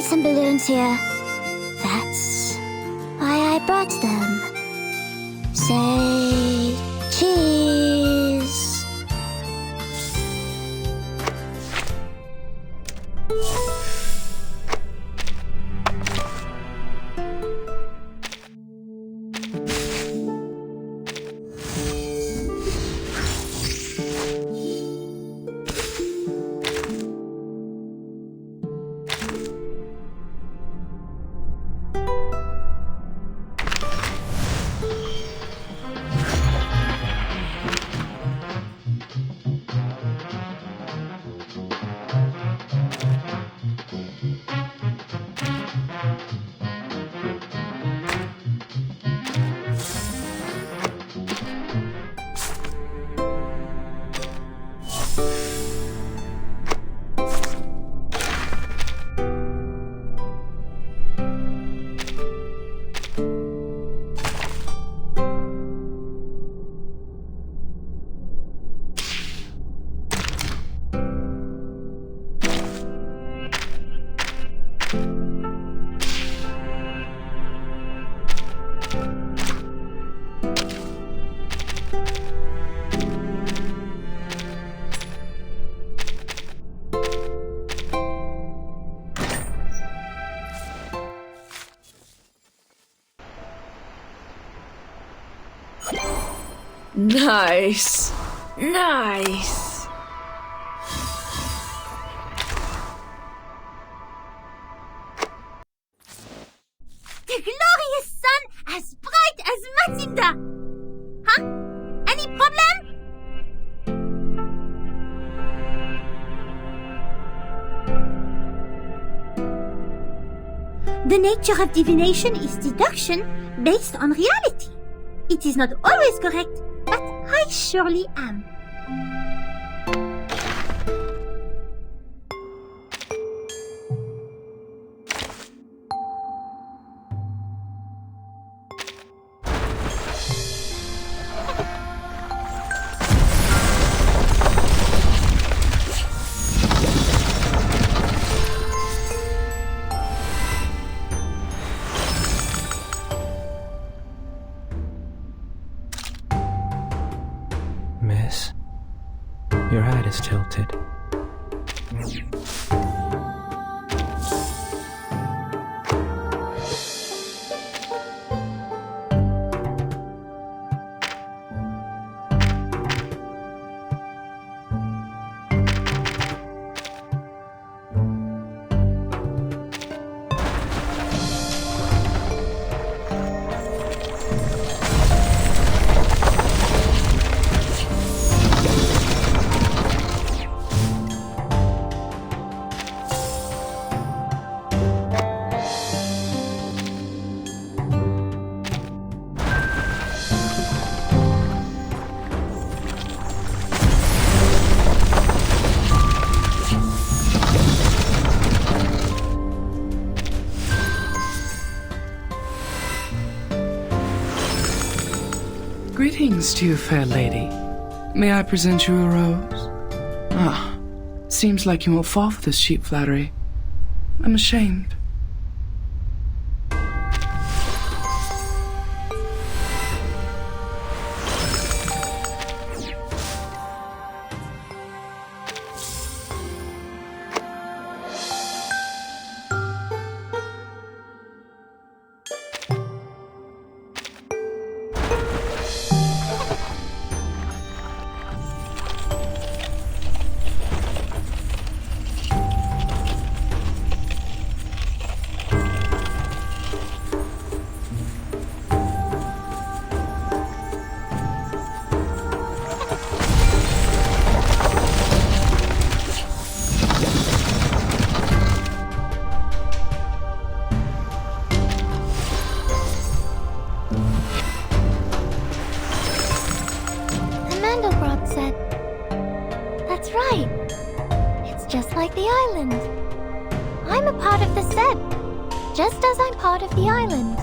Some balloons here. That's why I brought them. Say cheese. Nice. Nice. The glorious sun as bright as Matilda. Huh? Any problem? The nature of divination is deduction based on reality. It is not always correct, but I surely am. Miss, your head is tilted. Greetings to you, fair lady. May I present you a rose? Ah, seems like you won't fall for this cheap flattery. I'm ashamed. Mandelbrot said. That's right. It's just like the island. I'm a part of the set, just as I'm part of the island.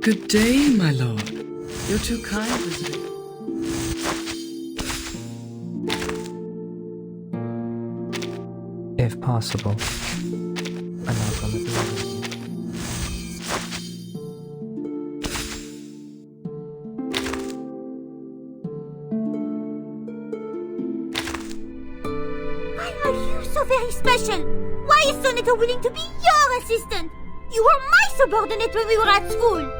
Good day, my lord. You're too kind, visitor. If possible, a knock on the door. Why are you so very special? Why is Sonata willing to be your assistant? You were my subordinate when we were at school.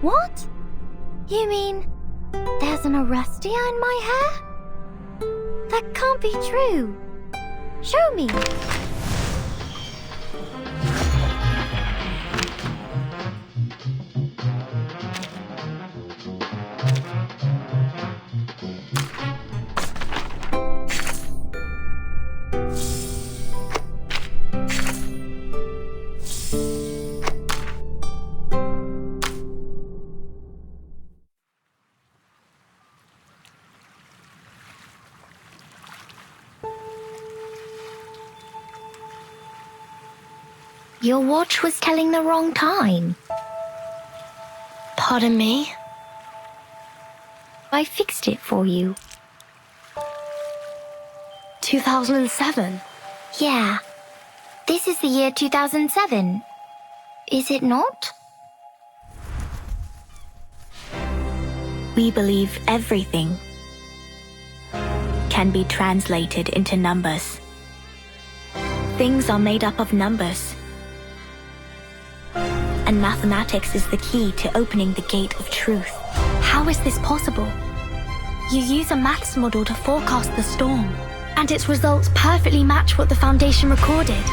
What? You mean there's an Arrestia in my hair? That can't be true. Show me. Your watch was telling the wrong time. Pardon me? I fixed it for you. 2007? Yeah. This is the year 2007. Is it not? We believe everything can be translated into numbers. Things are made up of numbers. And mathematics is the key to opening the gate of truth. How is this possible? You use a maths model to forecast the storm, and its results perfectly match what the Foundation recorded.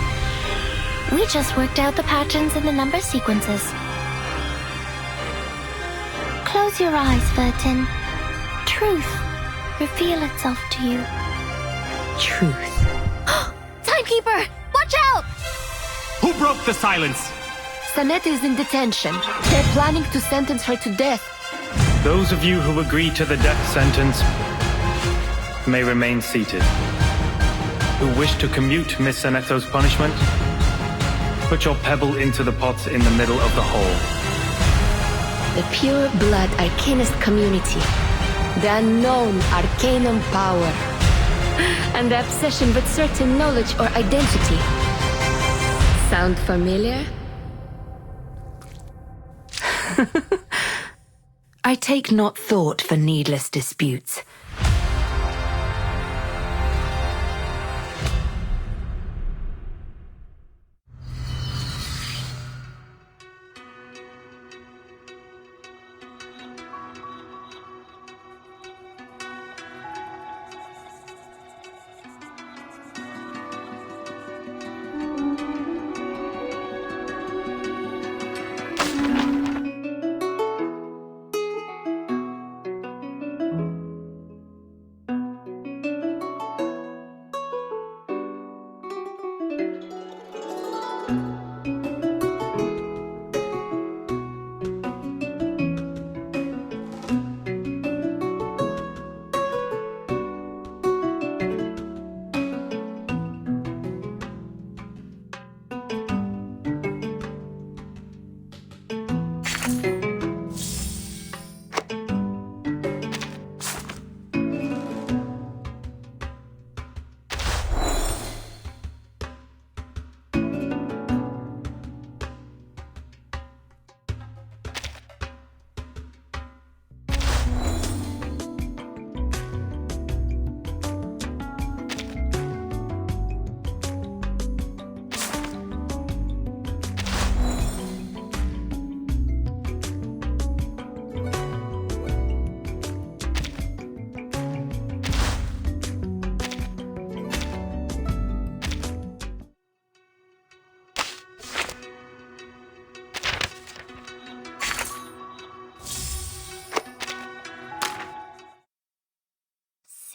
We just worked out the patterns in the number sequences. Close your eyes, Vertin. Truth reveal itself to you. Truth. Timekeeper! Watch out! Who broke the silence? Sonata is in detention. They're planning to sentence her to death. Those of you who agree to the death sentence may remain seated. Who wish to commute Miss Soneta's punishment, put your pebble into the pot in the middle of the hole. The pure blood arcanist community. The unknown arcanum power. And the obsession with certain knowledge or identity. Sound familiar? I take not thought for needless disputes.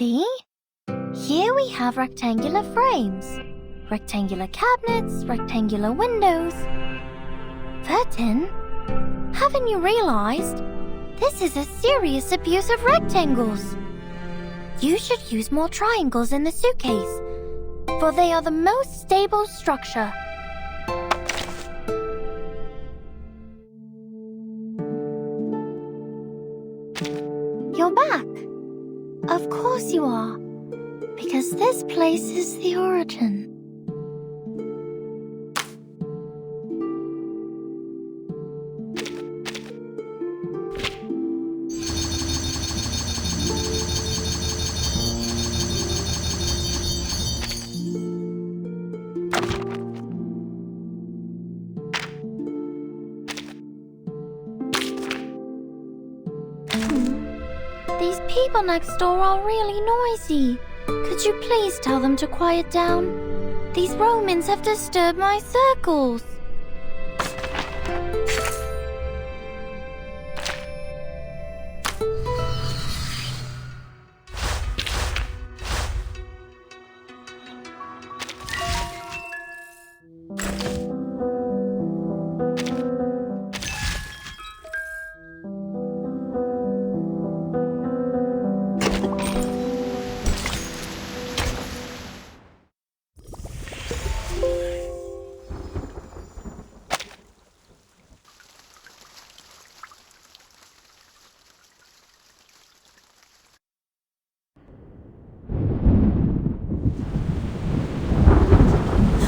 See? Here we have rectangular frames, rectangular cabinets, rectangular windows. Vertin, haven't you realized? This is a serious abuse of rectangles. You should use more triangles in the suitcase, for they are the most stable structure. You're back. Of course you are, because this place is the origin. These people next door are really noisy. Could you please tell them to quiet down? These Romans have disturbed my circles.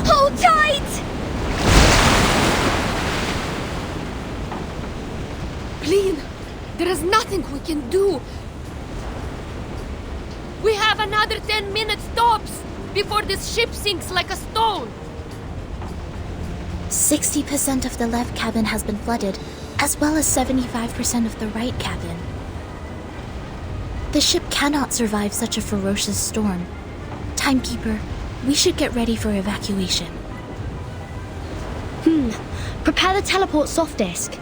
Hold tight! Clean! There is nothing we can do. We have another 10 minutes tops before this ship sinks like a stone. 60% of the left cabin has been flooded, as well as 75% of the right cabin. The ship cannot survive such a ferocious storm. Timekeeper, we should get ready for evacuation. Prepare the teleport soft disk.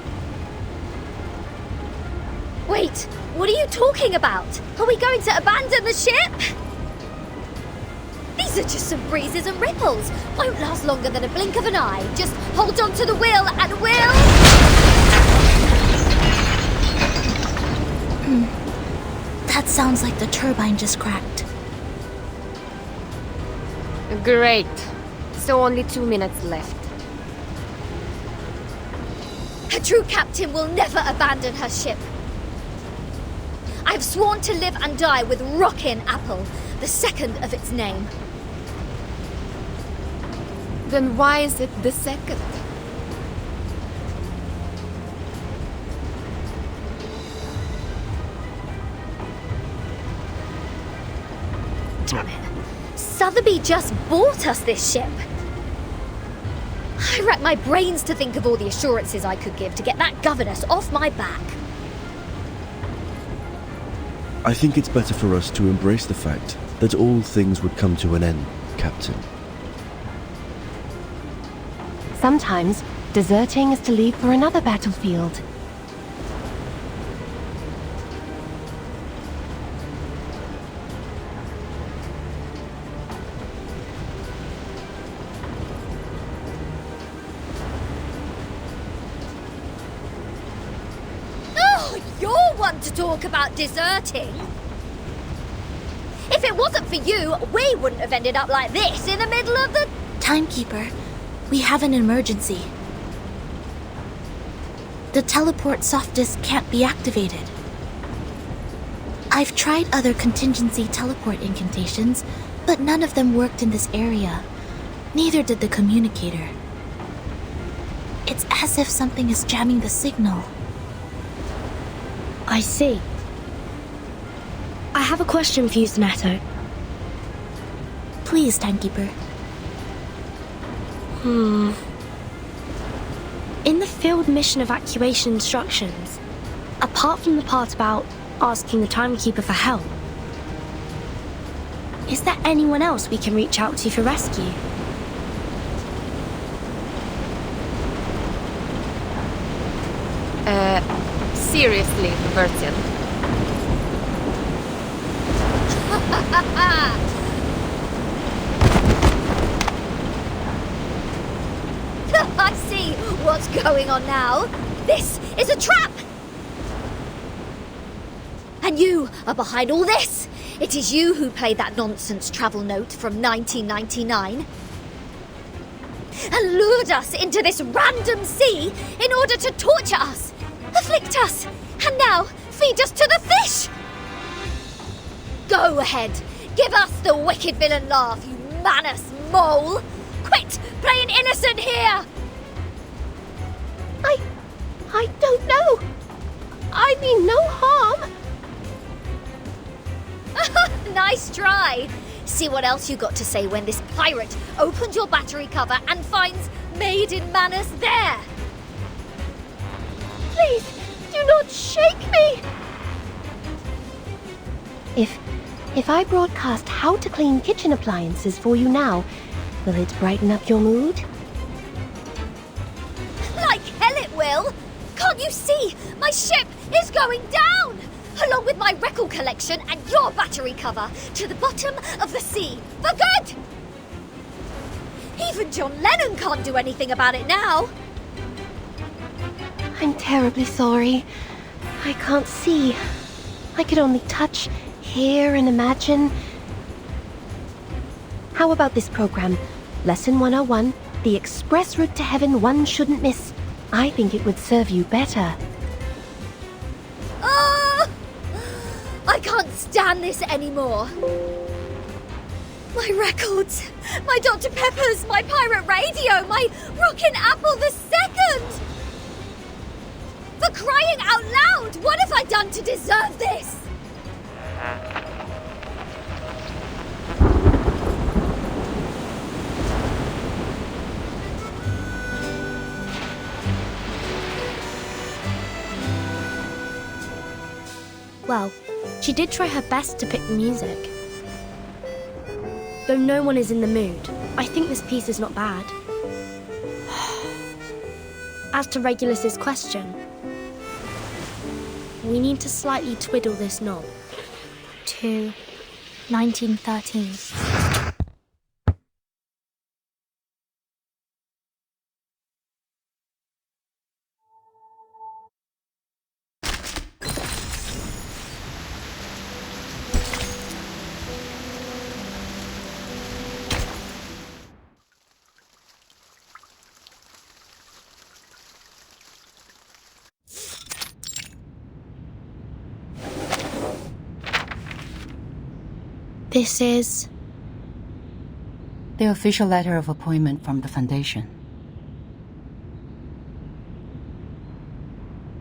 Wait, what are you talking about? Are we going to abandon the ship? These are just some breezes and ripples. Won't last longer than a blink of an eye. Just hold on to the wheel and we'll... That sounds like the turbine just cracked. Great. So only 2 minutes left. A true captain will never abandon her ship. I've sworn to live and die with Rockin' Apple, the second of its name. Then why is it the second? Damn it. Sotheby just bought us this ship. I racked my brains to think of all the assurances I could give to get that governess off my back. I think it's better for us to embrace the fact that all things would come to an end, Captain. Sometimes, deserting is to leave for another battlefield. Oh, you're one to talk about deserting. If it wasn't for you, we wouldn't have ended up like this in the middle of the... Timekeeper, we have an emergency. The teleport soft disk can't be activated. I've tried other contingency teleport incantations, but none of them worked in this area. Neither did the communicator. It's as if something is jamming the signal. I see. I have a question for you, Sonato. Please, Timekeeper. In the field mission evacuation instructions, apart from the part about asking the Timekeeper for help, is there anyone else we can reach out to for rescue? Seriously, Vertin. I see what's going on now. This is a trap! And you are behind all this. It is you who played that nonsense travel note from 1999 and lured us into this random sea in order to torture us, afflict us, and now feed us to the fish! Go ahead, give us the wicked villain laugh, you Manus mole! Quit playing innocent here! I don't know. I mean no harm. Nice try. See what else you got to say when this pirate opens your battery cover and finds Made in Manus there. Please, do not shake me. If I broadcast how to clean kitchen appliances for you now, will it brighten up your mood? Like hell it will. Can't you see? My ship is going down! Along with my record collection and your battery cover to the bottom of the sea for good! Even John Lennon can't do anything about it now. I'm terribly sorry. I can't see. I could only touch, hear, and imagine. How about this program? Lesson 101, the express route to heaven one shouldn't miss. I think it would serve you better. I can't stand this anymore. My records, my Dr. Peppers, my pirate radio, my Rockin' Apple II! For crying out loud, what have I done to deserve this? Well, she did try her best to pick the music. Though no one is in the mood, I think this piece is not bad. As to Regulus's question, we need to slightly twiddle this knob. To 1913. This is... the official letter of appointment from the Foundation.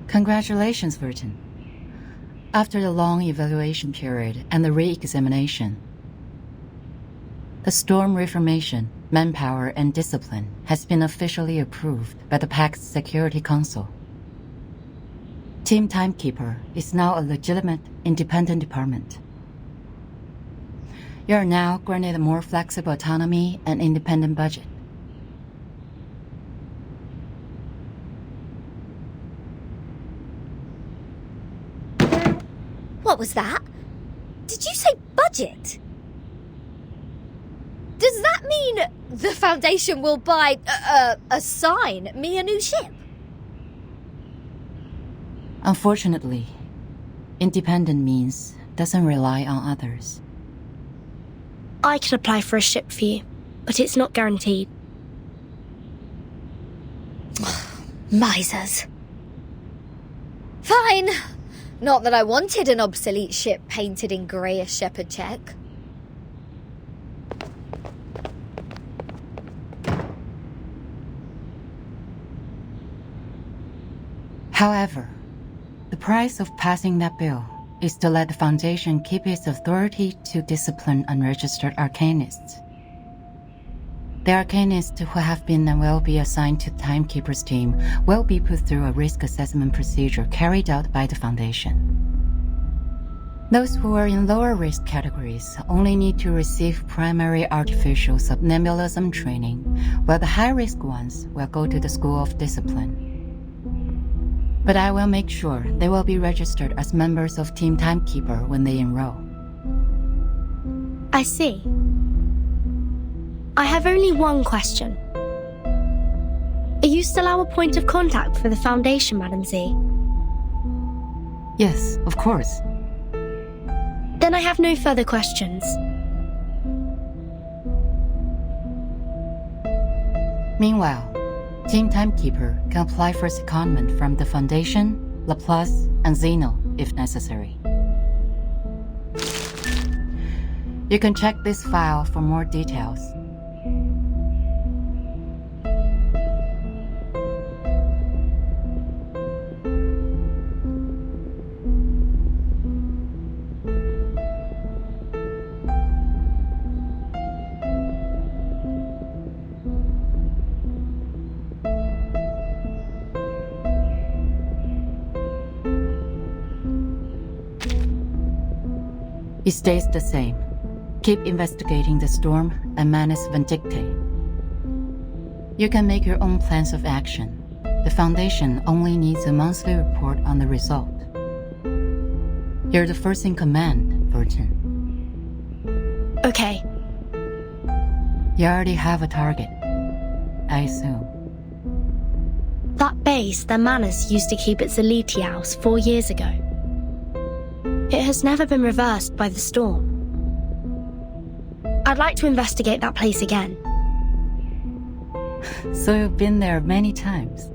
Congratulations, Vertin. After the long evaluation period and the re-examination, the Storm Reformation, Manpower and Discipline has been officially approved by the Pact's Security Council. Team Timekeeper is now a legitimate, independent department. You are now granted a more flexible autonomy and independent budget. What was that? Did you say budget? Does that mean the Foundation will assign me a new ship? Unfortunately, independent means doesn't rely on others. I can apply for a ship for you, but it's not guaranteed. Misers. Fine. Not that I wanted an obsolete ship painted in grey as shepherd check. However, the price of passing that bill is to let the Foundation keep its authority to discipline unregistered arcanists. The arcanists who have been and will be assigned to the Timekeeper's team will be put through a risk assessment procedure carried out by the Foundation. Those who are in lower risk categories only need to receive primary artificial somnambulism training, while the high-risk ones will go to the School of Discipline. But I will make sure they will be registered as members of Team Timekeeper when they enroll. I see. I have only one question. Are you still our point of contact for the Foundation, Madam Z? Yes, of course. Then I have no further questions. Meanwhile, Team Timekeeper can apply for secondment from the Foundation, Laplace, and Zeno if necessary. You can check this file for more details. It stays the same. Keep investigating the storm and Manus Vindictae. You can make your own plans of action. The Foundation only needs a monthly report on the result. You're the first in command, Virgin. Okay. You already have a target, I assume. That base that Manus used to keep at Zeliti House 4 years ago. It has never been reversed by the storm. I'd like to investigate that place again. So you've been there many times.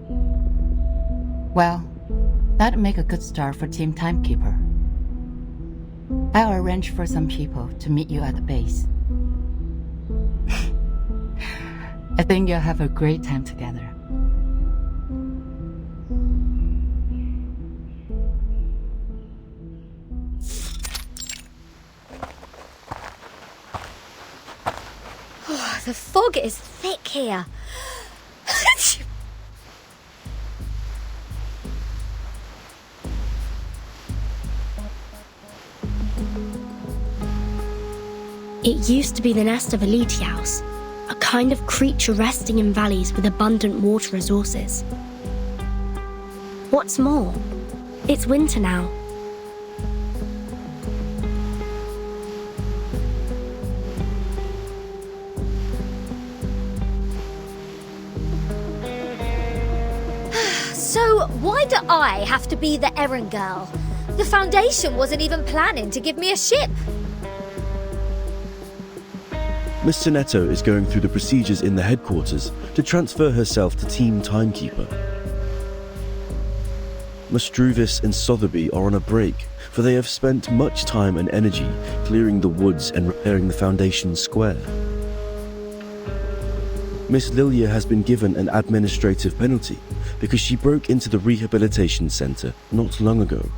Well, that'd make a good start for Team Timekeeper. I'll arrange for some people to meet you at the base. I think you'll have a great time together. The fog is thick here. It used to be the nest of Elite House, a kind of creature resting in valleys with abundant water resources. What's more, it's winter now. So, why do I have to be the errand girl? The Foundation wasn't even planning to give me a ship. Mr. Netto is going through the procedures in the headquarters to transfer herself to Team Timekeeper. Mastruvis and Sotheby are on a break, for they have spent much time and energy clearing the woods and repairing the Foundation square. Miss Lilia has been given an administrative penalty because she broke into the rehabilitation center not long ago.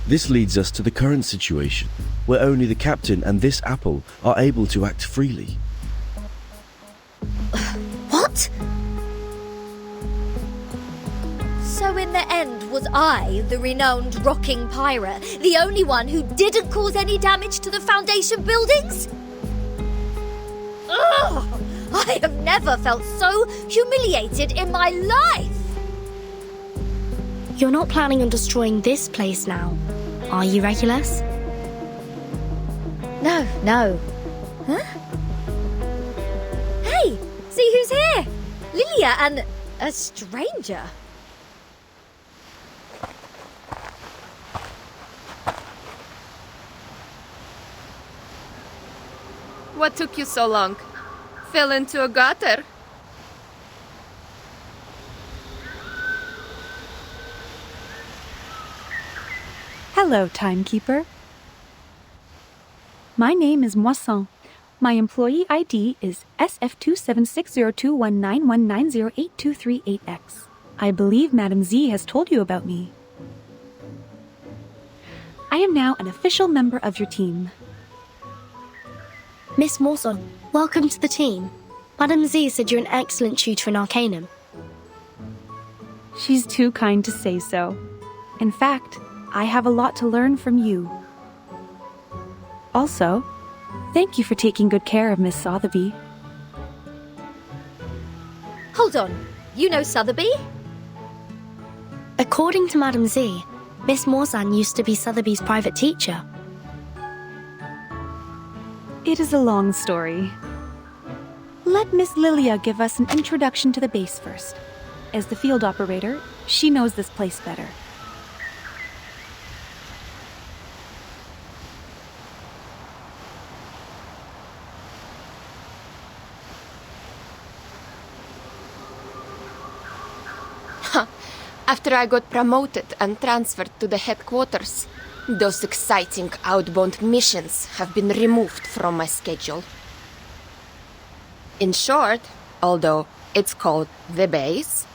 This leads us to the current situation, where only the captain and this apple are able to act freely. What? So in the end, was I, the renowned rocking pirate, the only one who didn't cause any damage to the Foundation buildings? Ugh! I have never felt so humiliated in my life! You're not planning on destroying this place now, are you, Regulus? No. Huh? Hey, see who's here! Lilia and a stranger. What took you so long? Fell into a gutter? Hello, Timekeeper. My name is Moisson. My employee ID is SF27602191908238X. I believe Madam Z has told you about me. I am now an official member of your team. Miss Morson, welcome to the team. Madam Z said you're an excellent tutor in Arcanum. She's too kind to say so. In fact, I have a lot to learn from you. Also, thank you for taking good care of Miss Sotheby. Hold on, you know Sotheby? According to Madam Z, Miss Morzan used to be Sotheby's private teacher. It is a long story. Let Miss Lilia give us an introduction to the base first. As the field operator, she knows this place better. After I got promoted and transferred to the headquarters, those exciting outbound missions have been removed from my schedule. In short, although it's called the base,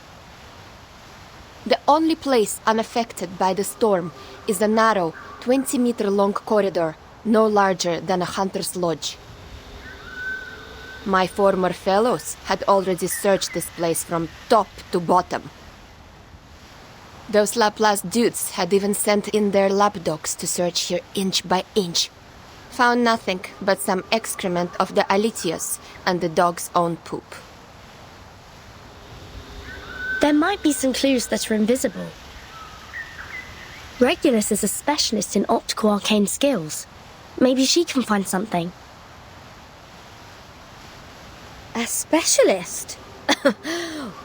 the only place unaffected by the storm is a narrow, 20-meter-long corridor, no larger than a hunter's lodge. My former fellows had already searched this place from top to bottom. Those Laplace dudes had even sent in their lapdogs to search here inch by inch. Found nothing but some excrement of the Alitios and the dog's own poop. There might be some clues that are invisible. Regulus is a specialist in optical arcane skills. Maybe she can find something. A specialist?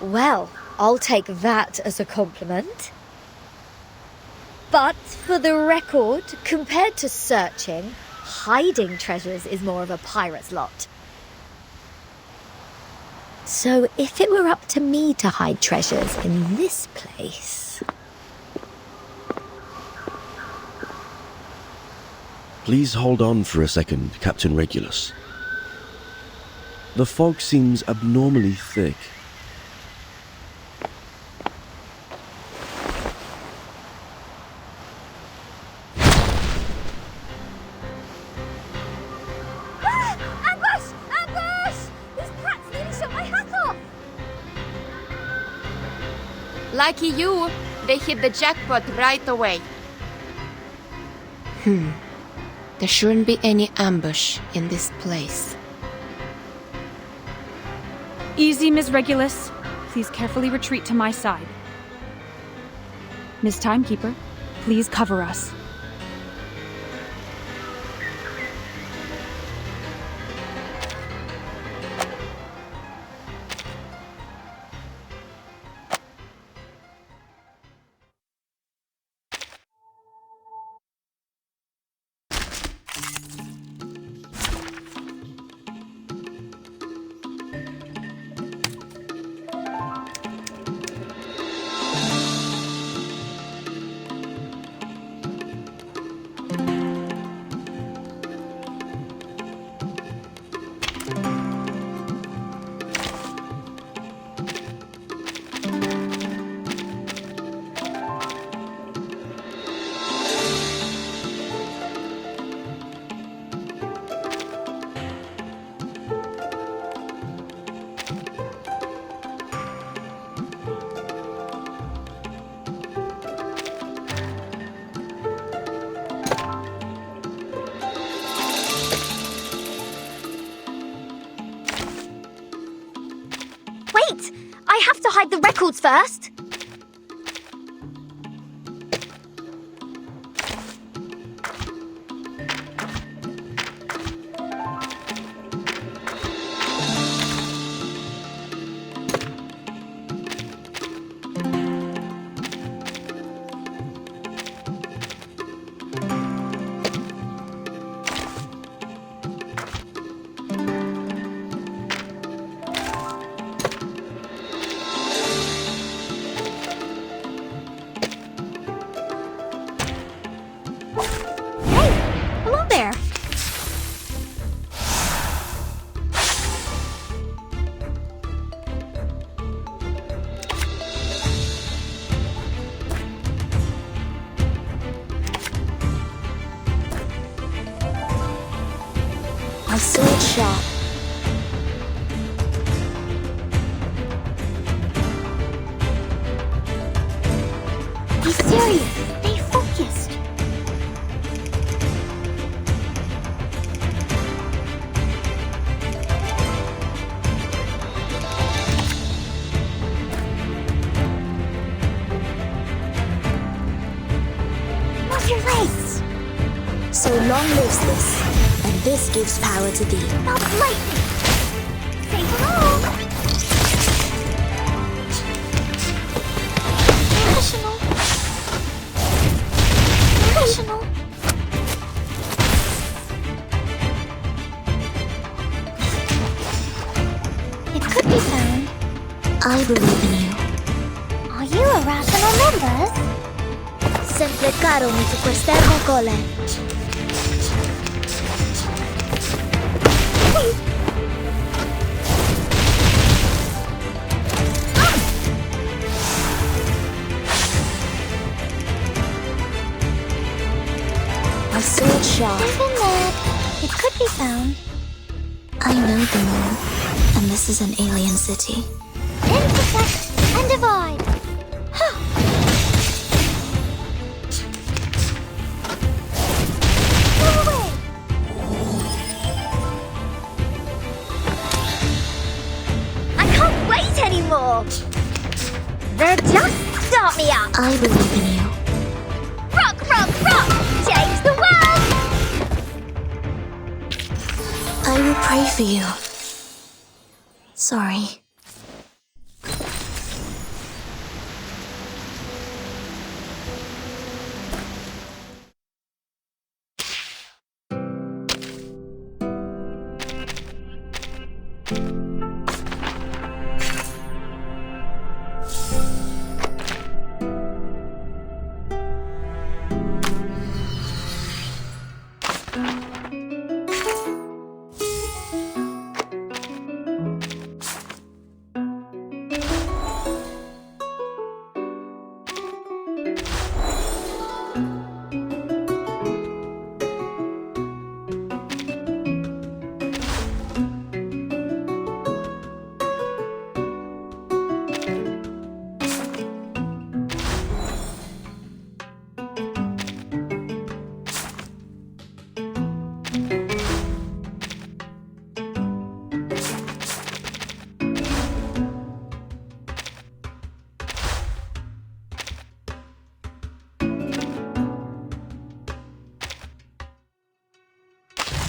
Well, I'll take that as a compliment. But for the record, compared to searching, hiding treasures is more of a pirate's lot. So if it were up to me to hide treasures in this place... Please hold on for a second, Captain Regulus. The fog seems abnormally thick. Ambush! Ambush! These brats nearly shot my hat off! Lucky you, they hit the jackpot right away. There shouldn't be any ambush in this place. Easy, Ms. Regulus. Please carefully retreat to my side. Miss Timekeeper, please cover us. Wait! I have to hide the records first! My sword sharp. Be serious. Stay focused. Not your race. So long lives this, and This gives power to thee. Not lightning! Save them all! Rational. Rational. It could be found. I believe in you. Are you irrational members? Sempre caro mi su quest'ermo cole. A sword sharp. Even there. It could be found. I know the moon, and this is an alien city. Intersect and divide. Go away. I can't wait anymore. They're just start me up. I believe in you. Rock, rock, rock. Change the world. I will pray for you. Sorry.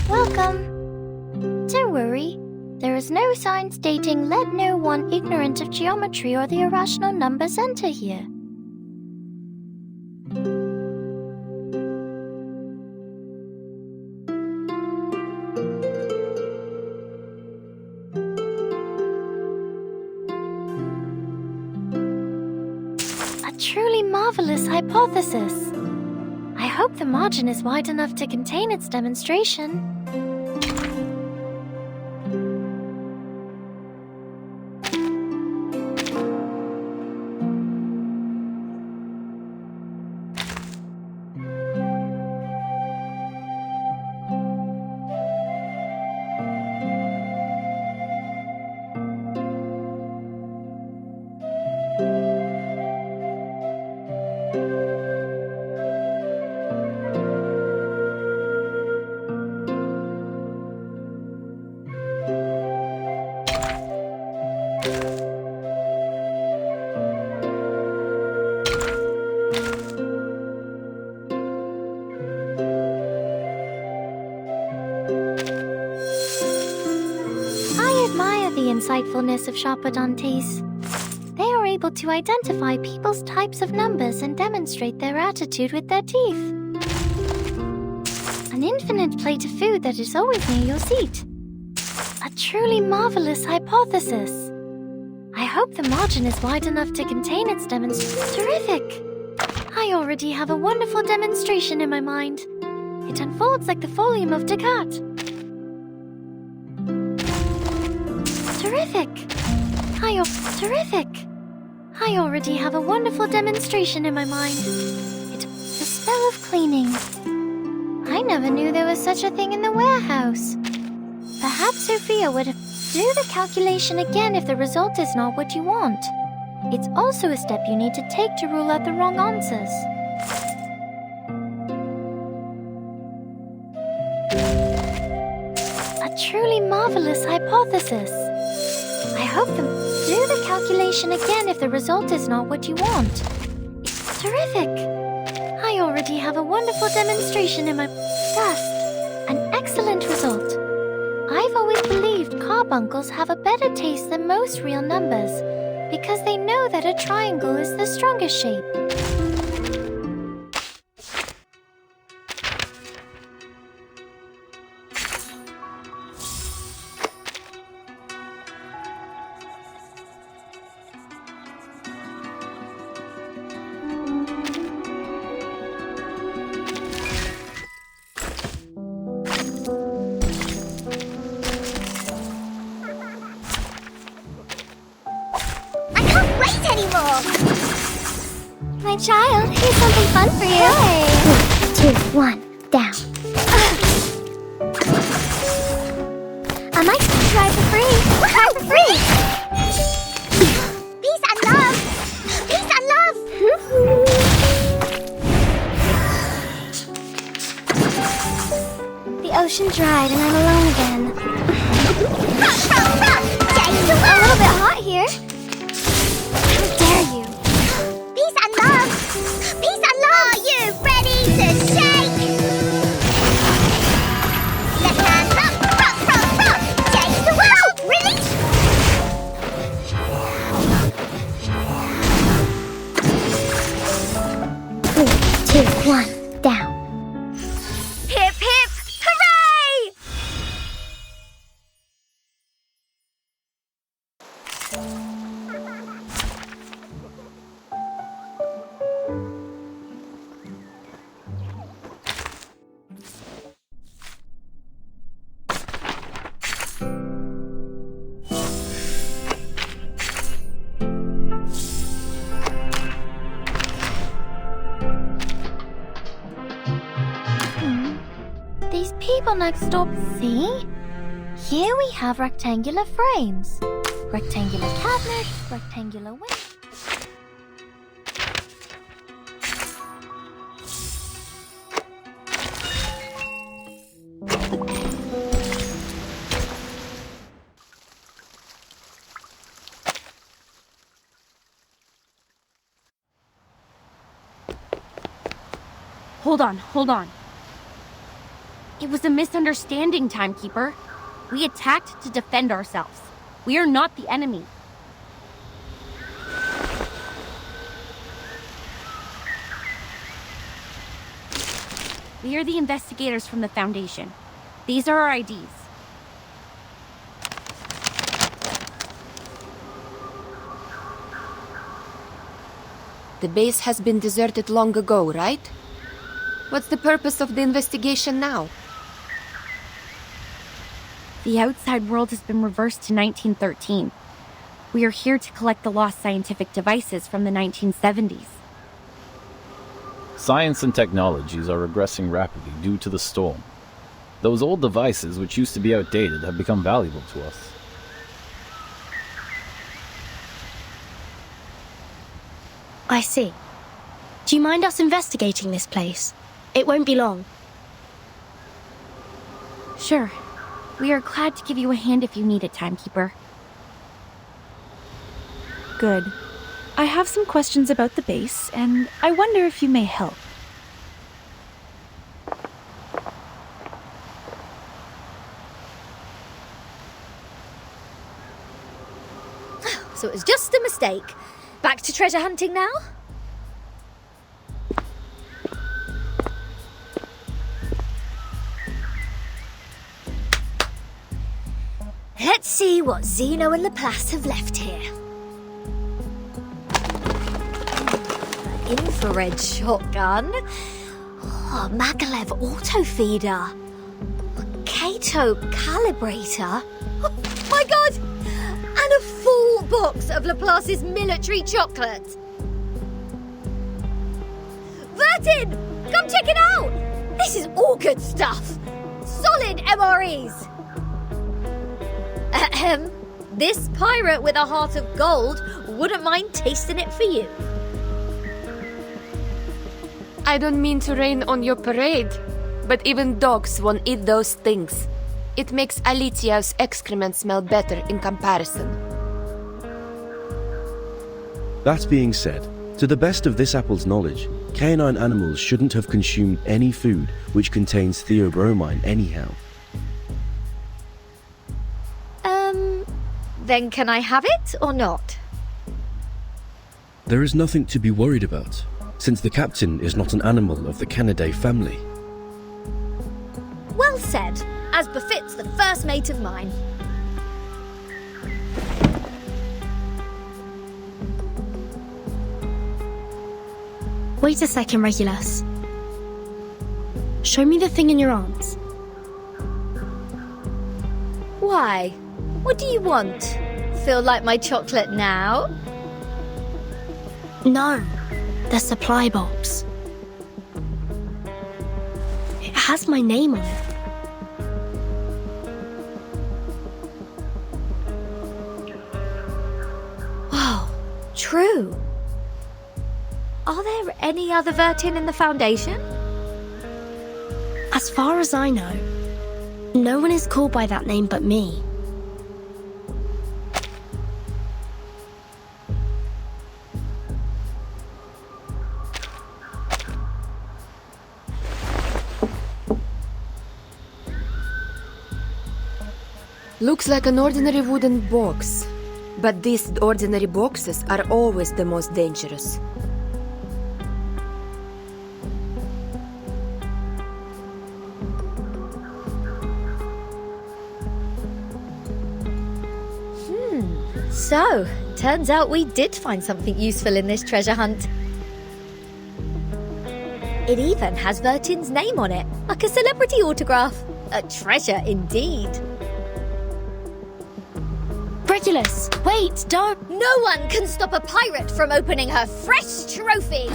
Welcome. Don't worry. There is no sign stating let no one ignorant of geometry or the irrational numbers enter here. A truly marvelous hypothesis. I hope the margin is wide enough to contain its demonstration. Insightfulness of Sharpadantes. They are able to identify people's types of numbers and demonstrate their attitude with their teeth. An infinite plate of food that is always near your seat. A truly marvelous hypothesis. I hope the margin is wide enough to contain its demonstration. Terrific! I already have a wonderful demonstration in my mind. It unfolds like the folium of Descartes. Terrific! Terrific! I already have a wonderful demonstration in my mind. It's the spell of cleaning. I never knew there was such a thing in the warehouse. Perhaps Sophia would do the calculation again if the result is not what you want. It's also a step you need to take to rule out the wrong answers. A truly marvelous hypothesis. I hope them do the calculation again if the result is not what you want. It's terrific! I already have a wonderful demonstration in my... Dust. An excellent result. carbuncles have a better taste than most real numbers, because they know that a triangle is the strongest shape. My child, here's something fun for you. Hey. 2, 1, down. I might try for free. Try for free. Peace and love. Peace and love. The ocean dried and I'm alone again. It's a little bit hot here. How dare you? Peace and love! Peace and love! Are you ready to shake? Left hand up, rock, rock, rock! Change the world! Release! 3, 2, 1, down. Hip hip! Hooray! These people next door, see? Here we have rectangular frames. Rectangular cabinets, rectangular windows. Hold on. It was a misunderstanding, Timekeeper. We attacked to defend ourselves. We are not the enemy. We are the investigators from the Foundation. These are our IDs. The base has been deserted long ago, right? What's the purpose of the investigation now? The outside world has been reversed to 1913. We are here to collect the lost scientific devices from the 1970s. Science and technologies are regressing rapidly due to the storm. Those old devices, which used to be outdated, have become valuable to us. I see. Do you mind us investigating this place? It won't be long. Sure. We are glad to give you a hand if you need it, Timekeeper. Good. I have some questions about the base, and I wonder if you may help. So it was just a mistake. Back to treasure hunting now? Let's see what Zeno and Laplace have left here. Infrared shotgun. Oh, Maglev auto feeder. Kato calibrator. Oh my god! And a full box of Laplace's military chocolate. Vertin! Come check it out! This is all good stuff. Solid MREs. Ahem. This pirate with a heart of gold wouldn't mind tasting it for you. I don't mean to rain on your parade, but even dogs won't eat those things. It makes Alitia's excrement smell better in comparison. That being said, to the best of this apple's knowledge, canine animals shouldn't have consumed any food which contains theobromine anyhow. Then can I have it or not? There is nothing to be worried about, since the captain is not an animal of the Canidae family. Well said, as befits the first mate of mine. Wait a second, Regulus. Show me the thing in your arms. Why? What do you want? Feel like my chocolate now? No, the supply box. It has my name on it. Wow, true. Are there any other Vertin in the Foundation? As far as I know, no one is called by that name but me. Looks like an ordinary wooden box. But these ordinary boxes are always the most dangerous. So, turns out we did find something useful in this treasure hunt. It even has Vertin's name on it, like a celebrity autograph. A treasure indeed. Regulus, wait, don't... No one can stop a pirate from opening her fresh trophy!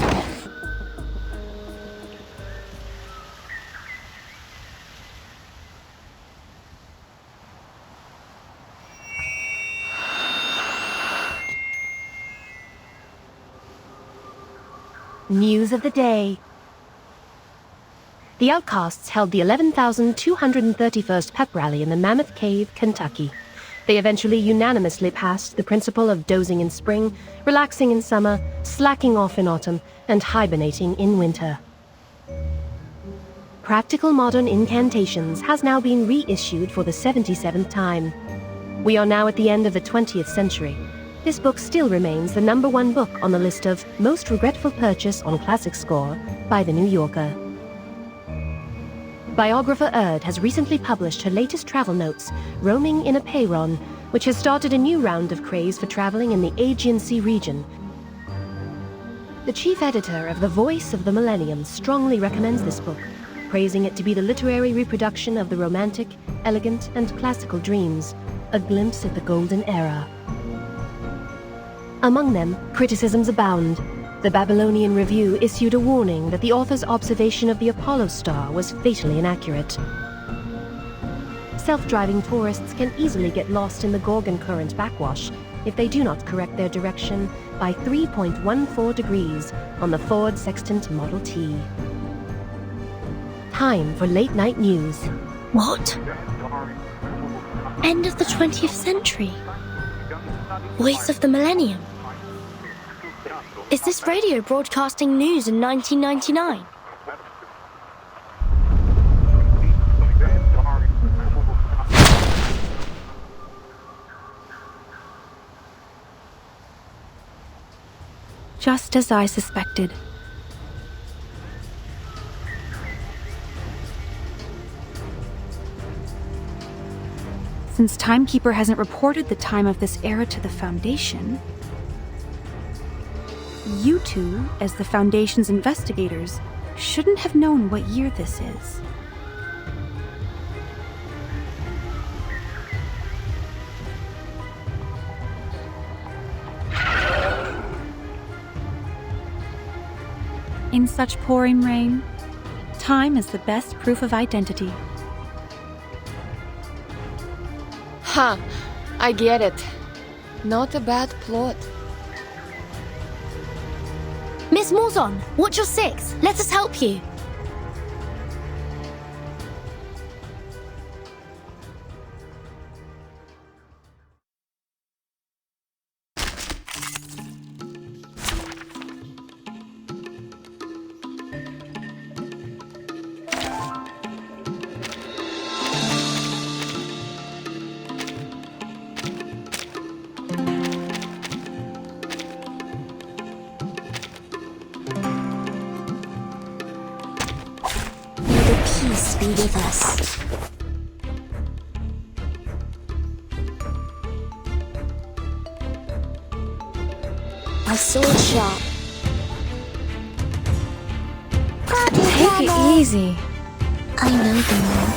News of the day. The Outcasts held the 11,231st pep rally in the Mammoth Cave, Kentucky. They eventually unanimously passed the principle of dozing in spring, relaxing in summer, slacking off in autumn, and hibernating in winter. Practical Modern Incantations has now been reissued for the 77th time. We are now at the end of the 20th century. This book still remains the #1 book on the list of most regretful purchase on Classic Score by The New Yorker. Biographer Erd has recently published her latest travel notes, Roaming in a Peyron, which has started a new round of craze for traveling in the Aegean Sea region. The chief editor of The Voice of the Millennium strongly recommends this book, praising it to be the literary reproduction of the romantic, elegant, and classical dreams, a glimpse at the golden era. Among them, criticisms abound. The Babylonian Review issued a warning that the author's observation of the Apollo star was fatally inaccurate. Self-driving tourists can easily get lost in the Gorgon Current backwash if they do not correct their direction by 3.14 degrees on the Ford Sextant Model T. Time for late night news. What? End of the 20th century? Voice of the Millennium? Is this radio broadcasting news in 1999? Just as I suspected. Since Timekeeper hasn't reported the time of this era to the Foundation, you two, as the Foundation's investigators, shouldn't have known what year this is. In such pouring rain, time is the best proof of identity. Huh, I get it. Not a bad plot. Miss Morzon, watch your six. Let us help you. with us. My sword sharp. Take it easy. I know the moon,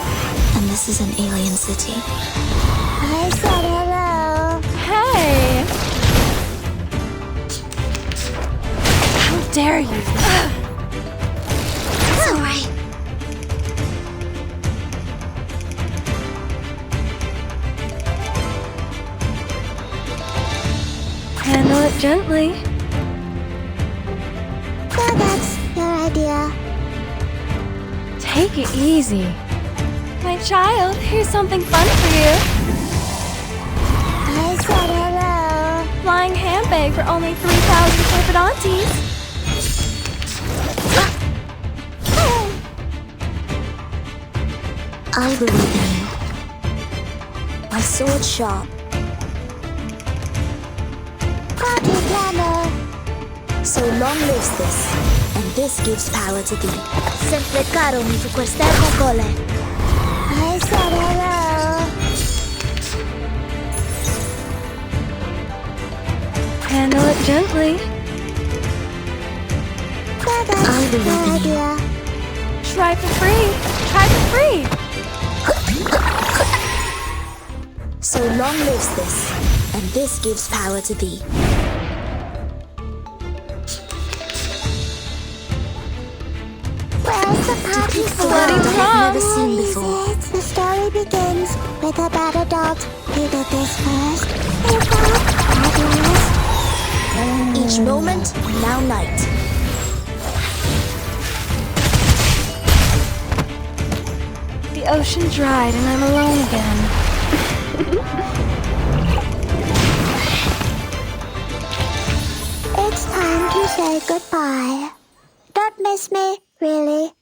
and this is an alien city. I said hello. Hey! How dare you? It's alright. Handle it gently. So that's your idea. Take it easy. My child, here's something fun for you. I said hello. Flying handbag for only 3,000 Corpodantes. I believe in you. My sword sharp. Party planner. So long lives this, and this gives power to thee. Sempre caro mi tu quest'ermo cole. I said hello. Handle it gently. I believe in you. Try for free. Try for free. So long lives this, and this gives power to thee. Where's the party Bloody I've never wrong. seen before. The story begins with a bad adult. You did this first. Each moment, now night. The ocean dried and I'm alone again. It's time to say goodbye. Don't miss me, really.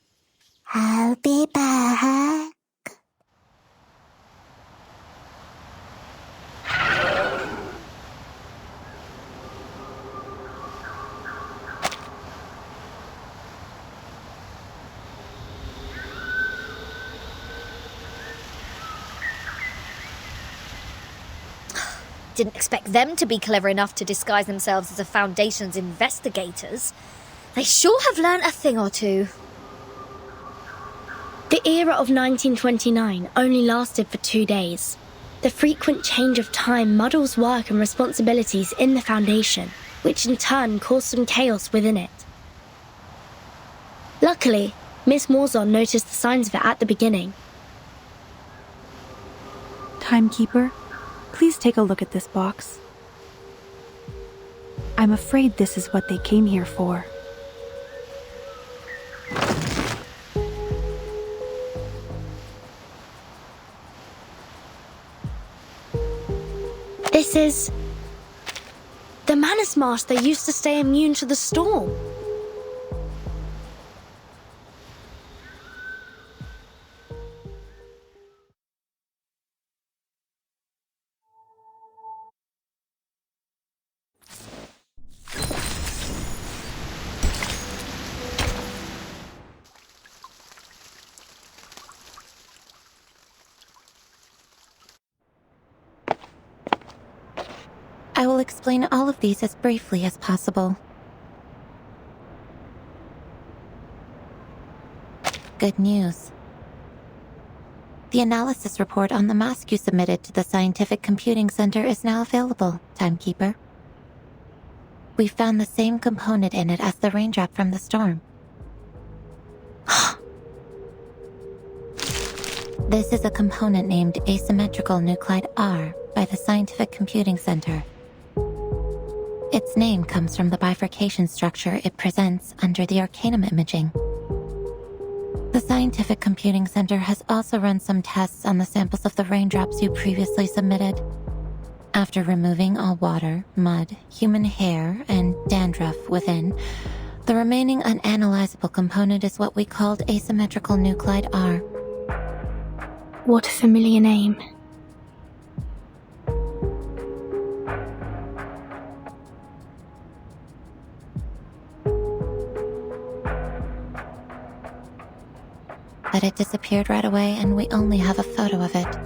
I'll be back. Didn't expect them to be clever enough to disguise themselves as the Foundation's investigators. They sure have learnt a thing or two. The era of 1929 only lasted for 2 days. The frequent change of time muddles work and responsibilities in the Foundation, which in turn caused some chaos within it. Luckily, Miss Morzon noticed the signs of it at the beginning. Timekeeper, please take a look at this box. I'm afraid this is what they came here for. This is the Manus Marsh that used to stay immune to the storm. I will explain all of these as briefly as possible. Good news. The analysis report on the mask you submitted to the Scientific Computing Center is now available, Timekeeper. We found the same component in it as the raindrop from the storm. This is a component named asymmetrical nuclide R by the Scientific Computing Center. Its name comes from the bifurcation structure it presents under the Arcanum imaging. The Scientific Computing Center has also run some tests on the samples of the raindrops you previously submitted. After removing all water, mud, human hair, and dandruff within, the remaining unanalyzable component is what we called asymmetrical nuclide R. What a familiar name. but it disappeared right away and we only have a photo of it.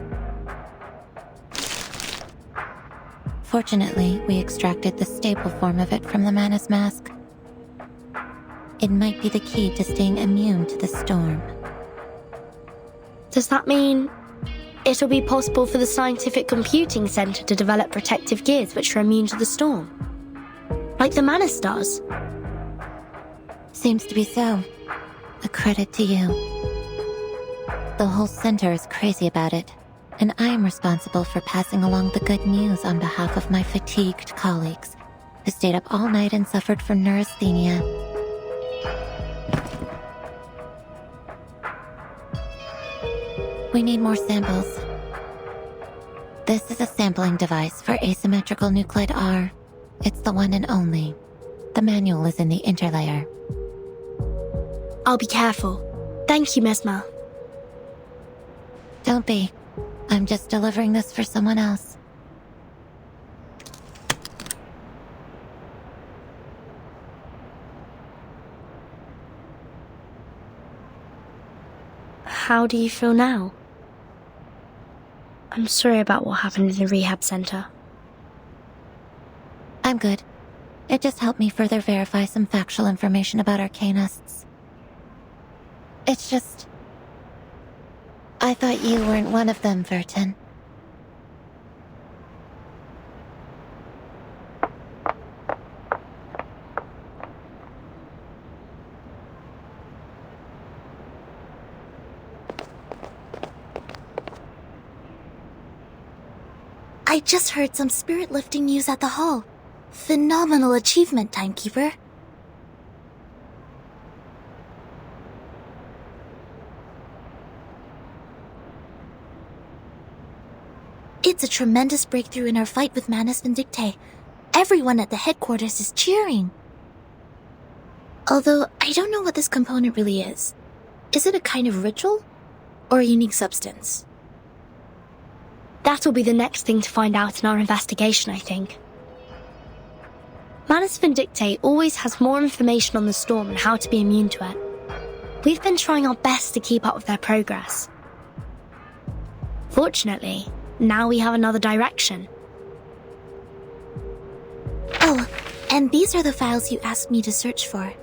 Fortunately, we extracted the stable form of it from the Manus mask. It might be the key to staying immune to the storm. Does that mean it'll be possible for the Scientific Computing Center to develop protective gears which are immune to the storm? Like the Manus does? Seems to be so. A credit to you. The whole center is crazy about it, and I am responsible for passing along the good news on behalf of my fatigued colleagues, who stayed up all night and suffered from neurasthenia. We need more samples. This is a sampling device for asymmetrical nuclide R. It's the one and only. The manual is in the interlayer. I'll be careful. Thank you, Mesmer. Don't be. I'm just delivering this for someone else. How do you feel now? I'm sorry about what happened in the rehab center. I'm good. It just helped me further verify some factual information about Arcanists. It's just... I thought you weren't one of them, Vertin. I just heard some spirit-lifting news at the hall. Phenomenal achievement, Timekeeper. It's a tremendous breakthrough in our fight with Manus Vindictae. Everyone at the headquarters is cheering. Although, I don't know what this component really is. Is it a kind of ritual? Or a unique substance? That'll be the next thing to find out in our investigation, I think. Manus Vindictae always has more information on the storm and how to be immune to it. We've been trying our best to keep up with their progress. Fortunately, now we have another direction. Oh, and these are the files you asked me to search for.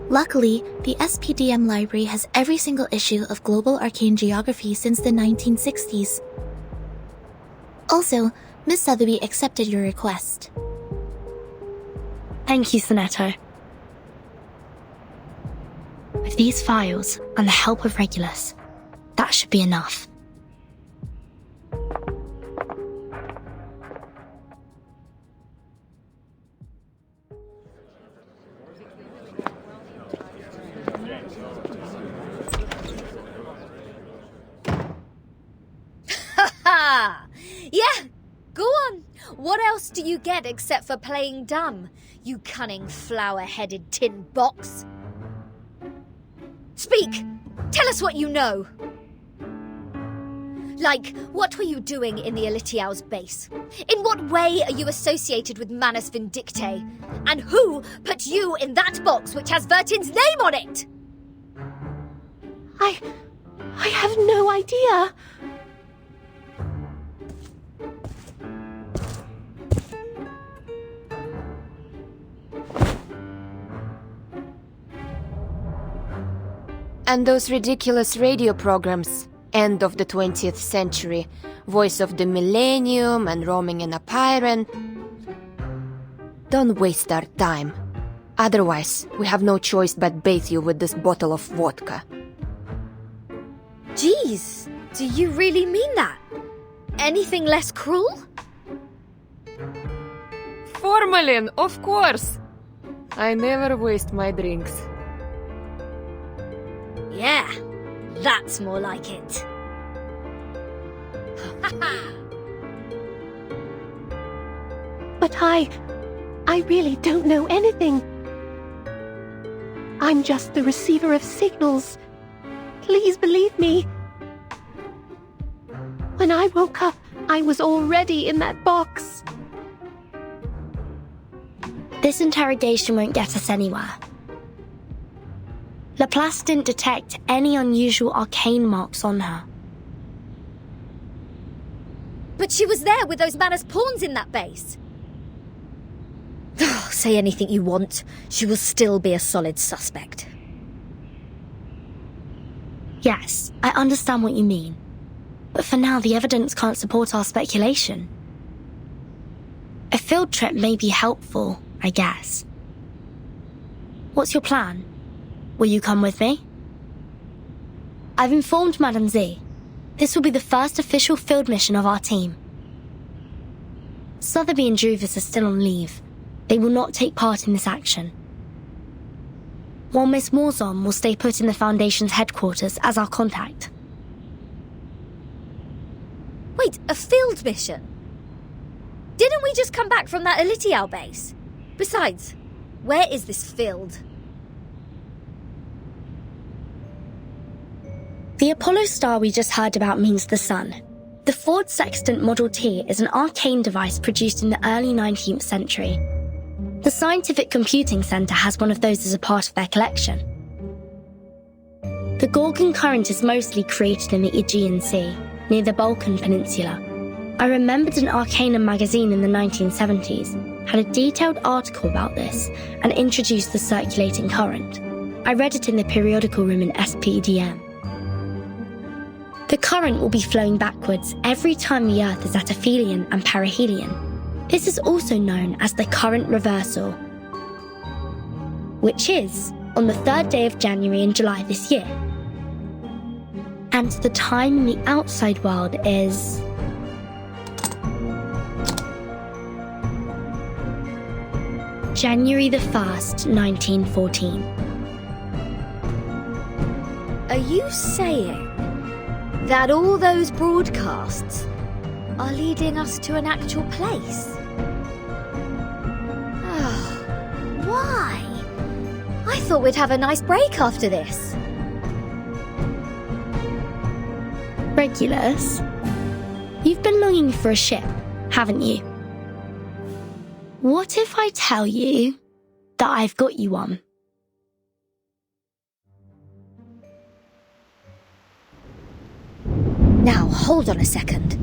Luckily, the SPDM library has every single issue of Global Arcane Geography since the 1960s. Also, Miss Sotheby accepted your request. Thank you, Sonetto. With these files and the help of Regulus, that should be enough. Yeah, go on. What else do you get except for playing dumb, you cunning flower-headed tin box? Speak! Tell us what you know! Like, what were you doing in the Elitiao's base? In what way are you associated with Manus Vindictae? And who put you in that box which has Vertin's name on it? I have no idea. And those ridiculous radio programs, end of the 20th century, Voice of the Millennium and Roaming in a Pyren. Don't waste our time. Otherwise, we have no choice but bathe you with this bottle of vodka. Jeez, do you really mean that? Anything less cruel? Formalin, of course! I never waste my drinks. Yeah, that's more like it. But I really don't know anything. I'm just the receiver of signals. Please believe me. When I woke up, I was already in that box. This interrogation won't get us anywhere. Laplace didn't detect any unusual arcane marks on her. But she was there with those Manus pawns in that base. Say anything you want, she will still be a solid suspect. Yes, I understand what you mean. But for now, the evidence can't support our speculation. A field trip may be helpful, I guess. What's your plan? Will you come with me? I've informed Madame Z. This will be the first official field mission of our team. Sotheby and Druvis are still on leave. They will not take part in this action. While Miss Morzon will stay put in the Foundation's headquarters as our contact. Wait, a field mission? Didn't we just come back from that Elitial base? Besides, where is this field? The Apollo star we just heard about means the sun. The Ford Sextant Model T is an arcane device produced in the early 19th century. The Scientific Computing Center has one of those as a part of their collection. The Gorgon current is mostly created in the Aegean Sea, near the Balkan Peninsula. I remembered an Arcanum magazine in the 1970s had a detailed article about this and introduced the circulating current. I read it in the periodical room in SPDM. The current will be flowing backwards every time the Earth is at aphelion and perihelion. This is also known as the current reversal, which is on the 3rd day of January and July this year. And the time in the outside world is... January the 1st, 1914. Are you saying that all those broadcasts are leading us to an actual place? Why? I thought we'd have a nice break after this. Regulus, you've been longing for a ship, haven't you? What if I tell you that I've got you one? Now, hold on a second.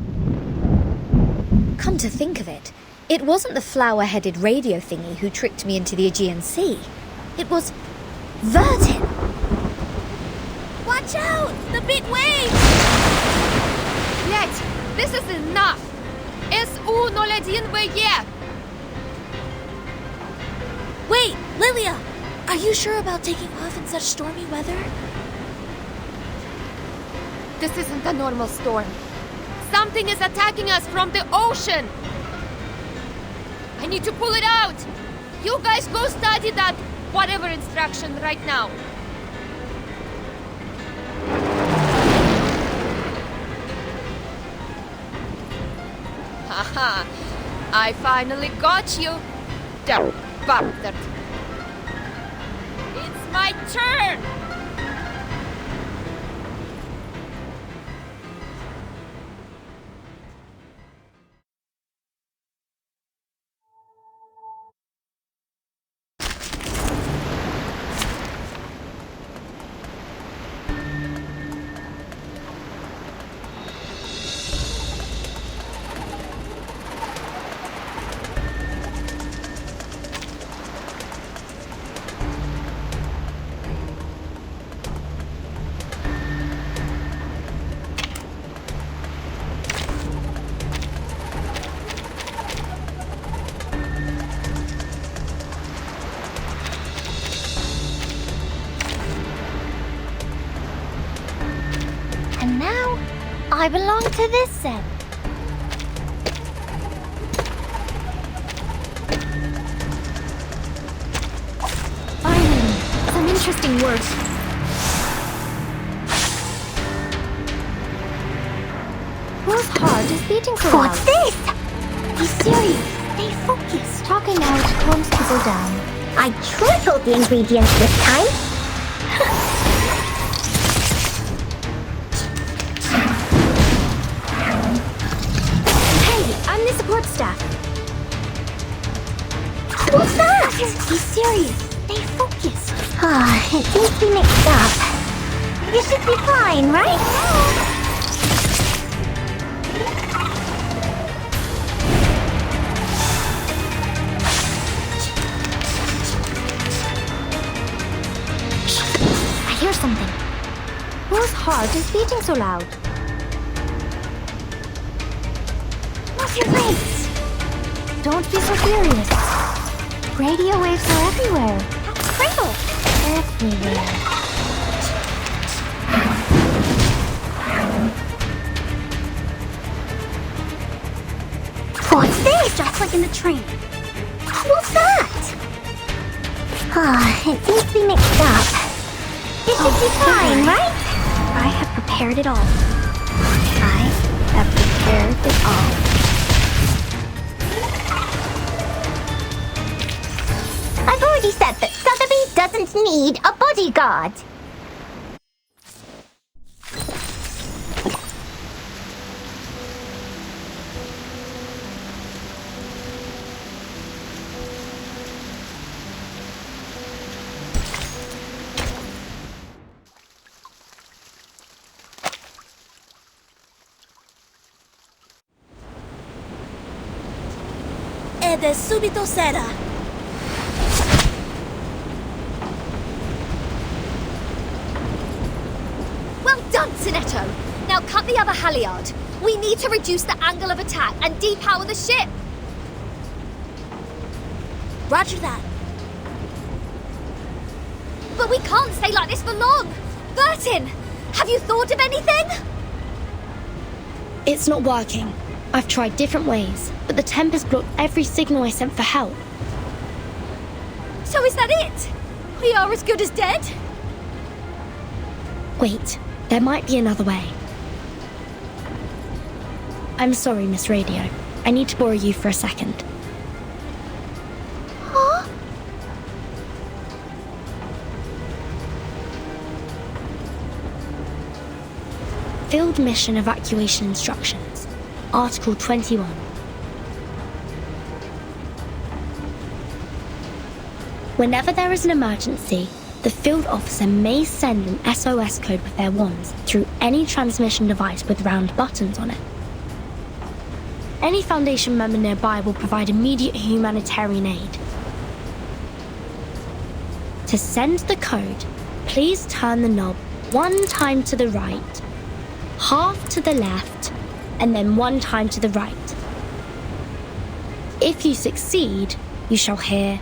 Come to think of it, it wasn't the flower-headed radio thingy who tricked me into the Aegean Sea. It was Verdin! Watch out! The big wave! Блять, this is enough! SU-01BE! Wait, Lilia! Are you sure about taking off in such stormy weather? This isn't a normal storm. Something is attacking us from the ocean! I need to pull it out! You guys go study that whatever instruction right now. Haha! I finally got you! Damn bastard! It's my turn! I belong to this set. Finally, some interesting work. Whose heart is beating so loud? What's this? Be serious. Stay focused. Talking out calms people down. I tripled the ingredients this time. Hey, I'm the support staff. Who's that? seems to be mixed up. You should be fine, right? I hear something. Whose heart is beating so loud? What's your face? Don't be so furious. Radio waves are everywhere. That's Pringle. Everywhere. What's this? Just like in the train. What's that? It seems to be mixed up. You should be fine, right? I have prepared it all. I have prepared it all. I've already said that Sotheby doesn't need a bodyguard. Ed subito sera. Well done, Sinetto! Now cut the other halyard. We need to reduce the angle of attack and depower the ship. Roger that. But we can't stay like this for long. Bertin, have you thought of anything? It's not working. I've tried different ways, but the Tempest blocked every signal I sent for help. So is that it? We are as good as dead? Wait, there might be another way. I'm sorry, Miss Radio. I need to borrow you for a second. Huh? Field Mission Evacuation Instructions, Article 21. Whenever there is an emergency, the field officer may send an SOS code with their wands through any transmission device with round buttons on it. Any Foundation member nearby will provide immediate humanitarian aid. To send the code, please turn the knob 1 time to the right, half to the left, and then 1 time to the right. If you succeed, you shall hear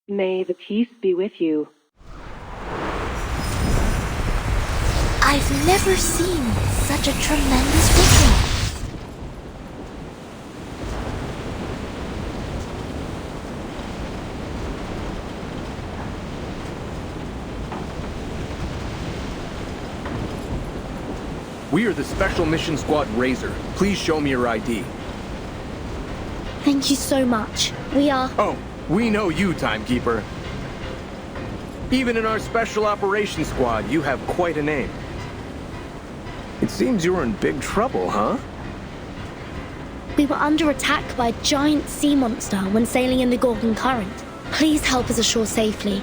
May the peace be with you. I've never seen such a tremendous visual. We are the Special Mission Squad Razor. Please show me your ID. Thank you so much. We are... Oh, we know you, Timekeeper. Even in our Special Operations Squad, you have quite a name. It seems you're in big trouble, huh? We were under attack by a giant sea monster when sailing in the Gorgon Current. Please help us ashore safely.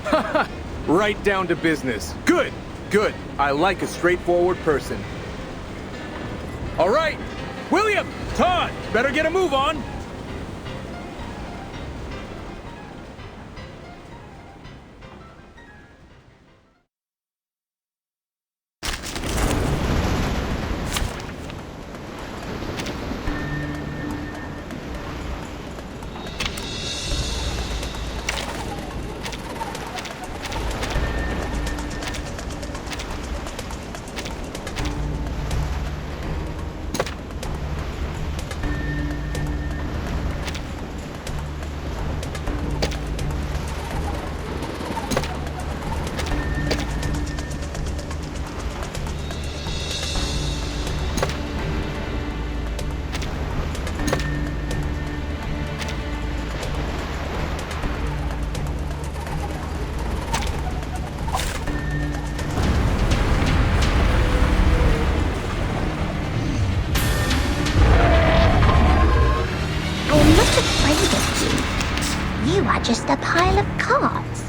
Haha! Right down to business. Good! Good. I like a straightforward person. All right! William! Todd! Better get a move on! are just a pile of cards.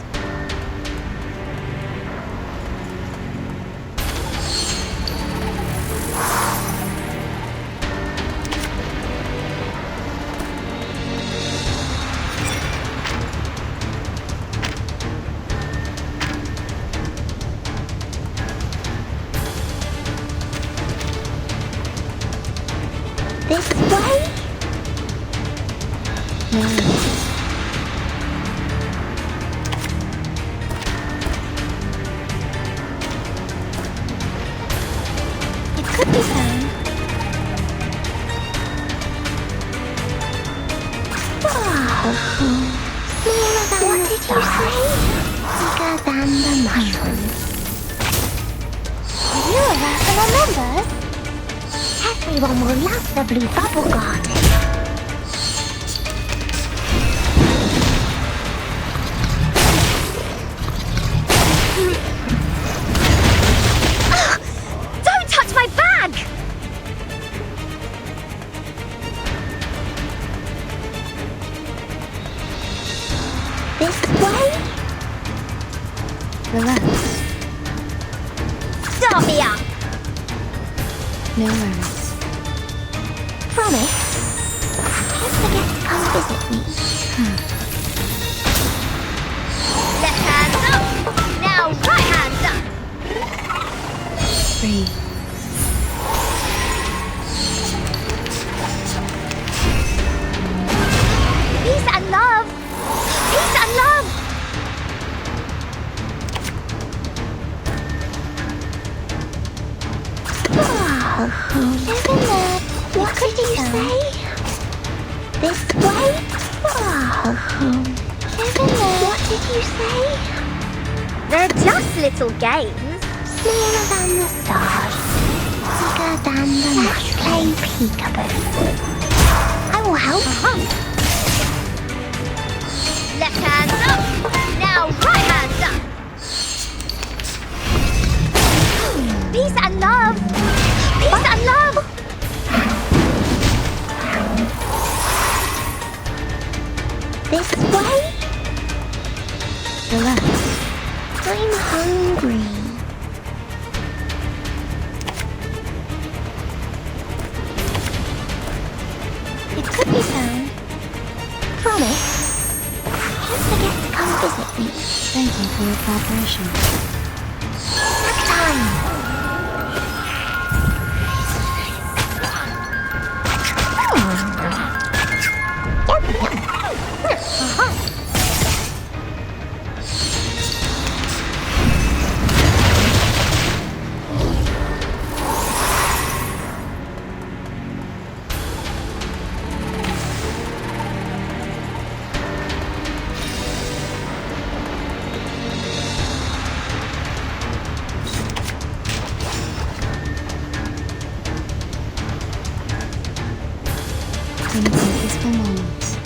This way? No. It could be found. Smaller than what did you say? Bigger than the mushrooms. Are you a rational members? Everyone will love the Blue Bubble Garden. Don't touch my bag! This way? Relax. Start me up! No worries. Promise? Don't forget to come visit me. Left hands up! Now right hands up! Breathe. Peace and love! Peace and love! Isn't that? What did you say? This way? Isn't that? What did you say? They're just little games. Smaller than the stars. Bigger than the mushrooms. Play peekaboo. I will help. Left hands up! Now right hands up! Peace and love! Peace and love! This way? Relax. I'm hungry. It could be found. Promise? Don't forget to come visit me. Thank you for your cooperation. Next time.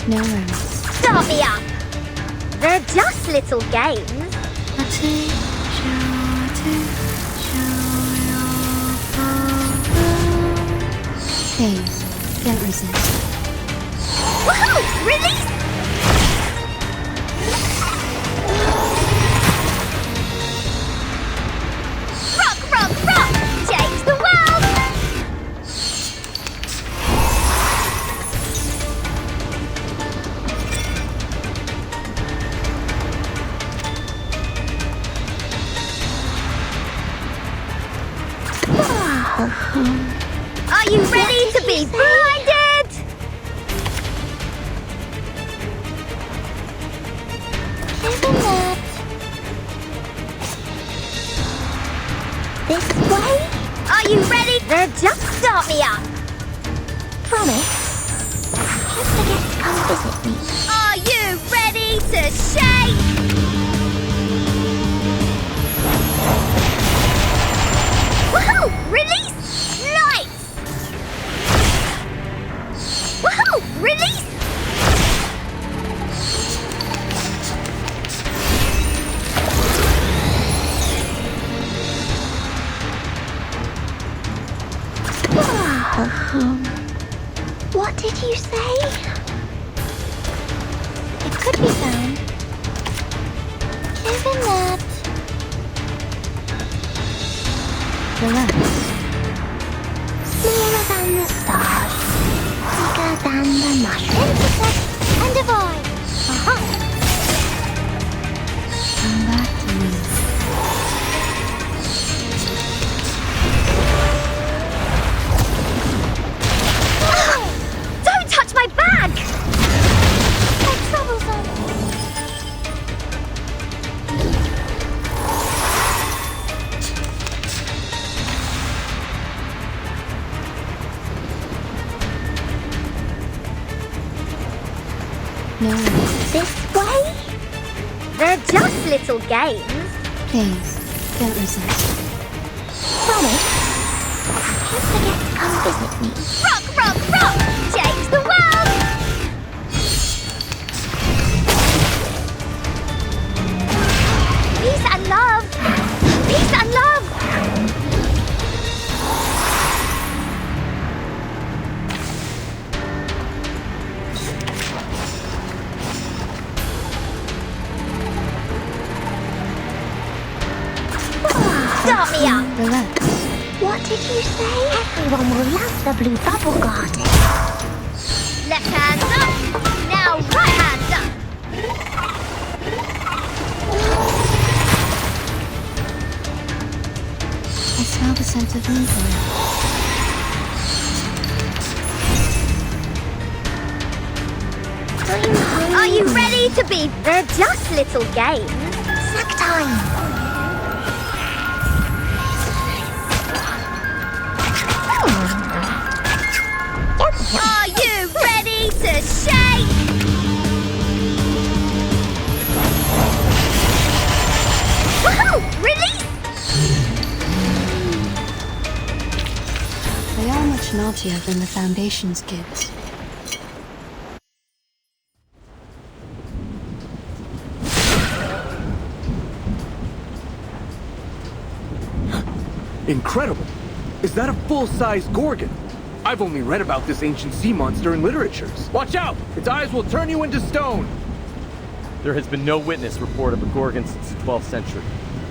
No worries. Start me up! They're just little games. Please, don't resist. Woohoo! Release! Rock, rock, rock! Change the world! Are you ready to be blinded? Isn't that? This way? Are you ready? They're just start me up. Promise? Don't forget to come visit me. Are you ready to shake? Woohoo! Release! Nice! Woohoo! Release! What did you say? It could be found. Isn't that... Relax. Smaller than the stars, bigger than the mushroom. Intersect and divide. Aha! Come back to me. Don't touch my bag! My trouble zone. No. This way? They're just little games. Please, don't resist. Promise. Don't forget to come visit me. Rock, rock, rock! Change the world! Peace and love! Peace and love! Start me up! Relax. What did you say? Everyone will love the blue bubble garden. Left hand up! Now right hand up! I smell the scent of movement. Are you ready to be... They're just little games. Snack time. Are you ready to shake? Woohoo! Release! They are much naughtier than the Foundation's kids. Incredible! Is that a full-size Gorgon? I've only read about this ancient sea monster in literatures. Watch out! Its eyes will turn you into stone! There has been no witness report of a Gorgon since the 12th century.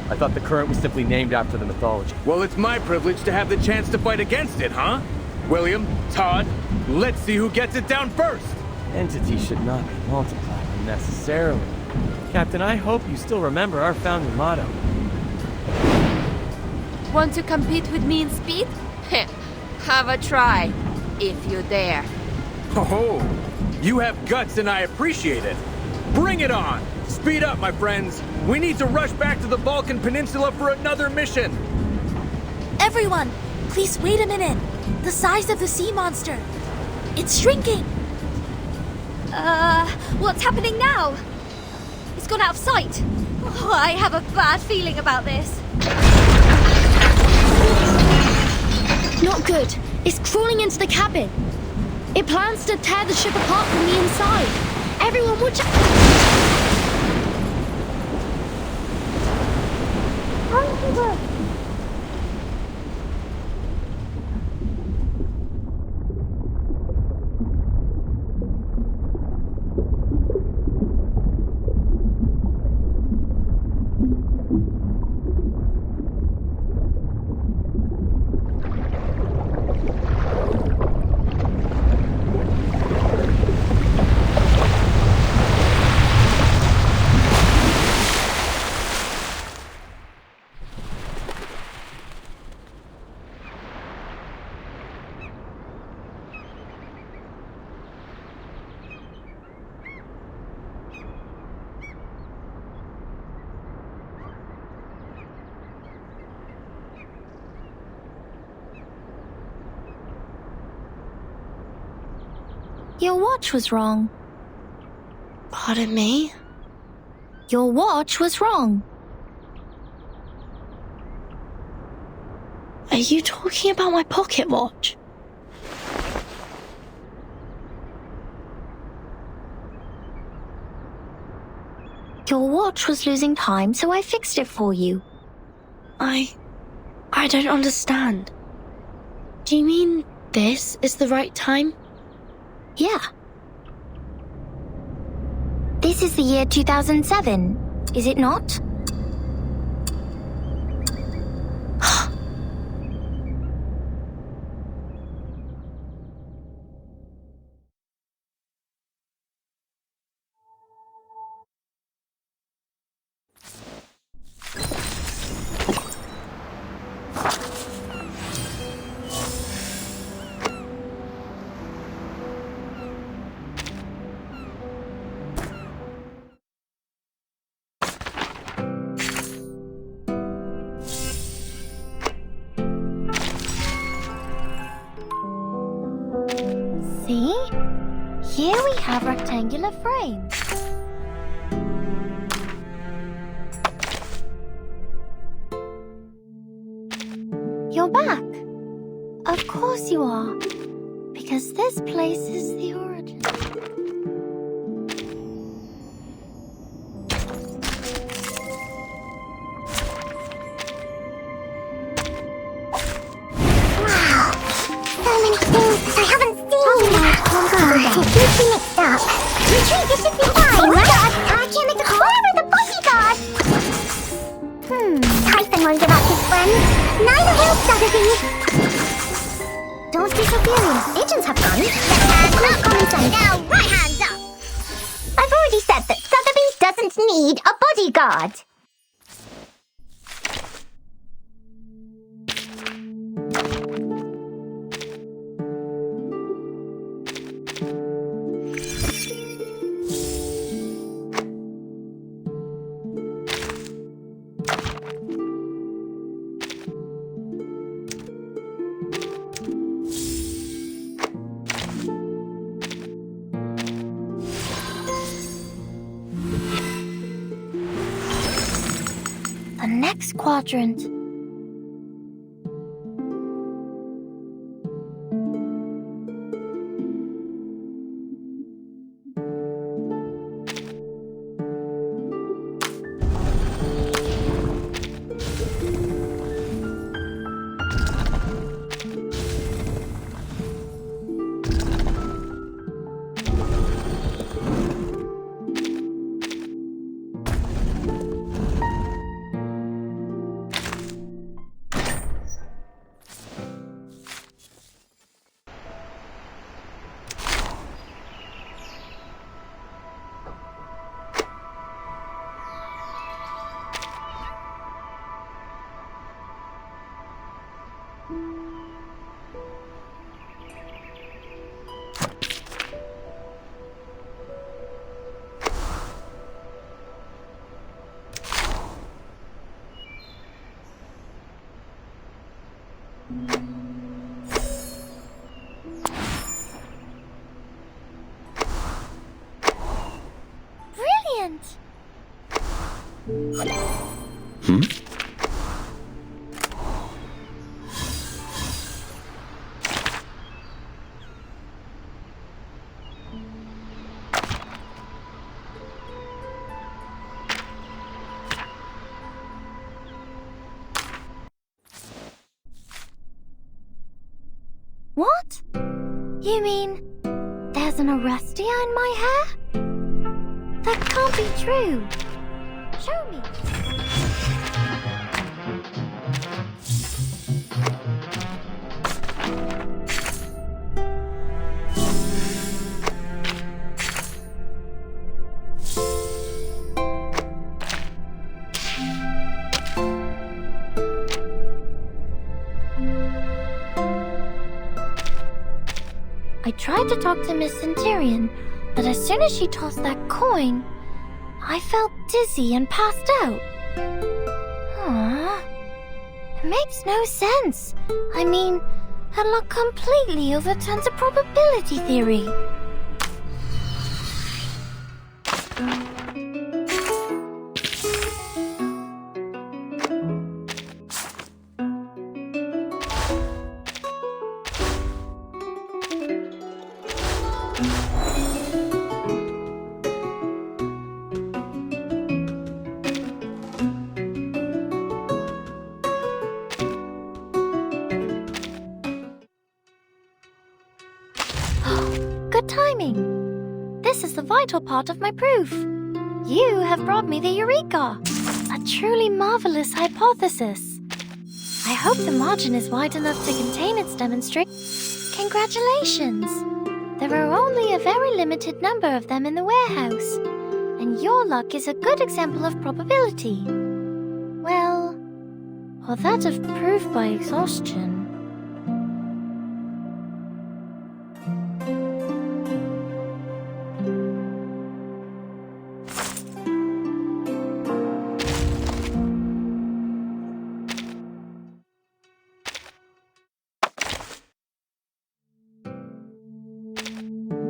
I thought the current was simply named after the mythology. Well, it's my privilege to have the chance to fight against it, huh? William, Todd, let's see who gets it down first! Entities should not be multiplied unnecessarily. Captain, I hope you still remember our founding motto. Want to compete with me in speed? Have a try, if you dare. Oh, you have guts and I appreciate it. Bring it on! Speed up, my friends. We need to rush back to the Balkan Peninsula for another mission. Everyone, please wait a minute. The size of the sea monster. It's shrinking. What's happening now? It's gone out of sight. Oh, I have a bad feeling about this. Not good. It's crawling into the cabin. It plans to tear the ship apart from the inside. Everyone watch out! Your watch was wrong. Pardon me? Your watch was wrong. Are you talking about my pocket watch? Your watch was losing time, so I fixed it for you. I don't understand. Do you mean this is the right time? Yeah. This This is the year 2007, is it not? See? Here we have rectangular frames. You're back. Of course you are. Because this place is the origin. It keeps me mixed up. Retreat, this should be fine, right? I can't make the call with the bodyguard. Typhon won't give up his friends. Neither will Sotheby. Don't be so furious. Agents have guns. That's not common sense. Now, right hands up. I've already said that Sotheby doesn't need a bodyguard. The next quadrant. Brilliant! What? You mean there's an Orestia in my hair? That can't be true. Show me. I tried to talk to Miss Centurion, but as soon as she tossed that coin, I felt dizzy and passed out. Aww. It makes no sense. I mean, her luck completely overturns a probability theory. Good timing. This is the vital part of my proof. You have brought me the Eureka! A truly marvelous hypothesis. I hope the margin is wide enough to contain its demonstration. Congratulations! There are only a very limited number of them in the warehouse, and your luck is a good example of probability. Well, or that of proof by exhaustion.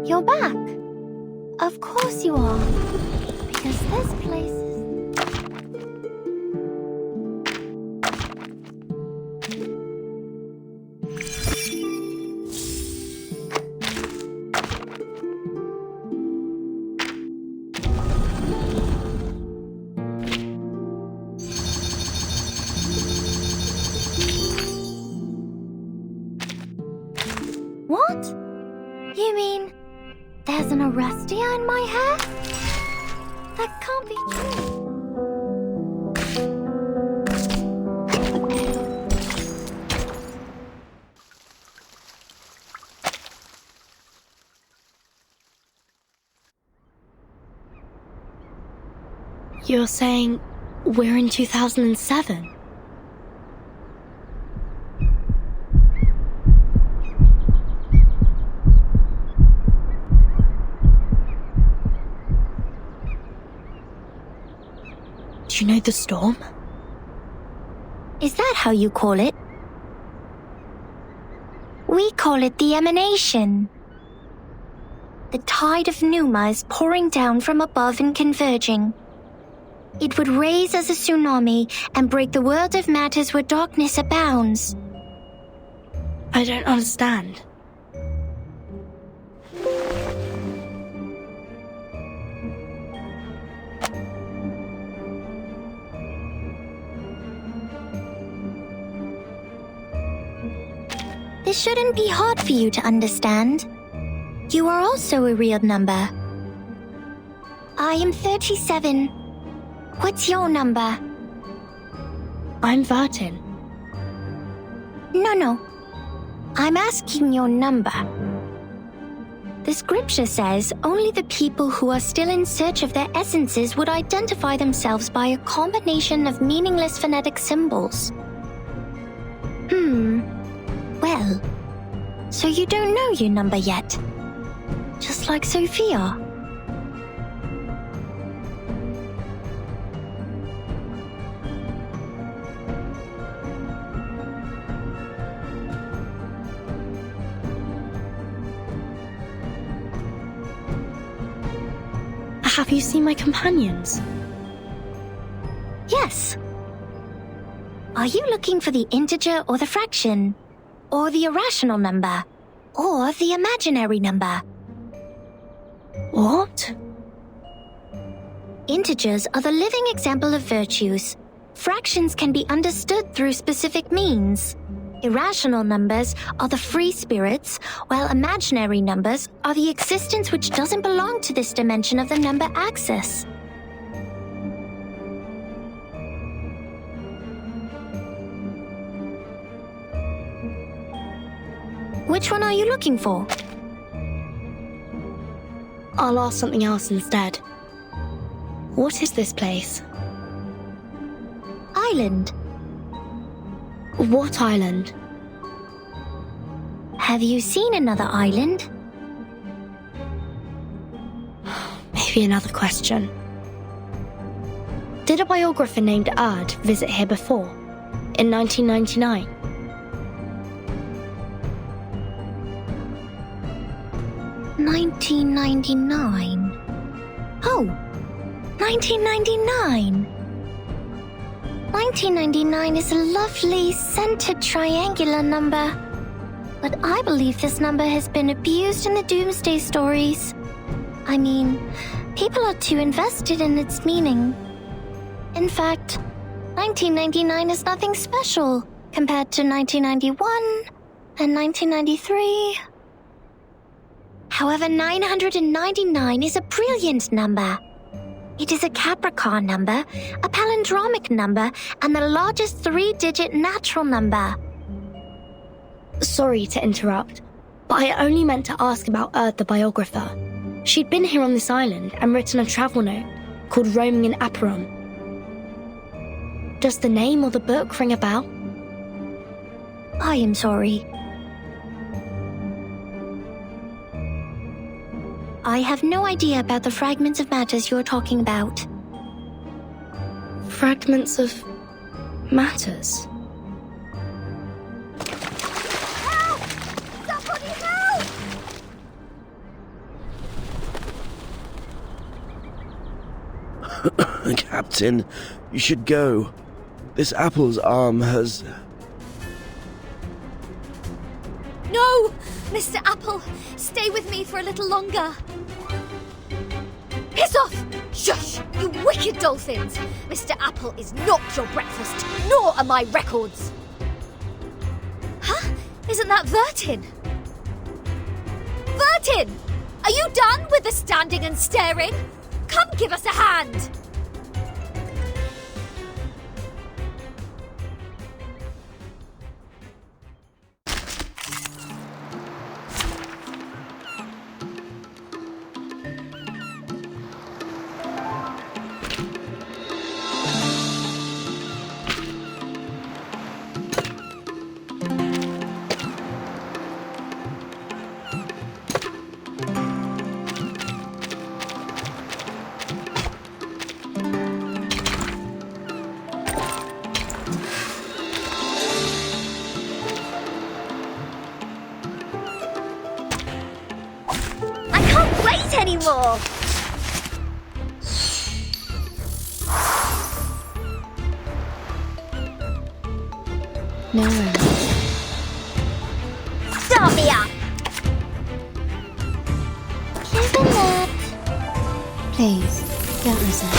You're back. Of course you are. Because this place is... What? You mean... there's an Orestia in my hair? That can't be true. You're saying we're in 2007? Do you know the storm? Is that how you call it? We call it the emanation. The tide of Numa is pouring down from above and converging. It would raise as a tsunami and break the world of matters where darkness abounds. I don't understand. This shouldn't be hard for you to understand. You are also a real number. I am 37. What's your number? I'm Vertin. No. I'm asking your number. The scripture says only the people who are still in search of their essences would identify themselves by a combination of meaningless phonetic symbols. Well, so you don't know your number yet. Just like Sophia. Have you seen my companions? Yes. Are you looking for the integer or the fraction? Or the irrational number? Or the imaginary number? What? Integers are the living example of virtues. Fractions can be understood through specific means. Irrational numbers are the free spirits, while imaginary numbers are the existence which doesn't belong to this dimension of the number axis. Which one are you looking for? I'll ask something else instead. What is this place? Island. What island? Have you seen another island? Maybe another question. Did a biographer named Ad visit here before? In 1999? Oh, 1999. 1999 is a lovely, centered triangular number. But I believe this number has been abused in the Doomsday stories. I mean, people are too invested in its meaning. In fact, 1999 is nothing special compared to 1991 and 1993. However, 999 is a brilliant number. It is a Capricorn number, a palindromic number, and the largest 3-digit natural number. Sorry to interrupt, but I only meant to ask about Earth the biographer. She'd been here on this island and written a travel note called Roaming in Aperon. Does the name or the book ring a bell? I am sorry. I have no idea about the fragments of matters you're talking about. Fragments of matters? Help! Somebody help! Captain, you should go. This apple's arm has... No! Mr. Apple, stay with me for a little longer. Piss off! Shush! You wicked dolphins! Mr. Apple is not your breakfast, nor are my records! Huh? Isn't that Vertin? Vertin! Are you done with the standing and staring? Come give us a hand! Anymore. No worries. Start me up! Isn't that? Please, don't resist.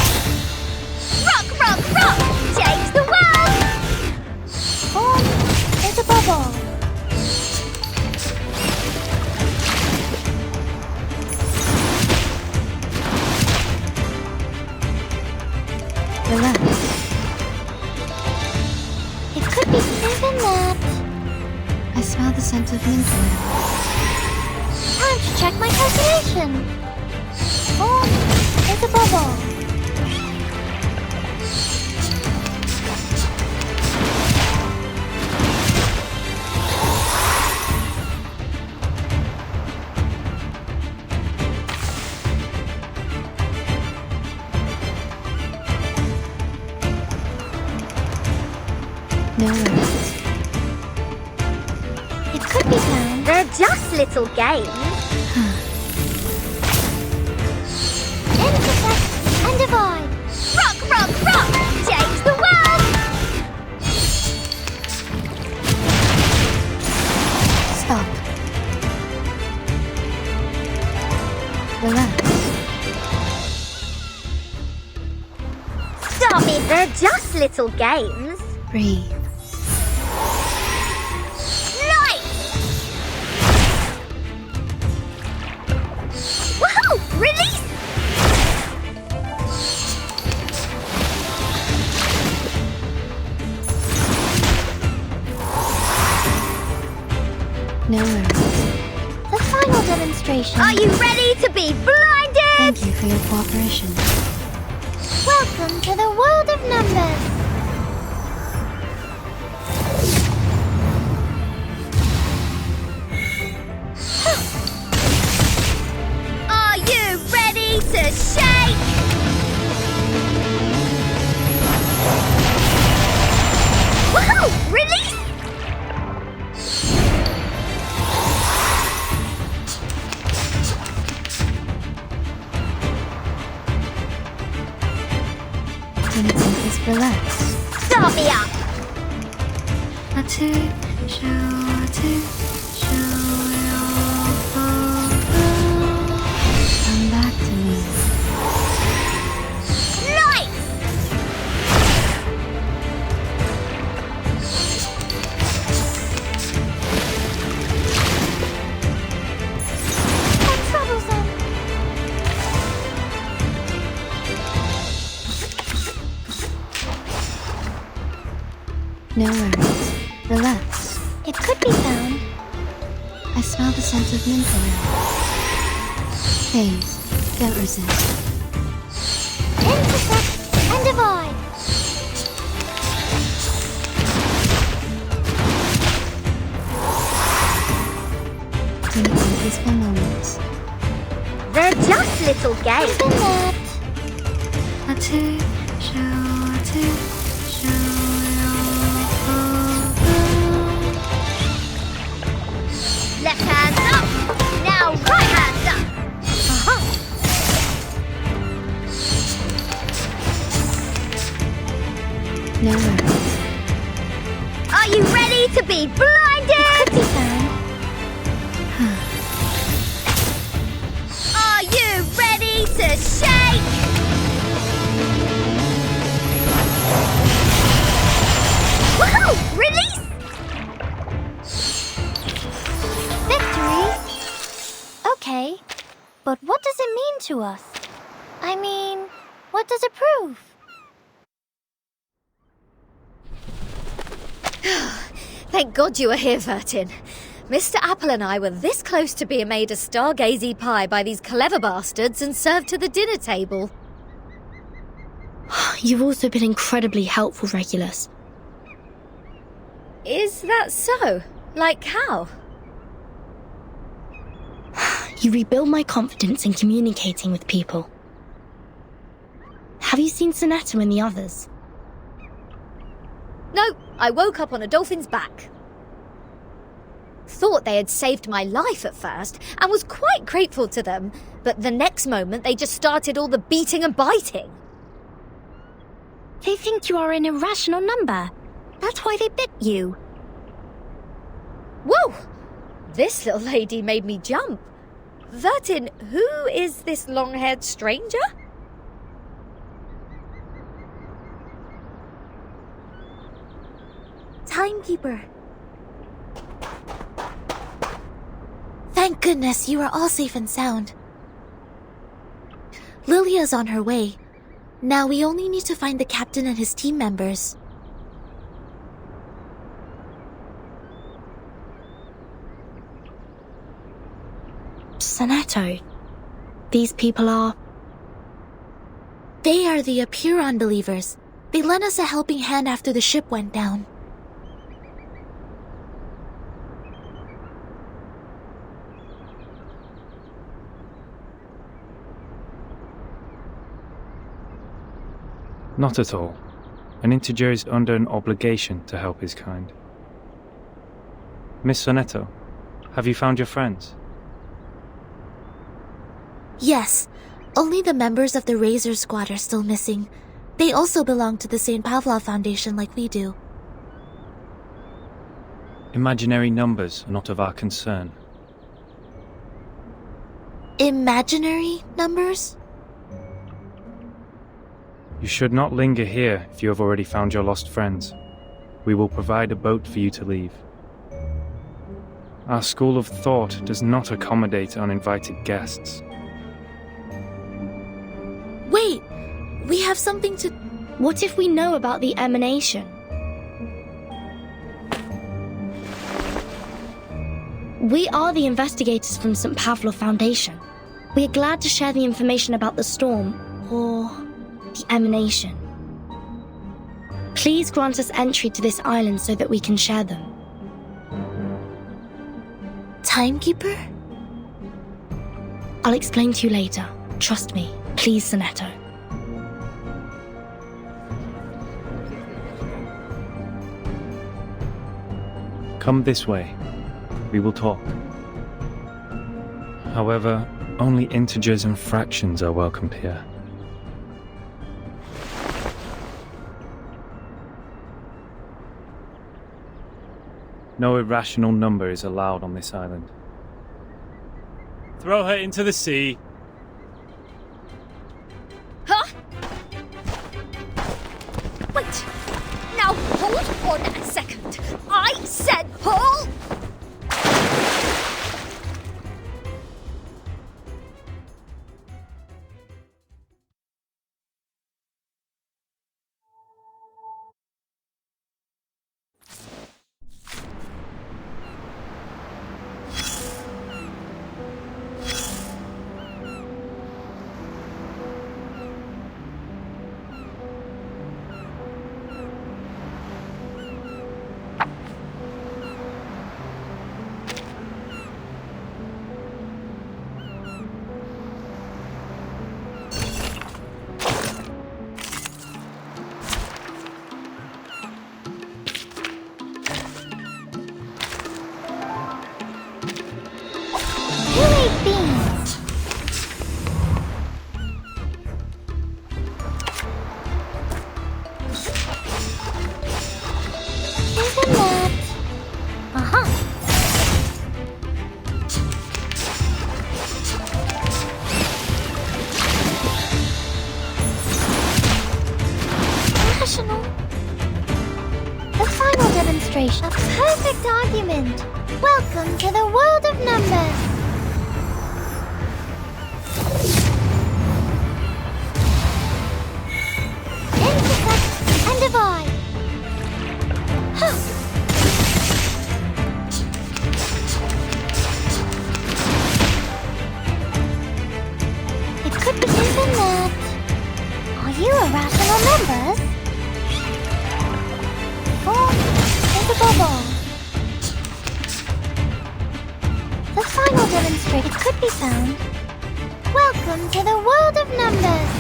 Rock, rock, rock! Change the world! Oh, it's a bubble. Relax. It could be even that. I smell the scent of mint oil. Time to check my calculation. Oh, it's a bubble. No worries. It could be found. They're just little games. Intersect and divide. Rock, rock, rock! Change the world! Stop. Relax. Stop it! They're just little games. Breathe. Nice! Woohoo! Release! No worries. The final demonstration. Are you ready to be blinded? Thank you for your cooperation. Welcome to the world of numbers. Are you ready to shake? Woohoo! Release! Just relax. Start me up! A two, show, a two, come back to me. Nice! How troublesome. No worries. Relax. It could be found. I smell the scent of mint oil. Phase. Don't resist. Intersect and divide. Clinical peaceful moments. They're just little games. Left hand up. Now right hand up. Aha. No worries. Are you ready to be blinded? Could be found. Are you ready to shake? Woohoo! Release! Victory? Okay, but what does it mean to us? I mean, what does it prove? Thank God you were here, Vertin. Mr. Apple and I were this close to being made a stargazy pie by these clever bastards and served to the dinner table. You've also been incredibly helpful, Regulus. Is that so? Like how? You rebuild my confidence in communicating with people. Have you seen Sonetta and the others? No, I woke up on a dolphin's back. Thought they had saved my life at first and was quite grateful to them, but the next moment they just started all the beating and biting. They think you are an irrational number. That's why they bit you. Whoa! This little lady made me jump. Vertin, who is this long-haired stranger? Timekeeper. Thank goodness you are all safe and sound. Lilia's on her way. Now we only need to find the captain and his team members. Sonetto, these people are... They are the Apuron believers. They lent us a helping hand after the ship went down. Not at all. An integer is under an obligation to help his kind. Miss Sonetto, have you found your friends? Yes, only the members of the Razor Squad are still missing. They also belong to the St. Pavlov Foundation like we do. Imaginary numbers are not of our concern. Imaginary numbers? You should not linger here if you have already found your lost friends. We will provide a boat for you to leave. Our school of thought does not accommodate uninvited guests. Wait! We have something to... What if we know about the emanation? We are the investigators from St. Pavlov Foundation. We are glad to share the information about the storm, or the emanation. Please grant us entry to this island so that we can share them. Timekeeper? I'll explain to you later. Trust me. Please, Sonetto. Come this way. We will talk. However, only integers and fractions are welcomed here. No irrational number is allowed on this island. Throw her into the sea. Huh? Wait! Now hold on a second. I said hold! operation. A perfect argument. Welcome to the world of numbers. Intersect and divide. Huh. It could be something that... Are you irrational numbers? 4 is a bubble. The final demonstrator could be found. Welcome to the world of numbers.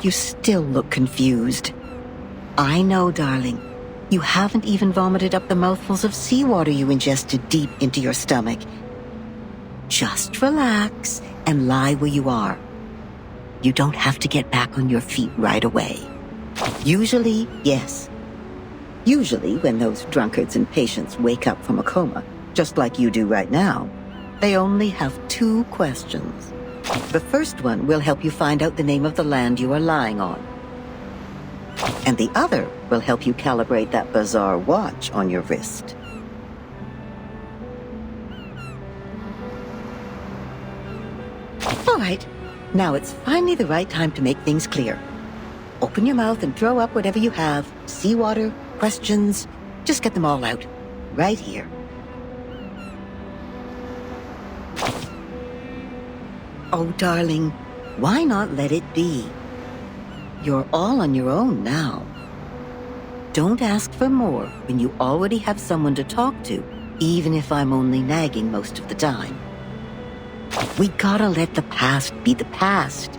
You still look confused. I know, darling. You haven't even vomited up the mouthfuls of seawater you ingested deep into your stomach. Just relax and lie where you are. You don't have to get back on your feet right away. Usually, yes. Usually, when those drunkards and patients wake up from a coma, just like you do right now, they only have 2 questions. The first one will help you find out the name of the land you are lying on. And the other will help you calibrate that bizarre watch on your wrist. All right, now it's finally the right time to make things clear. Open your mouth and throw up whatever you have. Seawater, questions, just get them all out. Right here. Oh, darling, why not let it be? You're all on your own now. Don't ask for more when you already have someone to talk to, even if I'm only nagging most of the time. We gotta let the past be the past.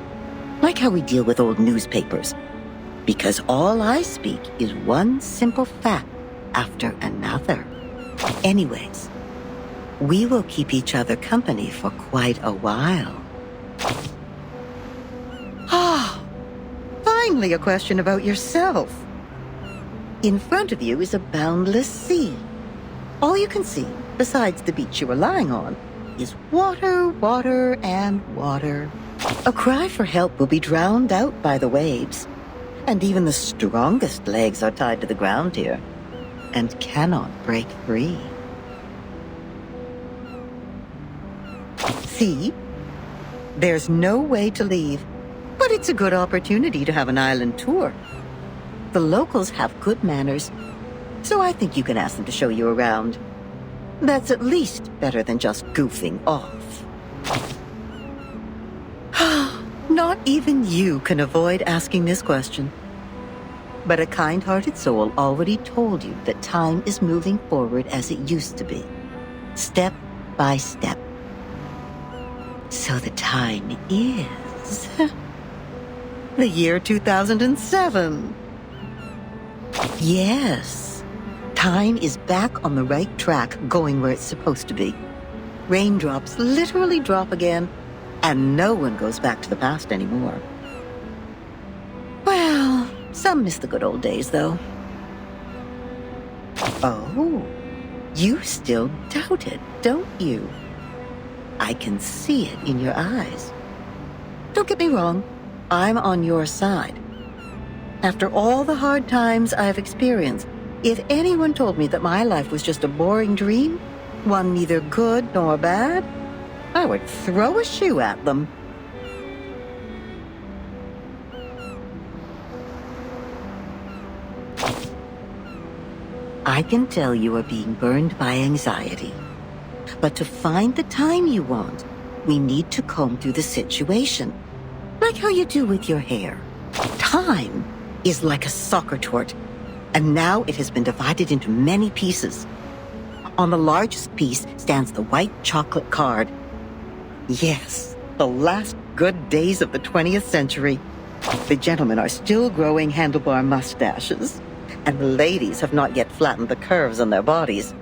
Like how we deal with old newspapers. Because all I speak is one simple fact after another. Anyways, we will keep each other company for quite a while. Ah, finally a question about yourself. In front of you is a boundless sea. All you can see, besides the beach you are lying on, is water, water, and water. A cry for help will be drowned out by the waves. And even the strongest legs are tied to the ground here, and cannot break free. See? There's no way to leave, but it's a good opportunity to have an island tour. The locals have good manners, so I think you can ask them to show you around. That's at least better than just goofing off. Not even you can avoid asking this question. But a kind-hearted soul already told you that time is moving forward as it used to be, step by step. So the time is... the year 2007. Yes. Time is back on the right track, going where it's supposed to be. Raindrops literally drop again, and no one goes back to the past anymore. Well, some miss the good old days, though. Oh, you still doubt it, don't you? I can see it in your eyes. Don't get me wrong, I'm on your side. After all the hard times I've experienced, if anyone told me that my life was just a boring dream, one neither good nor bad, I would throw a shoe at them. I can tell you are being burned by anxiety. But to find the time you want, we need to comb through the situation. Like how you do with your hair. Time is like a soccer tort, and now it has been divided into many pieces. On the largest piece stands the white chocolate card. Yes, the last good days of the 20th century. The gentlemen are still growing handlebar mustaches, and the ladies have not yet flattened the curves on their bodies.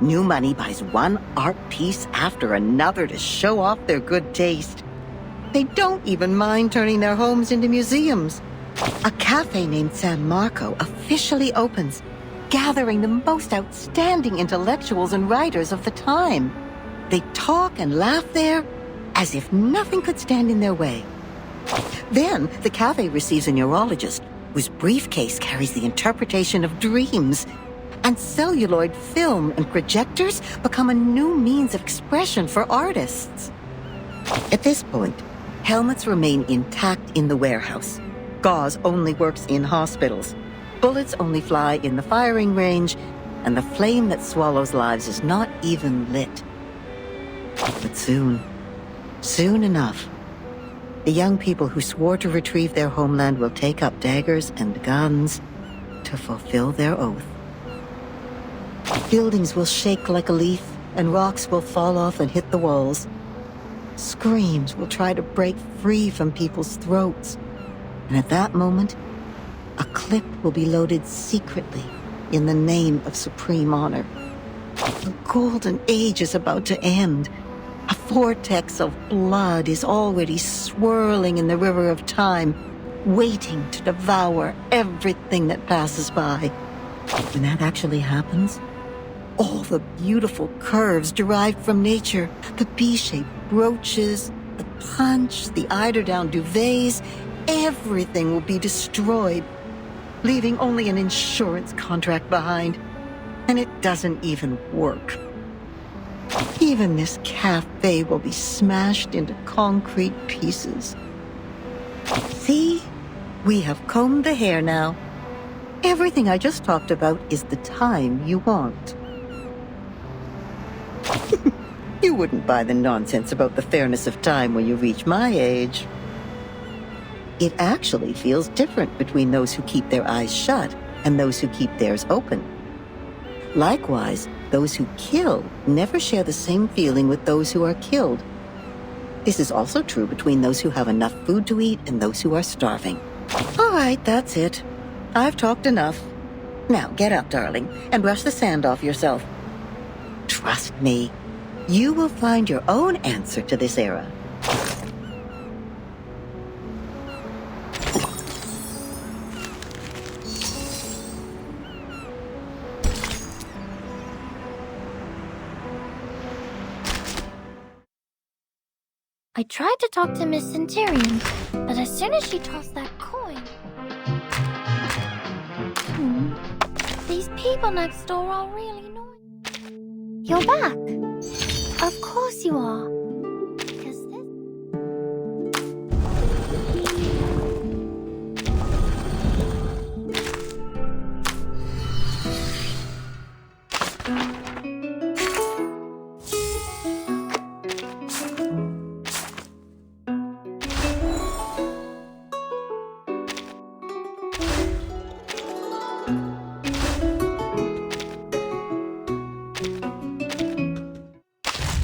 New money buys one art piece after another to show off their good taste. They don't even mind turning their homes into museums. A cafe named San Marco officially opens, gathering the most outstanding intellectuals and writers of the time. They talk and laugh there as if nothing could stand in their way. Then the cafe receives a neurologist whose briefcase carries the interpretation of dreams, and celluloid film and projectors become a new means of expression for artists. At this point, helmets remain intact in the warehouse. Gauze only works in hospitals. Bullets only fly in the firing range, and the flame that swallows lives is not even lit. But soon enough, the young people who swore to retrieve their homeland will take up daggers and guns to fulfill their oath. Buildings will shake like a leaf, and rocks will fall off and hit the walls. Screams will try to break free from people's throats. And at that moment, a clip will be loaded secretly in the name of supreme honor. The golden age is about to end. A vortex of blood is already swirling in the river of time, waiting to devour everything that passes by. When that actually happens, all the beautiful curves derived from nature, the B-shaped brooches, the punch, the eiderdown duvets, everything will be destroyed, leaving only an insurance contract behind. And it doesn't even work. Even this cafe will be smashed into concrete pieces. See? We have combed the hair now. Everything I just talked about is the time you want. You wouldn't buy the nonsense about the fairness of time when you reach my age. It actually feels different between those who keep their eyes shut and those who keep theirs open. Likewise, those who kill never share the same feeling with those who are killed. This is also true between those who have enough food to eat and those who are starving. All right, that's it. I've talked enough. Now get up, darling, and brush the sand off yourself. Trust me, you will find your own answer to this era. I tried to talk to Miss Centurion, but as soon as she tossed that coin... These people next door are really annoying. You're back. Of course you are. Because this...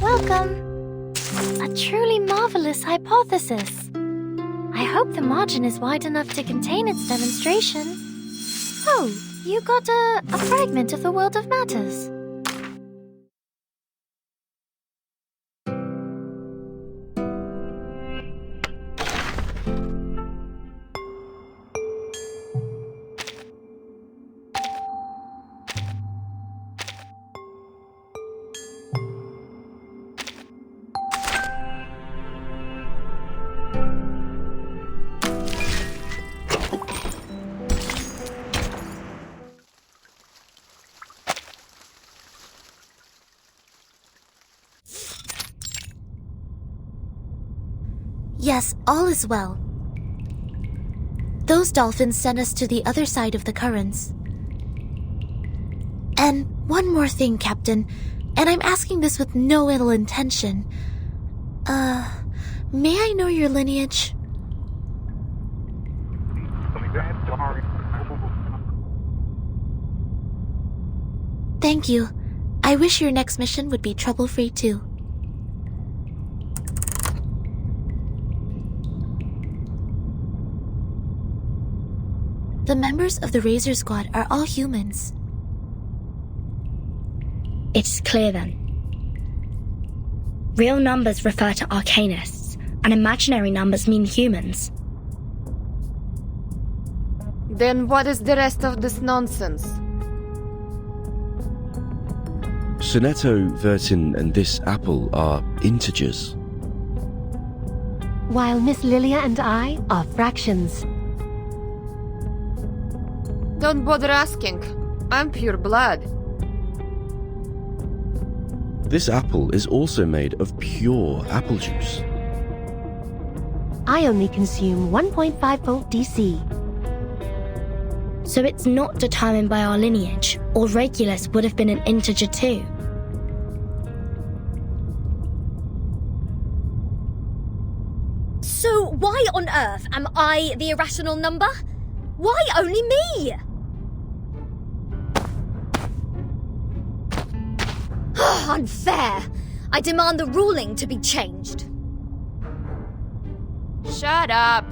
Welcome. A truly marvelous hypothesis. I hope the margin is wide enough to contain its demonstration. Oh, you got a fragment of the world of matters. Yes, all is well. Those dolphins sent us to the other side of the currents. And one more thing, Captain, and I'm asking this with no ill intention. May I know your lineage? Thank you. I wish your next mission would be trouble-free too. The members of the Razor Squad are all humans. It's clear then. Real numbers refer to arcanists, and imaginary numbers mean humans. Then what is the rest of this nonsense? Sonetto, Vertin, and this apple are integers. While Miss Lilia and I are fractions. Don't bother asking. I'm pure blood. This apple is also made of pure apple juice. I only consume 1.5 volt DC. So it's not determined by our lineage, or Regulus would have been an integer too. So why on earth am I the irrational number? Why only me? Unfair. I demand the ruling to be changed. Shut up.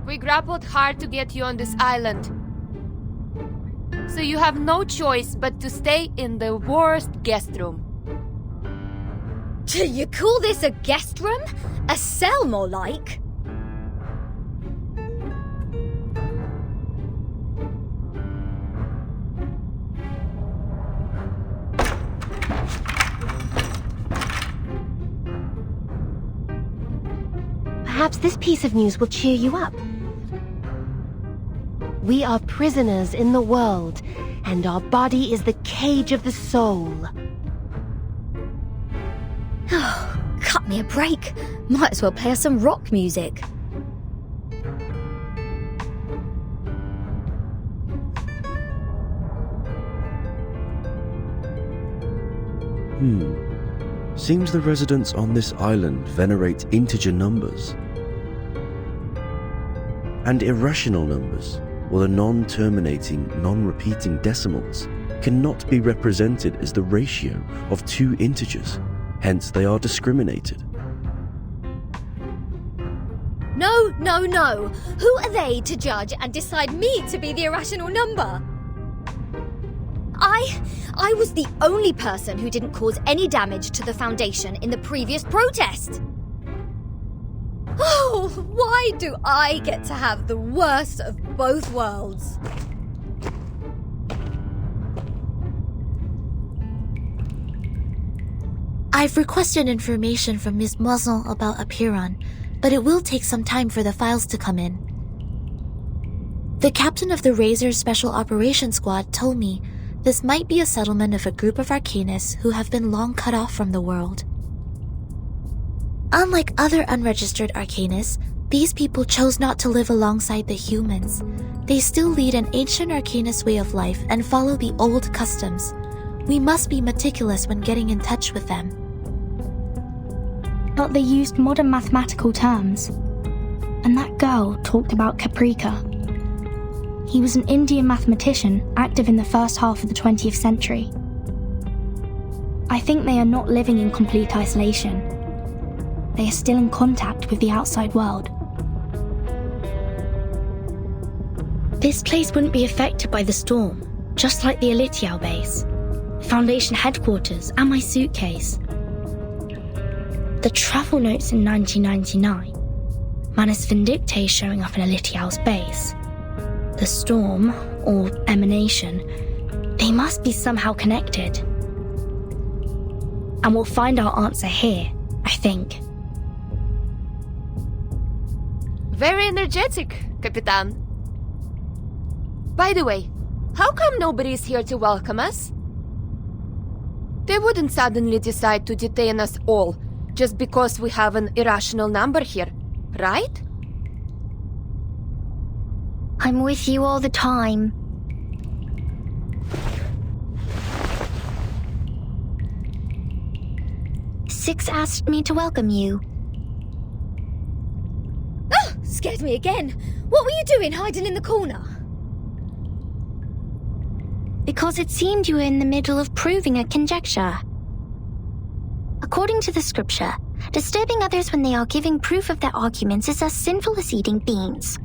We grappled hard to get you on this island. So you have no choice but to stay in the worst guest room. Do you call this a guest room? A cell, more like? Perhaps this piece of news will cheer you up. We are prisoners in the world, and our body is the cage of the soul. Oh, cut me a break. Might as well play us some rock music. Seems the residents on this island venerate integer numbers. And irrational numbers, or the non-terminating, non-repeating decimals, cannot be represented as the ratio of two integers, hence they are discriminated. No, no, no. Who are they to judge and decide me to be the irrational number? I was the only person who didn't cause any damage to the Foundation in the previous protest. Oh, why do I get to have the worst of both worlds? I've requested information from Ms. Moisson about Apiron, but it will take some time for the files to come in. The captain of the Razor's Special Operations Squad told me this might be a settlement of a group of Arcanists who have been long cut off from the world. Unlike other unregistered Arcanists, these people chose not to live alongside the humans. They still lead an ancient Arcanist way of life and follow the old customs. We must be meticulous when getting in touch with them. But they used modern mathematical terms. And that girl talked about Caprica. He was an Indian mathematician active in the first half of the 20th century. I think they are not living in complete isolation. They are still in contact with the outside world. This place wouldn't be affected by the storm, just like the Elitiao base, Foundation headquarters, and my suitcase. The travel notes in 1999, Manus Vindictae showing up in Elitiao's base. The storm, or emanation, they must be somehow connected. And we'll find our answer here, I think. Very energetic, Capitan. By the way, how come nobody is here to welcome us? They wouldn't suddenly decide to detain us all just because we have an irrational number here, right? I'm with you all the time. Six asked me to welcome you. Oh, scared me again. What were you doing hiding in the corner? Because it seemed you were in the middle of proving a conjecture. According to the scripture, disturbing others when they are giving proof of their arguments is as sinful as eating beans.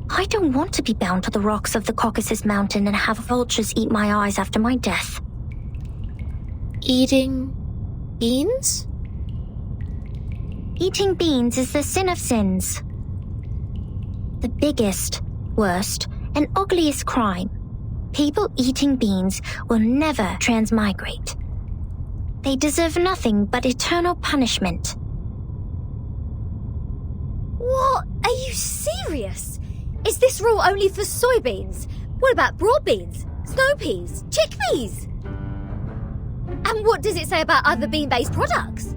I don't want to be bound to the rocks of the Caucasus Mountain and have vultures eat my eyes after my death. Eating beans? Eating beans is the sin of sins. The biggest, worst, and ugliest crime. People eating beans will never transmigrate. They deserve nothing but eternal punishment. What? Are you serious? Is this rule only for soybeans? What about broad beans, snow peas, chickpeas? And what does it say about other bean-based products?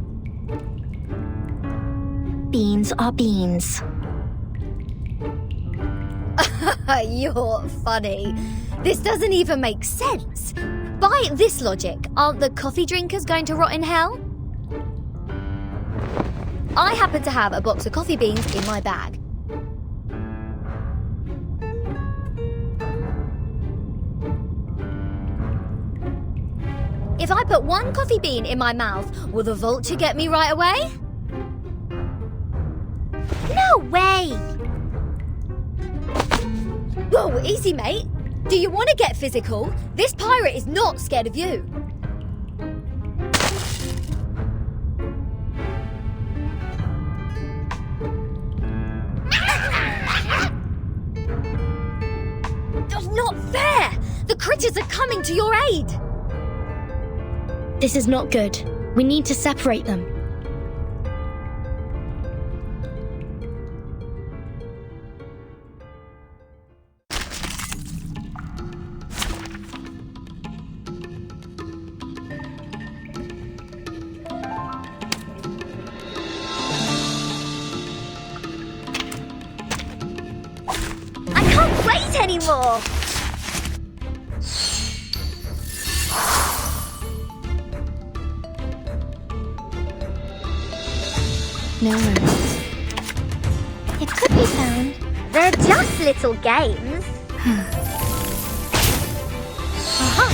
Beans are beans. You're funny. This doesn't even make sense. By this logic, aren't the coffee drinkers going to rot in hell? I happen to have a box of coffee beans in my bag. If I put one coffee bean in my mouth, will the vulture get me right away? No way! Whoa, easy, mate. Do you want to get physical? This pirate is not scared of you. That's not fair! The critters are coming to your aid! This is not good. We need to separate them. I can't wait anymore! No worries. It could be found. They're just little games. Aha!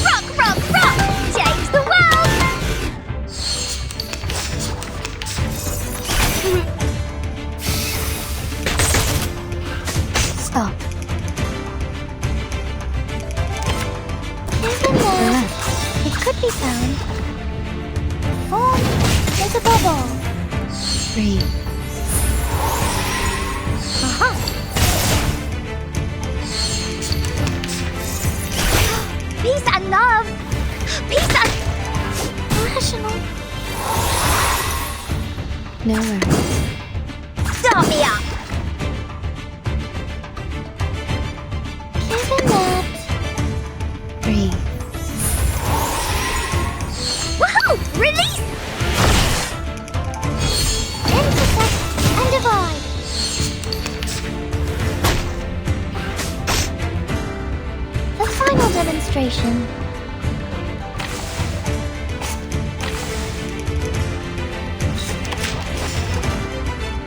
Rock, rock, rock! Change the world! Stop. Isn't there? It could be found. Form is a bubble. Breathe. Aha! Peace and love! Peace and... Rational. No worries. Start me up! Isn't that? Breathe. Woohoo! Release! Intersect and divide. The final demonstration.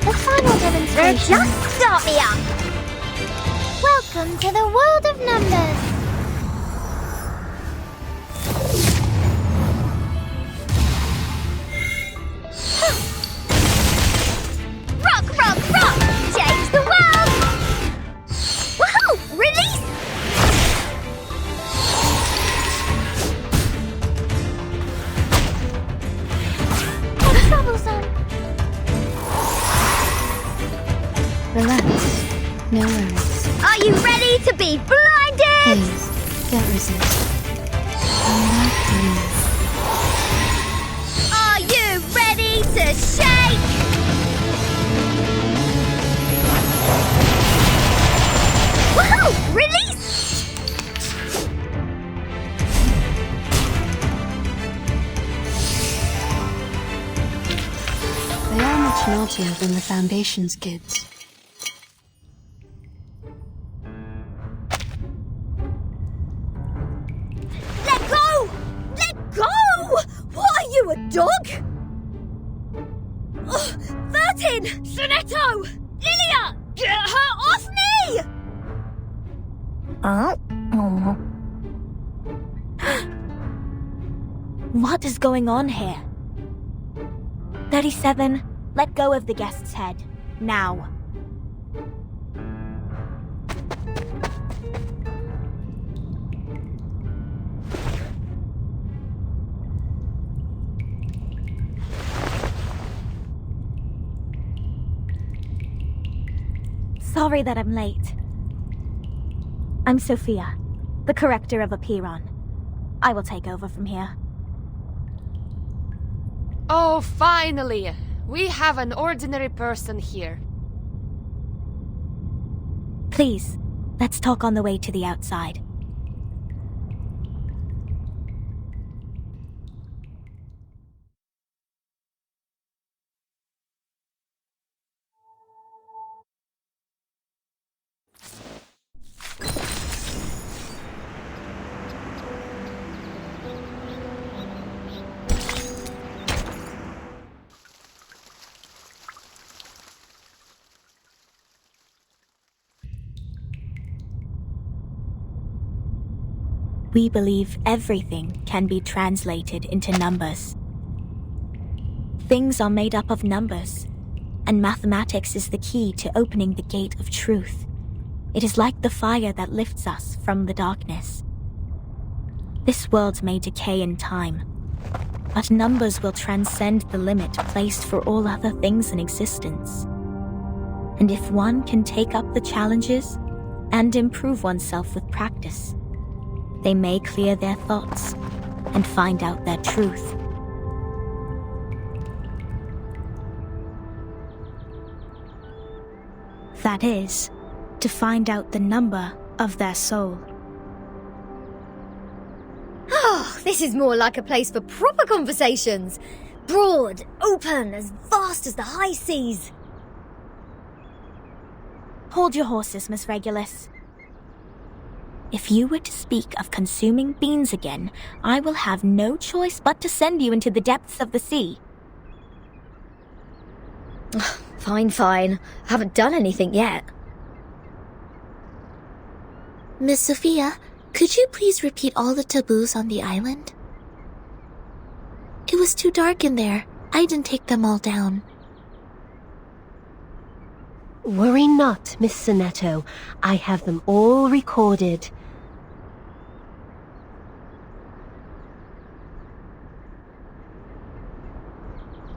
The final demonstration. Just start me up! Welcome to the world of numbers. Rock, rock, rock! Change the world! Woohoo! Release! How troublesome. Relax. No worries. Are you ready to be blinded? Please, don't resist. Come back to me. Are you ready to shake? Woohoo! Release! They are much naughtier than the Foundation's kids. Let go! Let go! What are you, a dog? Oh, Vertin! Sonetto! Lilia! Get her off me! Oh. What is going on here? 37, let go of the guest's head. Now. Sorry that I'm late. I'm Sophia, the corrector of Apiron. I will take over from here. Oh, finally! We have an ordinary person here. Please, let's talk on the way to the outside. We believe everything can be translated into numbers. Things are made up of numbers, and mathematics is the key to opening the gate of truth. It is like the fire that lifts us from the darkness. This world may decay in time, but numbers will transcend the limit placed for all other things in existence. And if one can take up the challenges and improve oneself with practice, they may clear their thoughts and find out their truth. That is, to find out the number of their soul. Oh, this is more like a place for proper conversations. Broad, open, as vast as the high seas. Hold your horses, Miss Regulus. If you were to speak of consuming beans again, I will have no choice but to send you into the depths of the sea. Fine. Haven't done anything yet. Miss Sophia, could you please repeat all the taboos on the island? It was too dark in there. I didn't take them all down. Worry not, Miss Sonetto. I have them all recorded.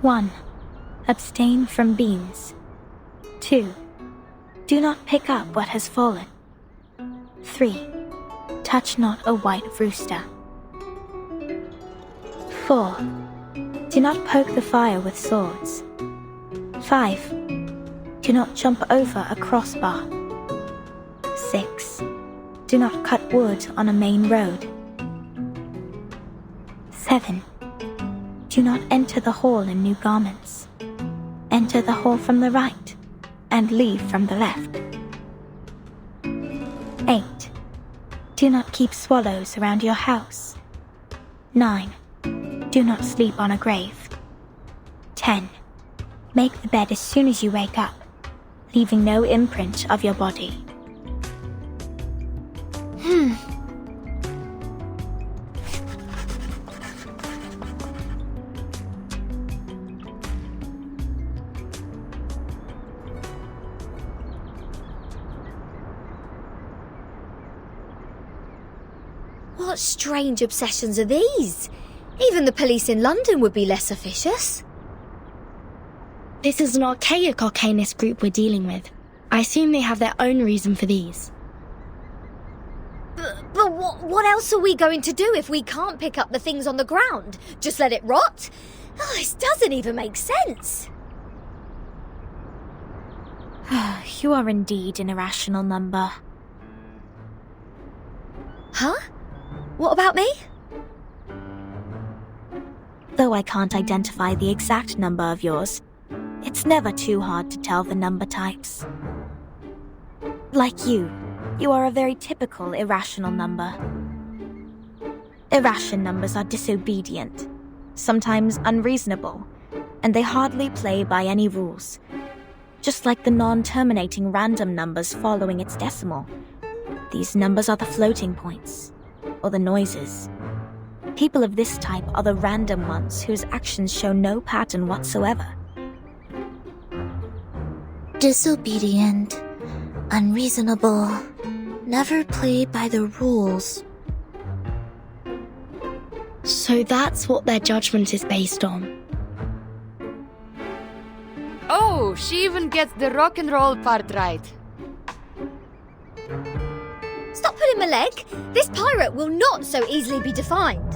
One, abstain from beans. 2, do not pick up what has fallen. 3, touch not a white rooster. 4, do not poke the fire with swords. 5, do not jump over a crossbar. 6, do not cut wood on a main road. 7, do not enter the hall in new garments. Enter the hall from the right, and leave from the left. 8, do not keep swallows around your house. 9, do not sleep on a grave. 10, make the bed as soon as you wake up, leaving no imprint of your body. What strange obsessions are these? Even the police in London would be less officious. This is an archaic arcanist group we're dealing with. I assume they have their own reason for these. But what else are we going to do if we can't pick up the things on the ground? Just let it rot? Oh, this doesn't even make sense. You are indeed an irrational number. Huh? What about me? Though I can't identify the exact number of yours, it's never too hard to tell the number types. Like you are a very typical irrational number. Irrational numbers are disobedient, sometimes unreasonable, and they hardly play by any rules. Just like the non-terminating random numbers following its decimal. These numbers are the floating points, or the noises. People of this type are the random ones whose actions show no pattern whatsoever. Disobedient, unreasonable, never play by the rules. So that's what their judgment is based on. Oh, she even gets the rock and roll part right. him a leg. This pirate will not so easily be defined.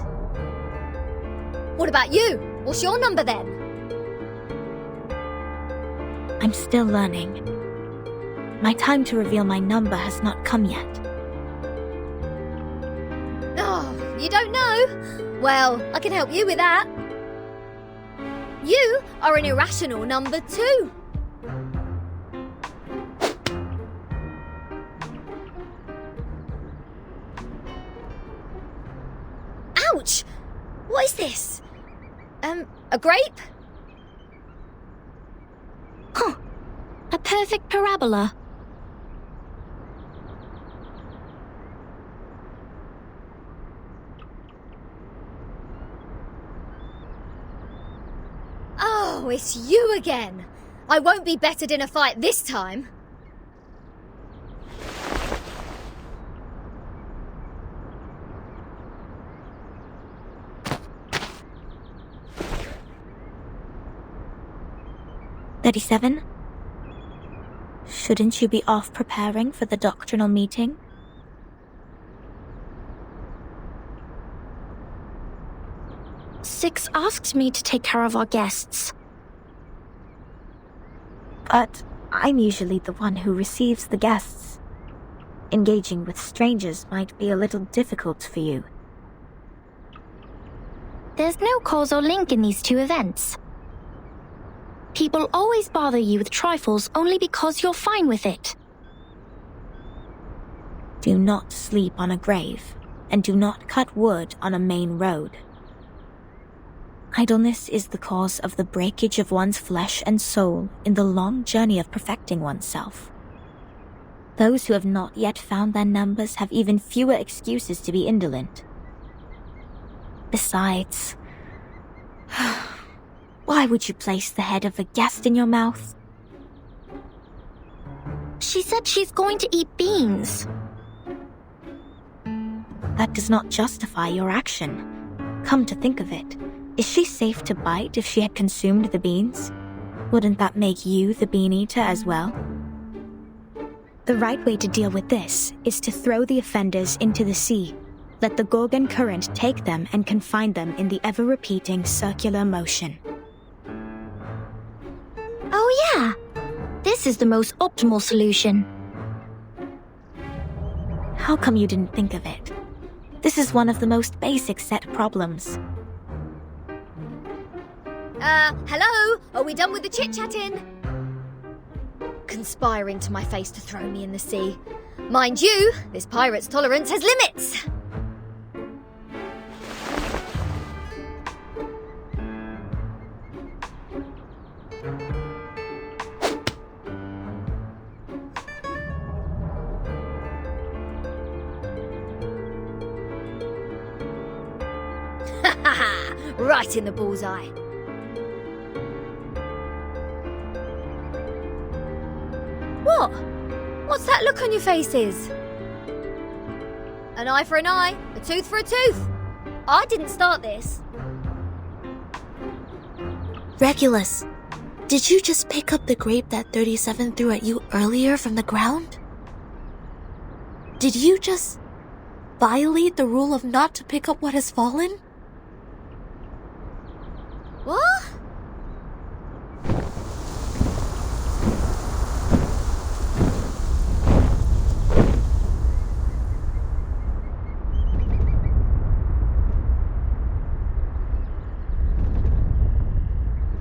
What about you? What's your number then? I'm still learning. My time to reveal my number has not come yet. Oh, you don't know? Well, I can help you with that. You are an irrational number 2. Ouch! What is this? A grape? Huh. A perfect parabola. Oh, it's you again. I won't be bettered in a fight this time. "37? Shouldn't you be off preparing for the doctrinal meeting?" Six asked me to take care of our guests. But I'm usually the one who receives the guests. Engaging with strangers might be a little difficult for you. There's no causal link in these two events. People always bother you with trifles only because you're fine with it. Do not sleep on a grave, and do not cut wood on a main road. Idleness is the cause of the breakage of one's flesh and soul in the long journey of perfecting oneself. Those who have not yet found their numbers have even fewer excuses to be indolent. Besides, why would you place the head of a guest in your mouth? She said she's going to eat beans. That does not justify your action. Come to think of it, is she safe to bite if she had consumed the beans? Wouldn't that make you the bean eater as well? The right way to deal with this is to throw the offenders into the sea. Let the Gorgon current take them and confine them in the ever-repeating circular motion. Oh yeah, this is the most optimal solution. How come you didn't think of it? This is one of the most basic set problems. Hello? Are we done with the chit-chatting? Conspiring to my face to throw me in the sea. Mind you, this pirate's tolerance has limits. Right in the bullseye. What? What's that look on your faces? An eye for an eye, a tooth for a tooth. I didn't start this. Regulus, did you just pick up the grape that 37 threw at you earlier from the ground? Did you just violate the rule of not to pick up what has fallen? What?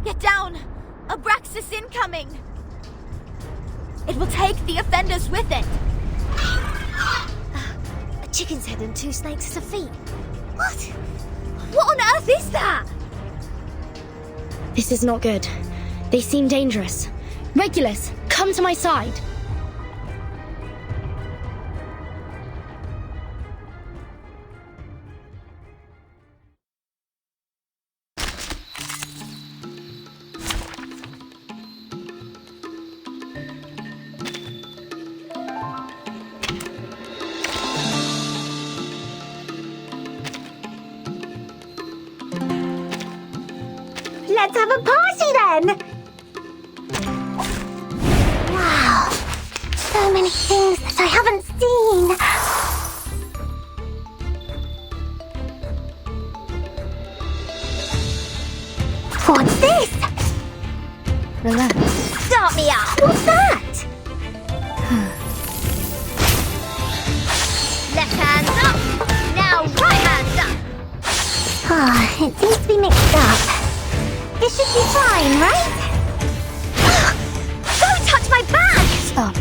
Get down! Abraxas incoming! It will take the offenders with it! A chicken's head and 2 snakes as a feet. What? What on earth is that? This is not good. They seem dangerous. Regulus, come to my side. Let's have a party then! Wow, so many things that I haven't seen. What's this? Relax. Start me up! What's that? Left hand up! Now right hand up! Ah, it seems to be mixed up. This should be fine, right? Don't touch my bag! Stop.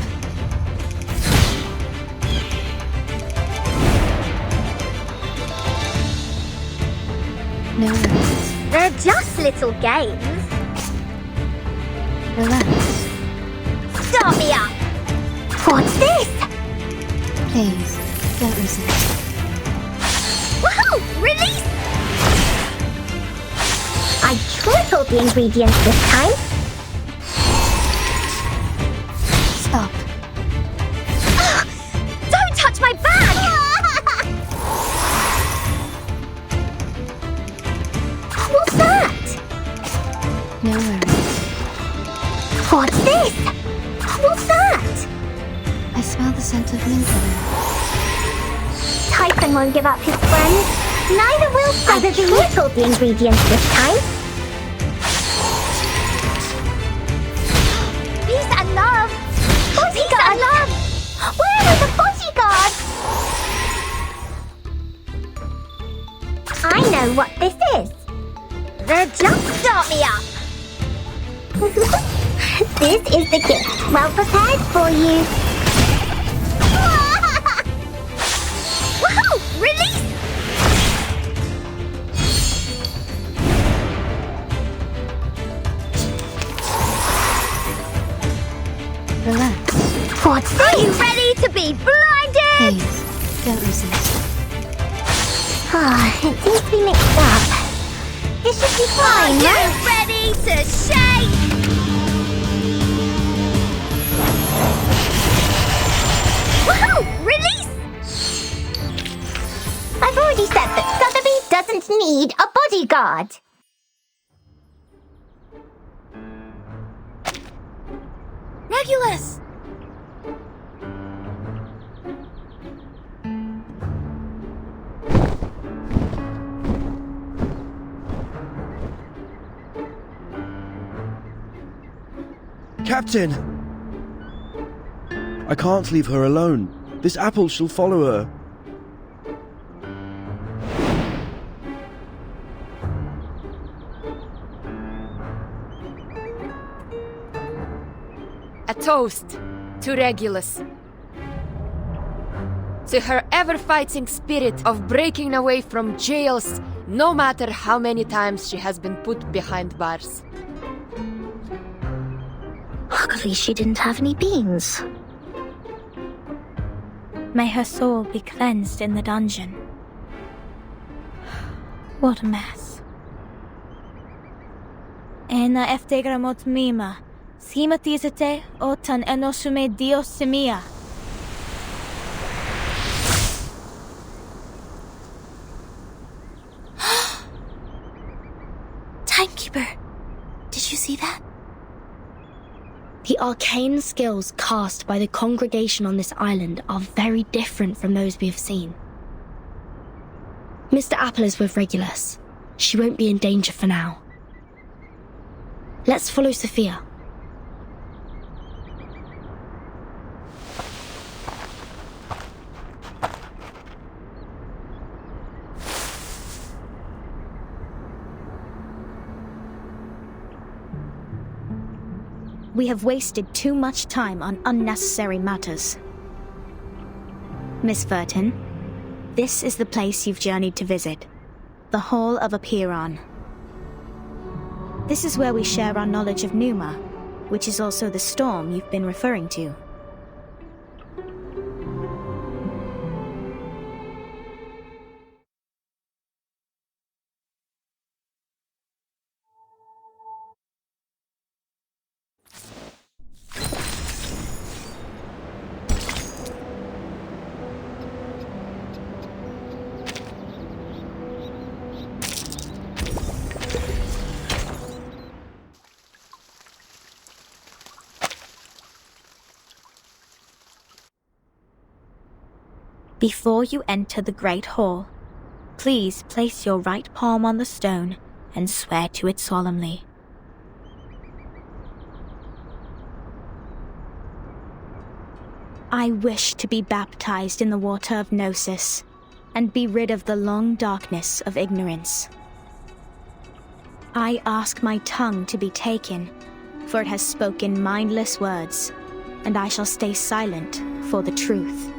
No worries. They're just little games. Relax. Start me up! What's this? Please, don't resist. Woohoo! Release! I tripled the ingredients this time. Stop. Don't touch my bag! What's that? No worries. What's this? What's that? I smell the scent of mint oil. Typhon won't give up his friends. Neither will I tripled the ingredients this time. Peace and love! Bodyguard! Peace and love! Where are the bodyguards? I know what this is. They're just start me up. This is the gift. Well prepared for you. Woohoo! Release! Relax. What's this? Are you ready to be blinded? Please, don't resist. Ah, it seems to be mixed up. This should be fine, right? Are you ready to shake? Woohoo! Release! I've already said that Sotheby doesn't need a bodyguard. Regulus! Captain! I can't leave her alone. This apple shall follow her. A toast to Regulus. To her ever-fighting spirit of breaking away from jails, no matter how many times she has been put behind bars. Luckily she didn't have any beans. May her soul be cleansed in the dungeon. What a mess. Ena eftegramot mima, schematizate otan enosume dios semia. Timekeeper, did you see that? The arcane skills cast by the congregation on this island are very different from those we have seen. Mr. Apple is with Regulus. She won't be in danger for now. Let's follow Sophia. We have wasted too much time on unnecessary matters. Miss Vertin, this is the place you've journeyed to visit. The Hall of Apiron. This is where we share our knowledge of Numa, which is also the storm you've been referring to. Before you enter the Great Hall, please place your right palm on the stone and swear to it solemnly. I wish to be baptized in the water of Gnosis, and be rid of the long darkness of ignorance. I ask my tongue to be taken, for it has spoken mindless words, and I shall stay silent for the truth.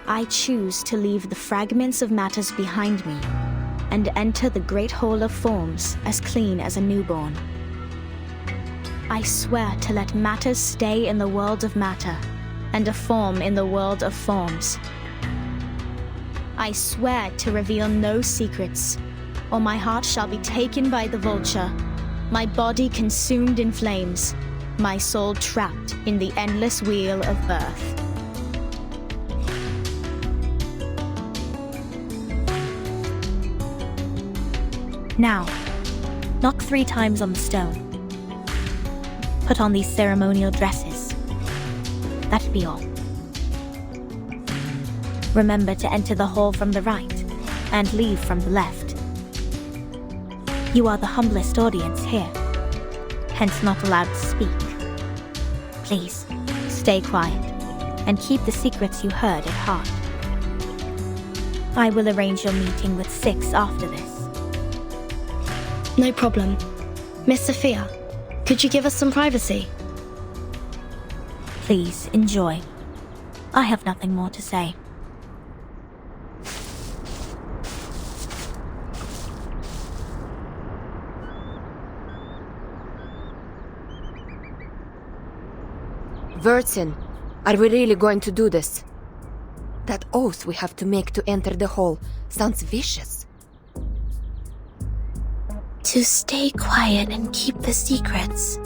I choose to leave the fragments of matters behind me, and enter the great hall of forms as clean as a newborn. I swear to let matters stay in the world of matter, and a form in the world of forms. I swear to reveal no secrets, or my heart shall be taken by the vulture, my body consumed in flames, my soul trapped in the endless wheel of birth. Now, knock 3 times on the stone. Put on these ceremonial dresses. That'd be all. Remember to enter the hall from the right, and leave from the left. You are the humblest audience here, hence not allowed to speak. Please, stay quiet, and keep the secrets you heard at heart. I will arrange your meeting with 6 after this. No problem. Miss Sophia, could you give us some privacy? Please, enjoy. I have nothing more to say. Wurtson, are we really going to do this? That oath we have to make to enter the hall sounds vicious. To stay quiet and keep the secrets.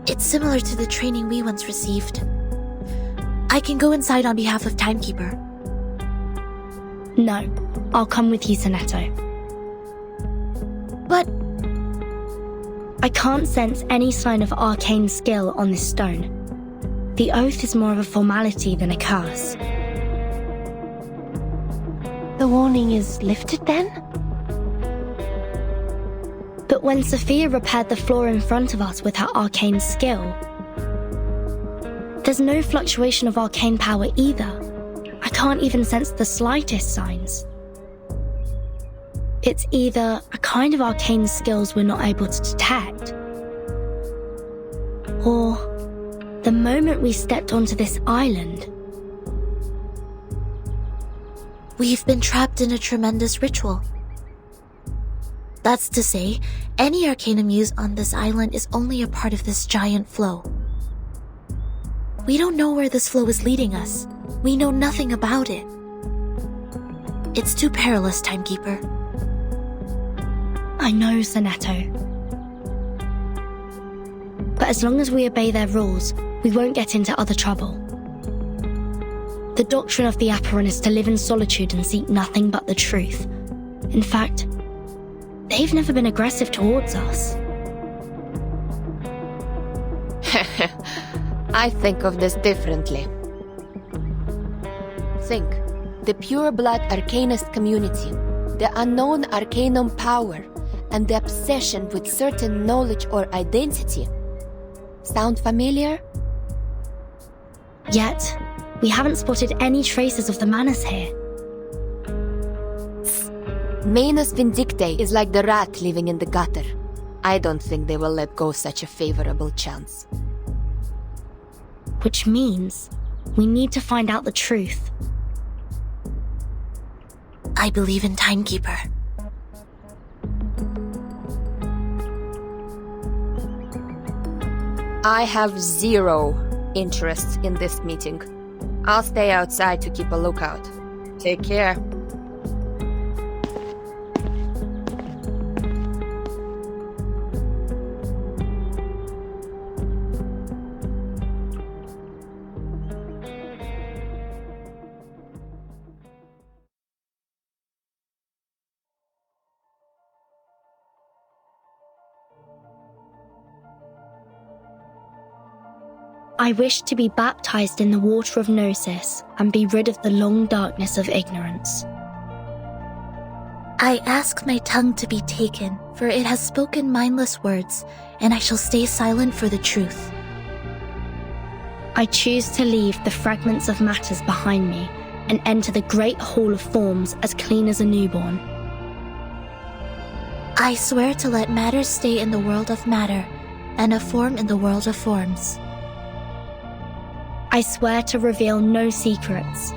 It's similar to the training we once received. I can go inside on behalf of Timekeeper. No, I'll come with you, Sonetto. But I can't sense any sign of arcane skill on this stone. The oath is more of a formality than a curse. The warning is lifted then? But when Sophia repaired the floor in front of us with her arcane skill, there's no fluctuation of arcane power either. I can't even sense the slightest signs. It's either a kind of arcane skills we're not able to detect, or the moment we stepped onto this island, we've been trapped in a tremendous ritual. That's to say, any arcanum used on this island is only a part of this giant flow. We don't know where this flow is leading us. We know nothing about it. It's too perilous, Timekeeper. I know, Sonetto. But as long as we obey their rules, we won't get into other trouble. The doctrine of the Acheron is to live in solitude and seek nothing but the truth. In fact, they've never been aggressive towards us. I think of this differently. Think, the pure blood arcanist community, the unknown arcanum power, and the obsession with certain knowledge or identity. Sound familiar? Yet, we haven't spotted any traces of the Manus here. Manus Vindictae is like the rat living in the gutter. I don't think they will let go such a favorable chance. Which means we need to find out the truth. I believe in Timekeeper. I have 0 interest in this meeting. I'll stay outside to keep a lookout. Take care. I wish to be baptized in the water of Gnosis and be rid of the long darkness of ignorance. I ask my tongue to be taken, for it has spoken mindless words, and I shall stay silent for the truth. I choose to leave the fragments of matters behind me and enter the great hall of forms as clean as a newborn. I swear to let matter stay in the world of matter, and a form in the world of forms. I swear to reveal no secrets.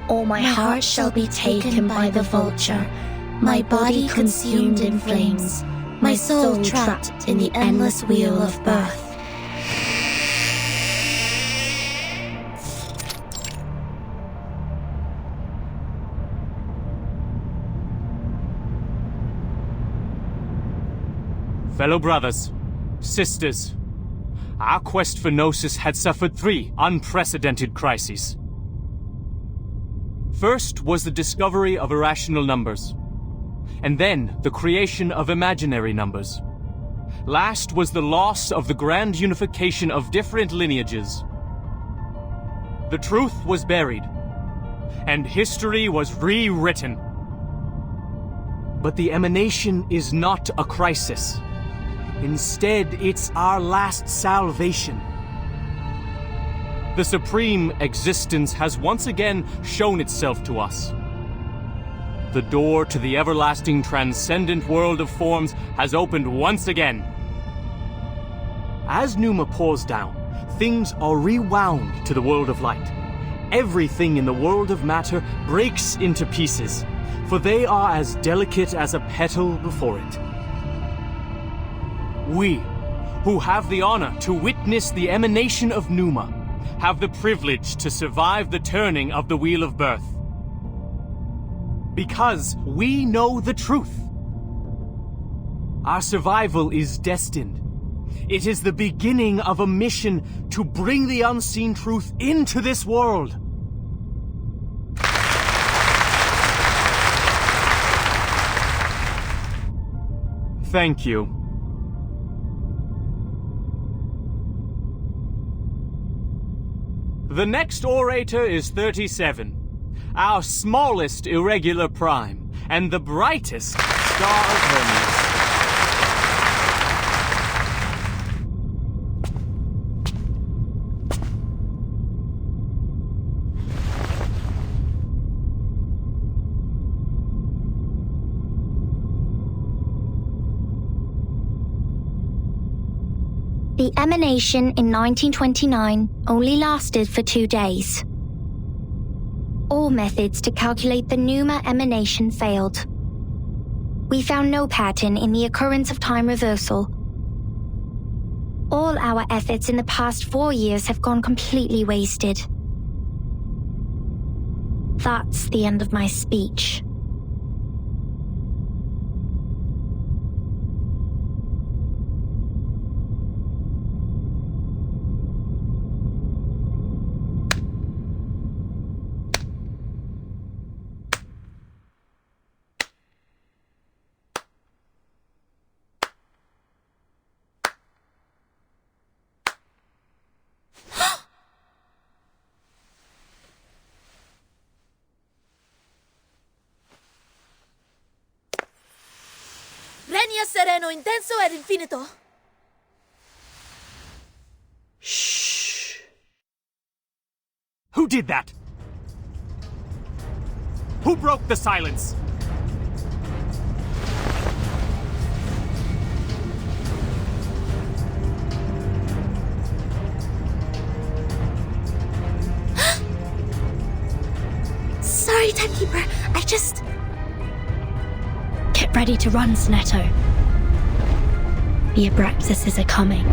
Or my heart shall be taken by the vulture, my body consumed in flames, my soul trapped in the endless wheel of birth. Fellow brothers, sisters, our quest for Gnosis had suffered 3 unprecedented crises. First was the discovery of irrational numbers, and then the creation of imaginary numbers. Last was the loss of the grand unification of different lineages. The truth was buried, and history was rewritten. But the emanation is not a crisis. Instead, it's our last salvation. The supreme existence has once again shown itself to us. The door to the everlasting transcendent world of forms has opened once again. As Numa pours down, things are rewound to the world of light. Everything in the world of matter breaks into pieces, for they are as delicate as a petal before it. We, who have the honor to witness the emanation of Numa, have the privilege to survive the turning of the Wheel of Birth. Because we know the truth. Our survival is destined. It is the beginning of a mission to bring the unseen truth into this world. Thank you. The next orator is 37, our smallest irregular prime, and the brightest star of Hermes. The emanation in 1929 only lasted for 2 days. All methods to calculate the Numa emanation failed. We found no pattern in the occurrence of time reversal. All our efforts in the past 4 years have gone completely wasted. That's the end of my speech. Regna sereno, intenso ed infinito. Shh. Who did that? Who broke the silence? Sorry, Timekeeper. I just... Get ready to run, Snetto. The Abraxases are coming.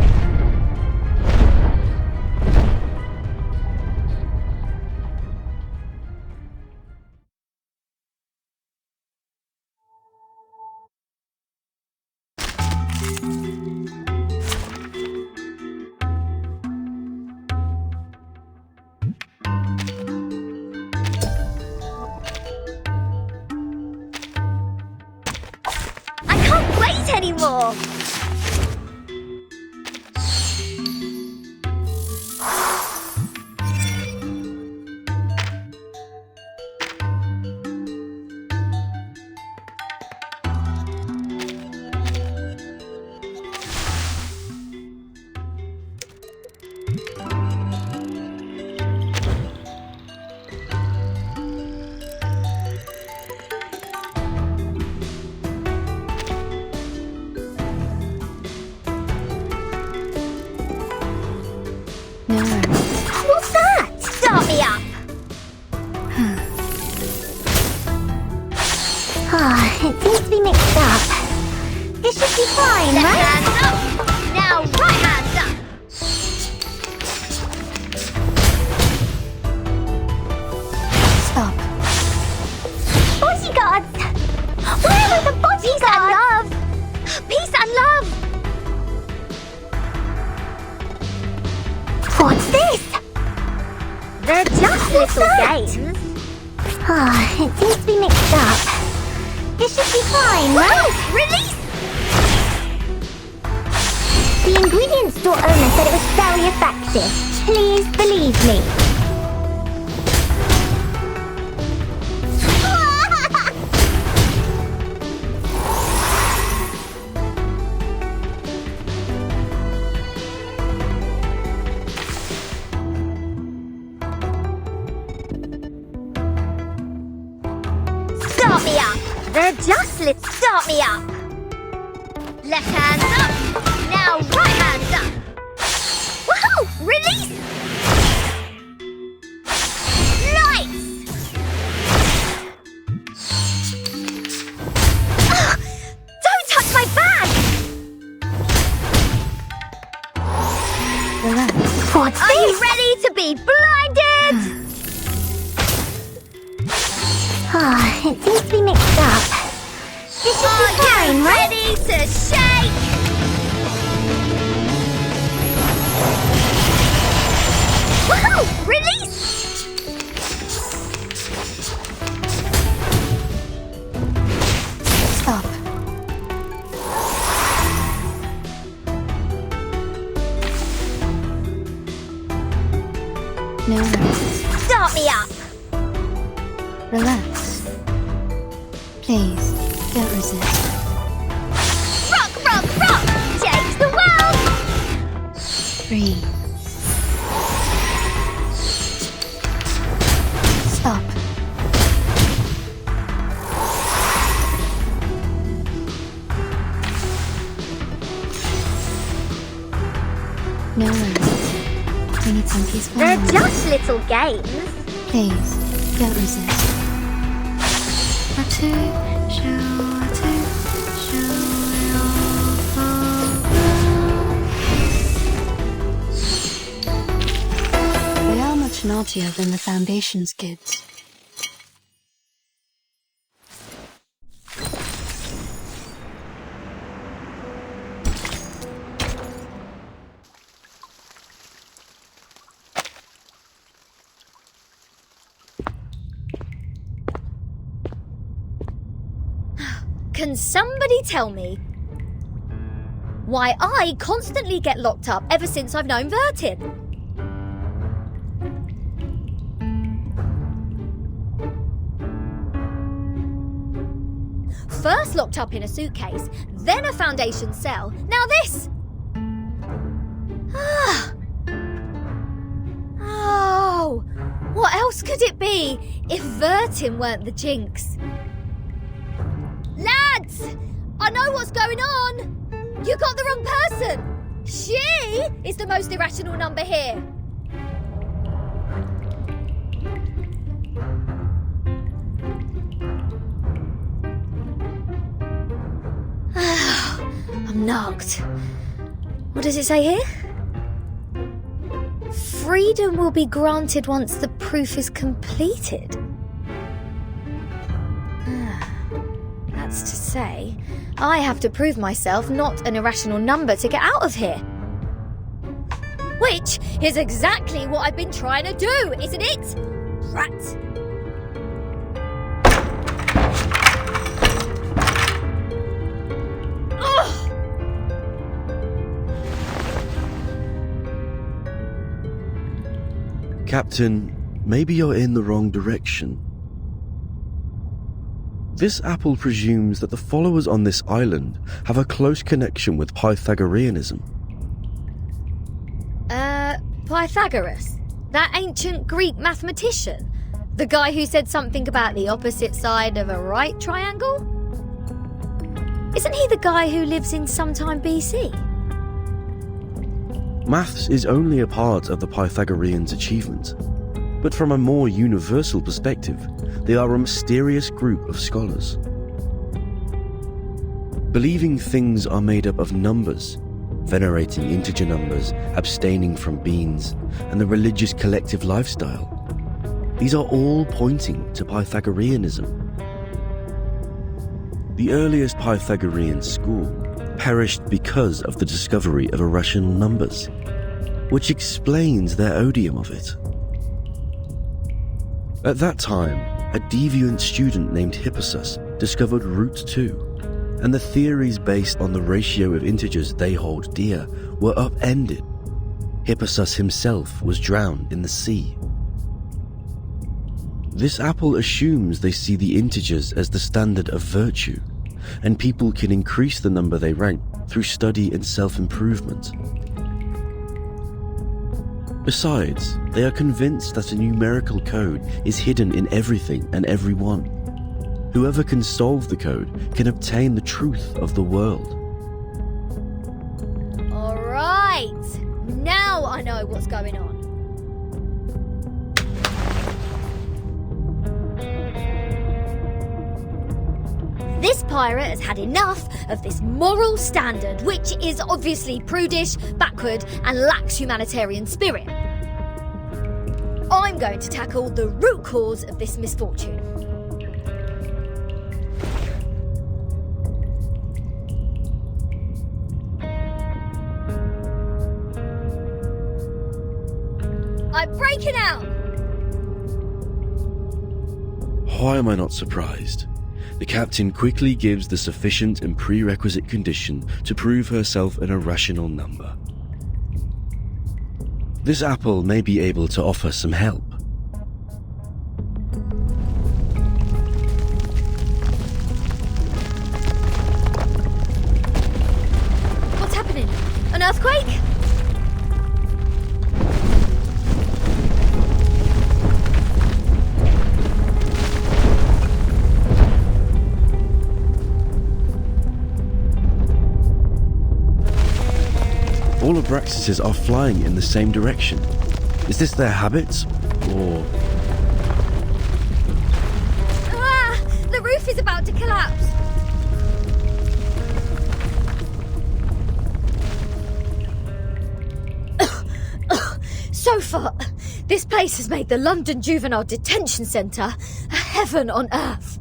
Anymore. it seems to be mixed up. This should be fine, Left right? hands up. Now right hands up. Stop. Bodyguards! Where are the bodyguards? Peace and love. What's this? They're just little games. It seems to be mixed up. This should be fine, right? Release! The ingredient store owner said it was very effective. Please believe me. Start me up. They're just little. Start me up. Left hands up. Now right hands up. Woohoo! Release! Lights! Don't touch my bag! What's Are this? you ready to be blinded? It seems to be mixed up. This should be fine, right? Ready to shake? Woohoo! Release! Stop. No worries. Start me up! Relax. Please, don't resist. Rock, rock, rock! Change the world! Breathe. Stop. No worries. We need some peaceful They're moments. just little games. Please, don't resist. They are much naughtier than the Foundation's kids. Can somebody tell me why I constantly get locked up ever since I've known Vertin? First locked up in a suitcase, then a Foundation cell, now this! Oh, what else could it be if Vertin weren't the jinx? Lads! I know what's going on! You got the wrong person! She is the most irrational number here! I'm knocked. What does it say here? Freedom will be granted once the proof is completed. That's to say, I have to prove myself not an irrational number to get out of here. Which is exactly what I've been trying to do, isn't it? Rat. Ugh! Captain, maybe you're in the wrong direction. This apple presumes that the followers on this island have a close connection with Pythagoreanism. Pythagoras? That ancient Greek mathematician? The guy who said something about the opposite side of a right triangle? Isn't he the guy who lives in sometime BC? Maths is only a part of the Pythagoreans' achievement, but from a more universal perspective, they are a mysterious group of scholars. Believing things are made up of numbers, venerating integer numbers, abstaining from beans, and the religious collective lifestyle. These are all pointing to Pythagoreanism. The earliest Pythagorean school perished because of the discovery of irrational numbers, which explains their odium of it. At that time, a deviant student named Hippasus discovered root 2, and the theories based on the ratio of integers they hold dear were upended. Hippasus himself was drowned in the sea. This apple assumes they see the integers as the standard of virtue, and people can increase the number they rank through study and self-improvement. Besides, they are convinced that a numerical code is hidden in everything and everyone. Whoever can solve the code can obtain the truth of the world. Alright! Now I know what's going on. This pirate has had enough of this moral standard, which is obviously prudish, backward, and lacks humanitarian spirit. I'm going to tackle the root cause of this misfortune. I'm breaking out! Why am I not surprised? The captain quickly gives the sufficient and prerequisite condition to prove herself an irrational number. This apple may be able to offer some help. What's happening? An earthquake? All Abraxases are flying in the same direction. Is this their habit, or...? Ah! The roof is about to collapse! So far, this place has made the London Juvenile Detention Centre a heaven on earth.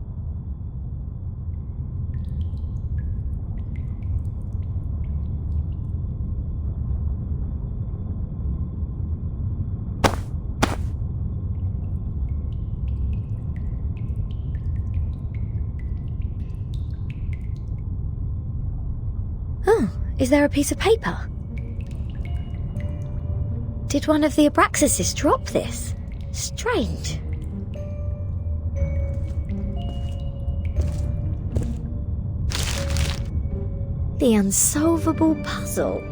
Is there a piece of paper? Did one of the Abraxases drop this? Strange. The unsolvable puzzle.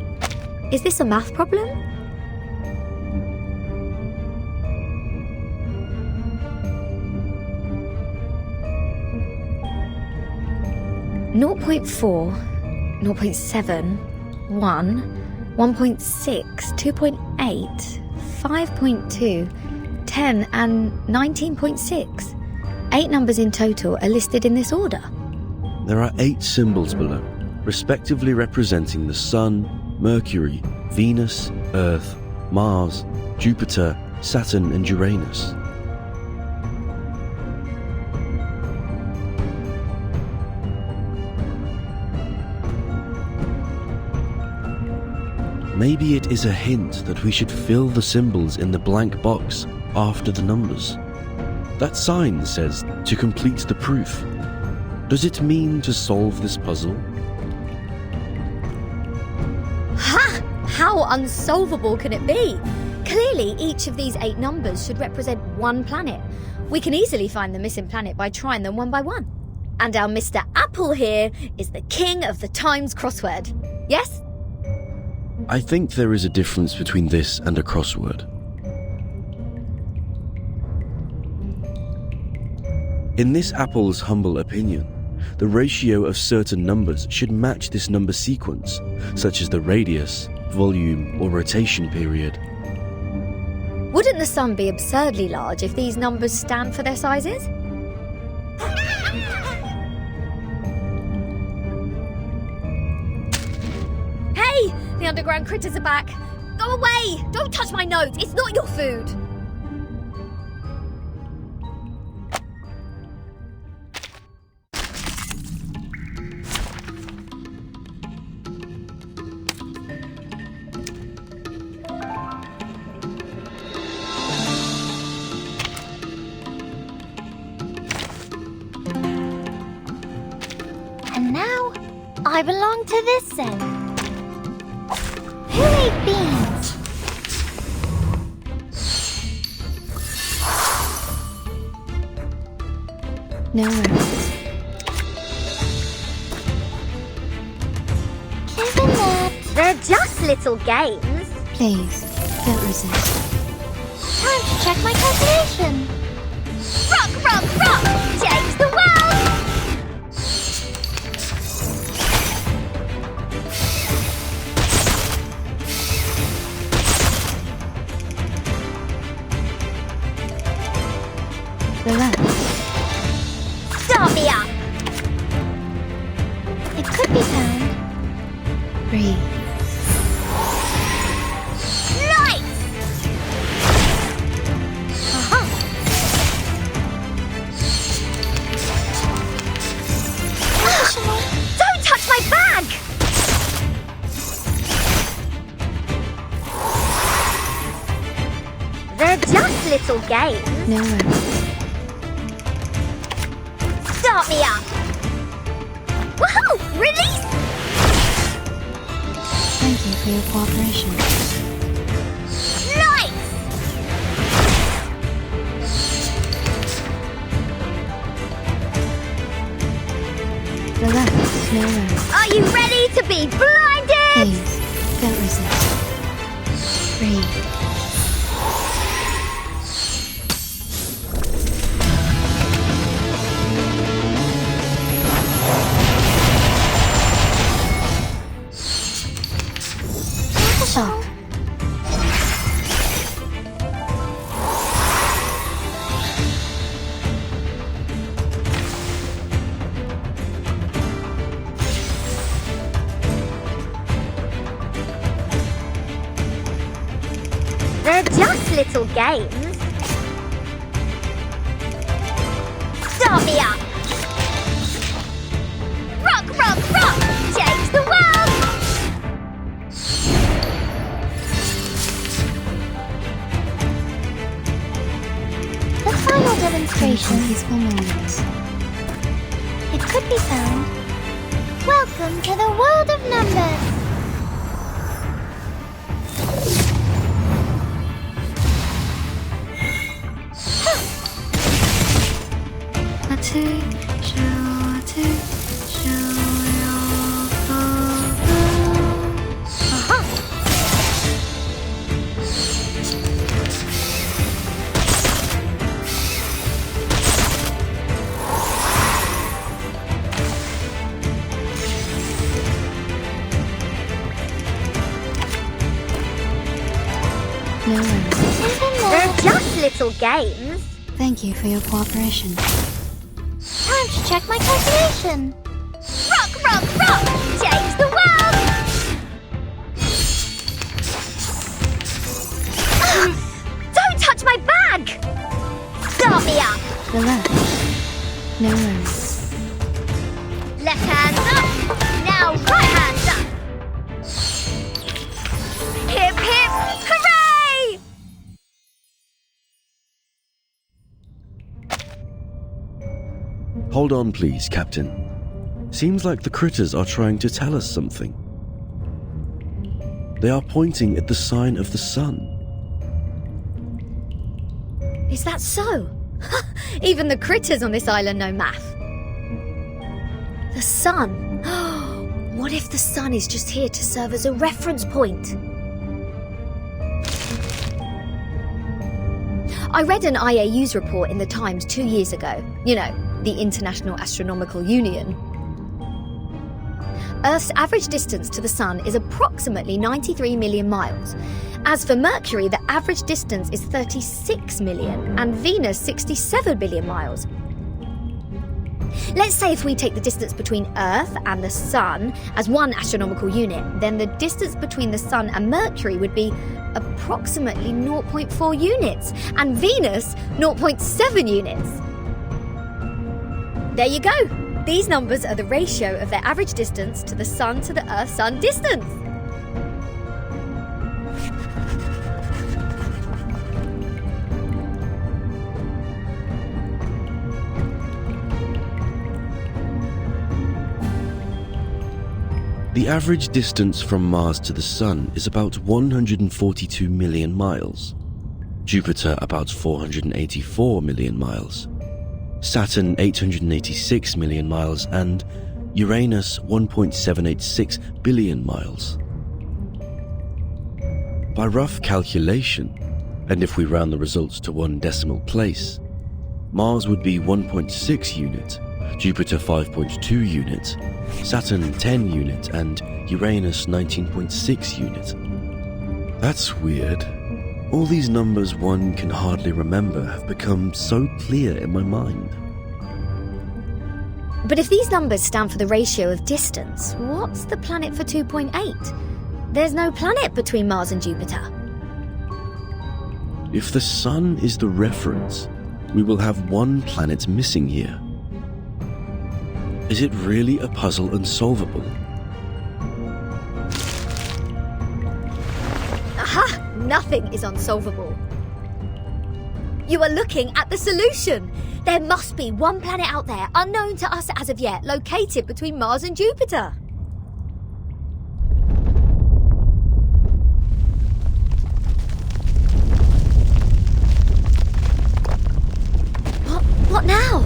Is this a math problem? Naught 0.4. 0.7, 1, 1.6, 2.8, 5.2, 10 and 19.6. 8 numbers in total are listed in this order. There are 8 symbols below, respectively representing the Sun, Mercury, Venus, Earth, Mars, Jupiter, Saturn and Uranus. Maybe it is a hint that we should fill the symbols in the blank box after the numbers. That sign says to complete the proof. Does it mean to solve this puzzle? Ha! How unsolvable can it be? Clearly, each of these 8 numbers should represent one planet. We can easily find the missing planet by trying them one by one. And our Mr. Apple here is the king of the Times crossword. Yes? I think there is a difference between this and a crossword. In this apple's humble opinion, the ratio of certain numbers should match this number sequence, such as the radius, volume, or rotation period. Wouldn't the sun be absurdly large if these numbers stand for their sizes? me underground critters are back. Go away! Don't touch my notes. It's not your food. And now, I belong to this end. Who ate beans? No worries. Given that... They're just little games. Please, don't resist. Time to check my calculation. Rock, rock, rock! Change the world! Relax. Start me up! It could be found. Breathe. Nice! Uh-huh. Don't touch my bag! They're just little games. No worries. Start me up! Woohoo! Release! Thank you for your cooperation. Nice! Relax, no worries. Are you ready to be blinded? Please, don't resist. Breathe. Shock. They're just little games. Start me up! Rock, rock, rock! Change the world! The final demonstration. Peaceful moments. It could be found. Welcome to the world of numbers. No worries. They're just little games. Thank you for your cooperation. Time to check my calculation. Rock, rock, rock! Change the world! Don't touch my bag! Start me up! Relax. No worries. Left hand up! Now right hand up! Hip, hip, hooray! Hold on, please, Captain. Seems like the critters are trying to tell us something. They are pointing at the sign of the sun. Is that so? Even the critters on this island know math. The sun. What if the sun is just here to serve as a reference point? I read an IAU's report in the Times 2 years ago. You know, the International Astronomical Union. Earth's average distance to the Sun is approximately 93 million miles. As for Mercury, the average distance is 36 million, and Venus 67 billion miles. let's say if we take the distance between Earth and the Sun as one astronomical unit, then the distance between the Sun and Mercury would be approximately 0.4 units, and Venus 0.7 units. There you go. These numbers are the ratio of their average distance to the Sun to the Earth-Sun distance. The average distance from Mars to the Sun is about 142 million miles, Jupiter about 484 million miles, Saturn 886 million miles, and Uranus 1.786 billion miles. By rough calculation, and if we round the results to one decimal place, Mars would be 1.6 unit, Jupiter 5.2 unit, Saturn 10 unit, and Uranus 19.6 unit. That's weird. All these numbers one can hardly remember have become so clear in my mind. But if these numbers stand for the ratio of distance, what's the planet for 2.8? There's no planet between Mars and Jupiter. If the Sun is the reference, we will have one planet missing here. Is it really a puzzle unsolvable? Aha! Nothing is unsolvable. You are looking at the solution. There must be one planet out there, unknown to us as of yet, located between Mars and Jupiter. What now?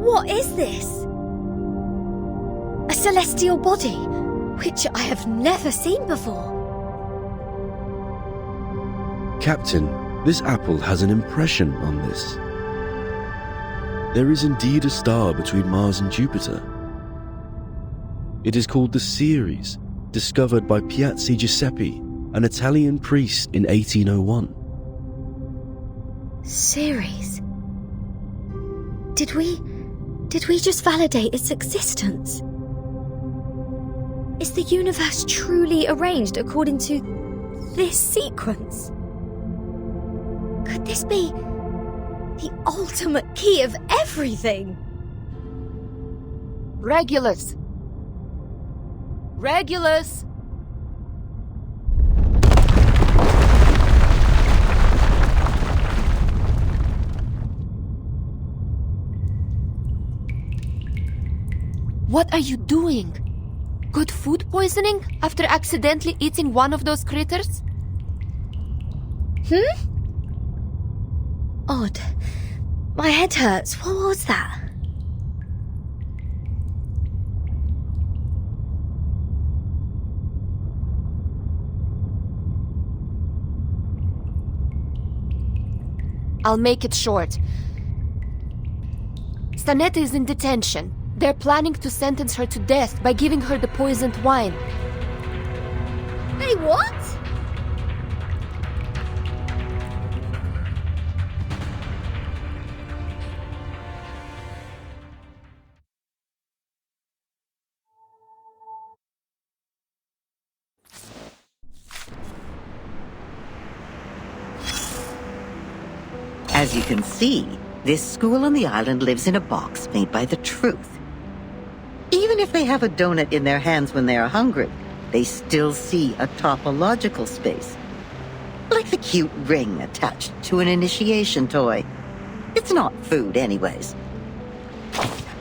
What is this? A celestial body, which I have never seen before. Captain, this apple has an impression on this. There is indeed a star between Mars and Jupiter. It is called the Ceres, discovered by Piazzi Giuseppe, an Italian priest in 1801. Ceres? Did we just validate its existence? Is the universe truly arranged according to this sequence? Could this be the ultimate key of everything? Regulus! Regulus! What are you doing? Good food poisoning after accidentally eating one of those critters? Odd. My head hurts. What was that? I'll make it short. Stanetta is in detention. They're planning to sentence her to death by giving her the poisoned wine. Hey, what? As you can see, this school on the island lives in a box made by the truth. Even if they have a donut in their hands when they are hungry, they still see a topological space. Like the cute ring attached to an initiation toy. It's not food anyways.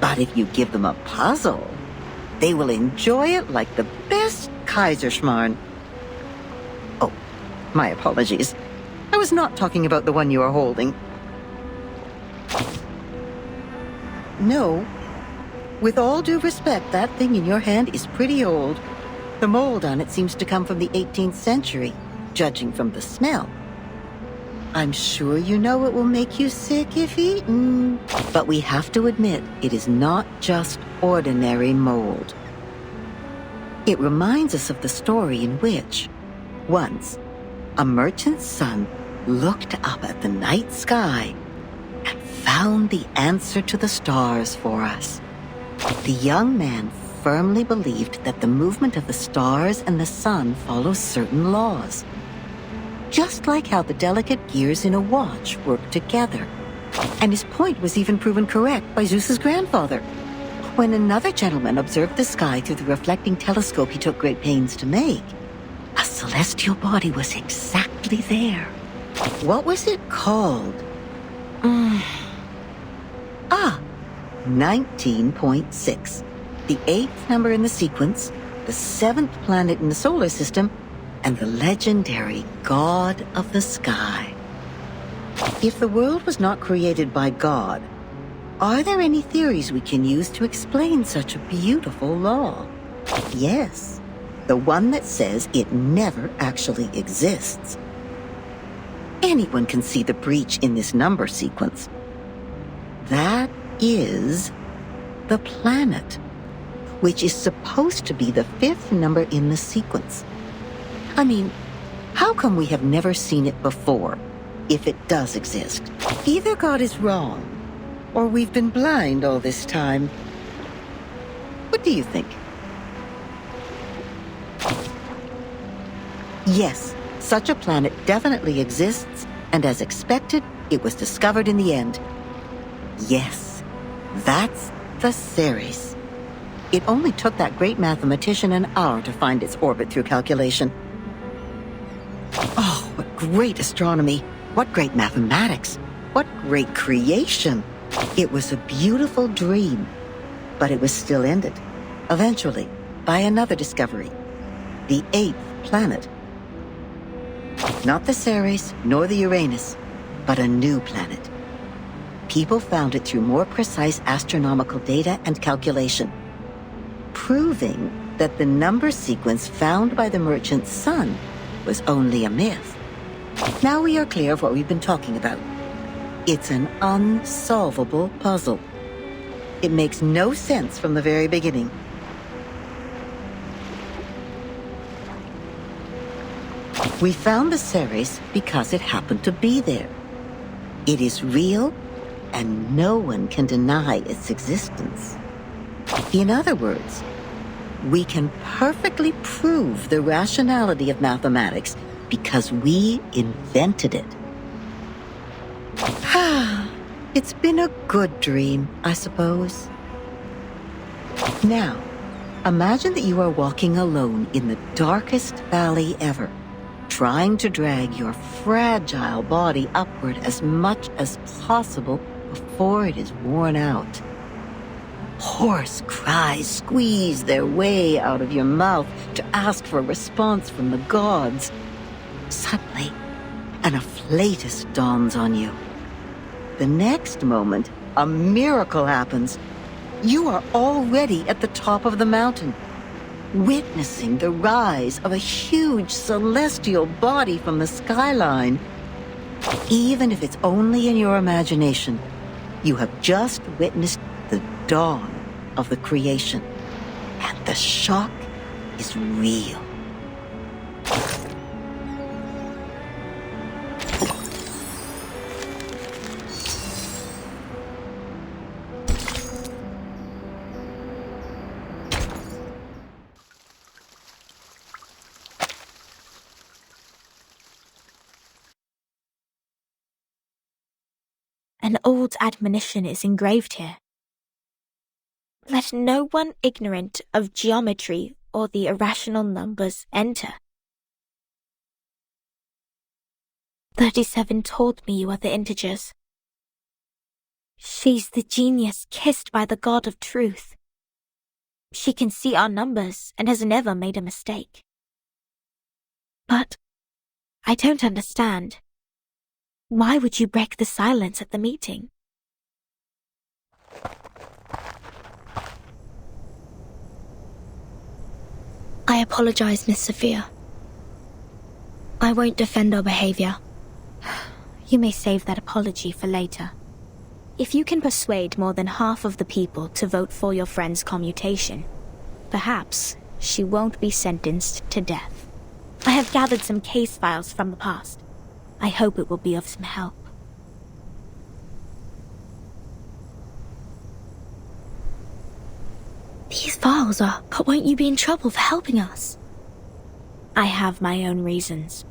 But if you give them a puzzle, they will enjoy it like the best Kaiserschmarrn. Oh, my apologies. I was not talking about the one you are holding. No. With all due respect, that thing in your hand is pretty old. The mold on it seems to come from the 18th century, judging from the smell. I'm sure you know it will make you sick if eaten. But we have to admit, it is not just ordinary mold. It reminds us of the story in which, once, a merchant's son looked up at the night sky and found the answer to the stars for us. The young man firmly believed that the movement of the stars and the sun follows certain laws, just like how the delicate gears in a watch work together. And his point was even proven correct by Zeus's grandfather. When another gentleman observed the sky through the reflecting telescope he took great pains to make, a celestial body was exactly there. What was it called? 19.6. The 8th number in the sequence, the 7th planet in the solar system, and the legendary God of the Sky. If the world was not created by God, are there any theories we can use to explain such a beautiful law? Yes, the one that says it never actually exists. Anyone can see the breach in this number sequence. That is the planet, which is supposed to be the 5th number in the sequence. I mean, how come we have never seen it before, if it does exist? Either God is wrong, or we've been blind all this time. What do you think? Yes, such a planet definitely exists, and as expected, it was discovered in the end. Yes, that's the Ceres. It only took that great mathematician an hour to find its orbit through calculation. Oh, what great astronomy! What great mathematics! What great creation! It was a beautiful dream, but it was still ended, eventually, by another discovery. The 8th planet. Not the Ceres, nor the Uranus, but a new planet. People found it through more precise astronomical data and calculation, proving that the number sequence found by the merchant's son was only a myth. Now we are clear of what we've been talking about. It's an unsolvable puzzle. It makes no sense from the very beginning. We found the Ceres because it happened to be there. It is real, and no one can deny its existence. In other words, we can perfectly prove the rationality of mathematics because we invented it. It's been a good dream, I suppose. Now, imagine that you are walking alone in the darkest valley ever, trying to drag your fragile body upward as much as possible before it is worn out. Hoarse cries squeeze their way out of your mouth to ask for a response from the gods. Suddenly, an afflatus dawns on you. The next moment, a miracle happens. You are already at the top of the mountain, witnessing the rise of a huge celestial body from the skyline. Even if it's only in your imagination, you have just witnessed the dawn of the creation, and the shock is real. An old admonition is engraved here. Let no one ignorant of geometry or the irrational numbers enter. 37 told me you are the integers. She's the genius kissed by the god of truth. She can see our numbers and has never made a mistake. But I don't understand. Why would you break the silence at the meeting? I apologize, Miss Sophia. I won't defend our behavior. You may save that apology for later. If you can persuade more than half of the people to vote for your friend's commutation, perhaps she won't be sentenced to death. I have gathered some case files from the past. I hope it will be of some help. These files are, but won't you be in trouble for helping us? I have my own reasons.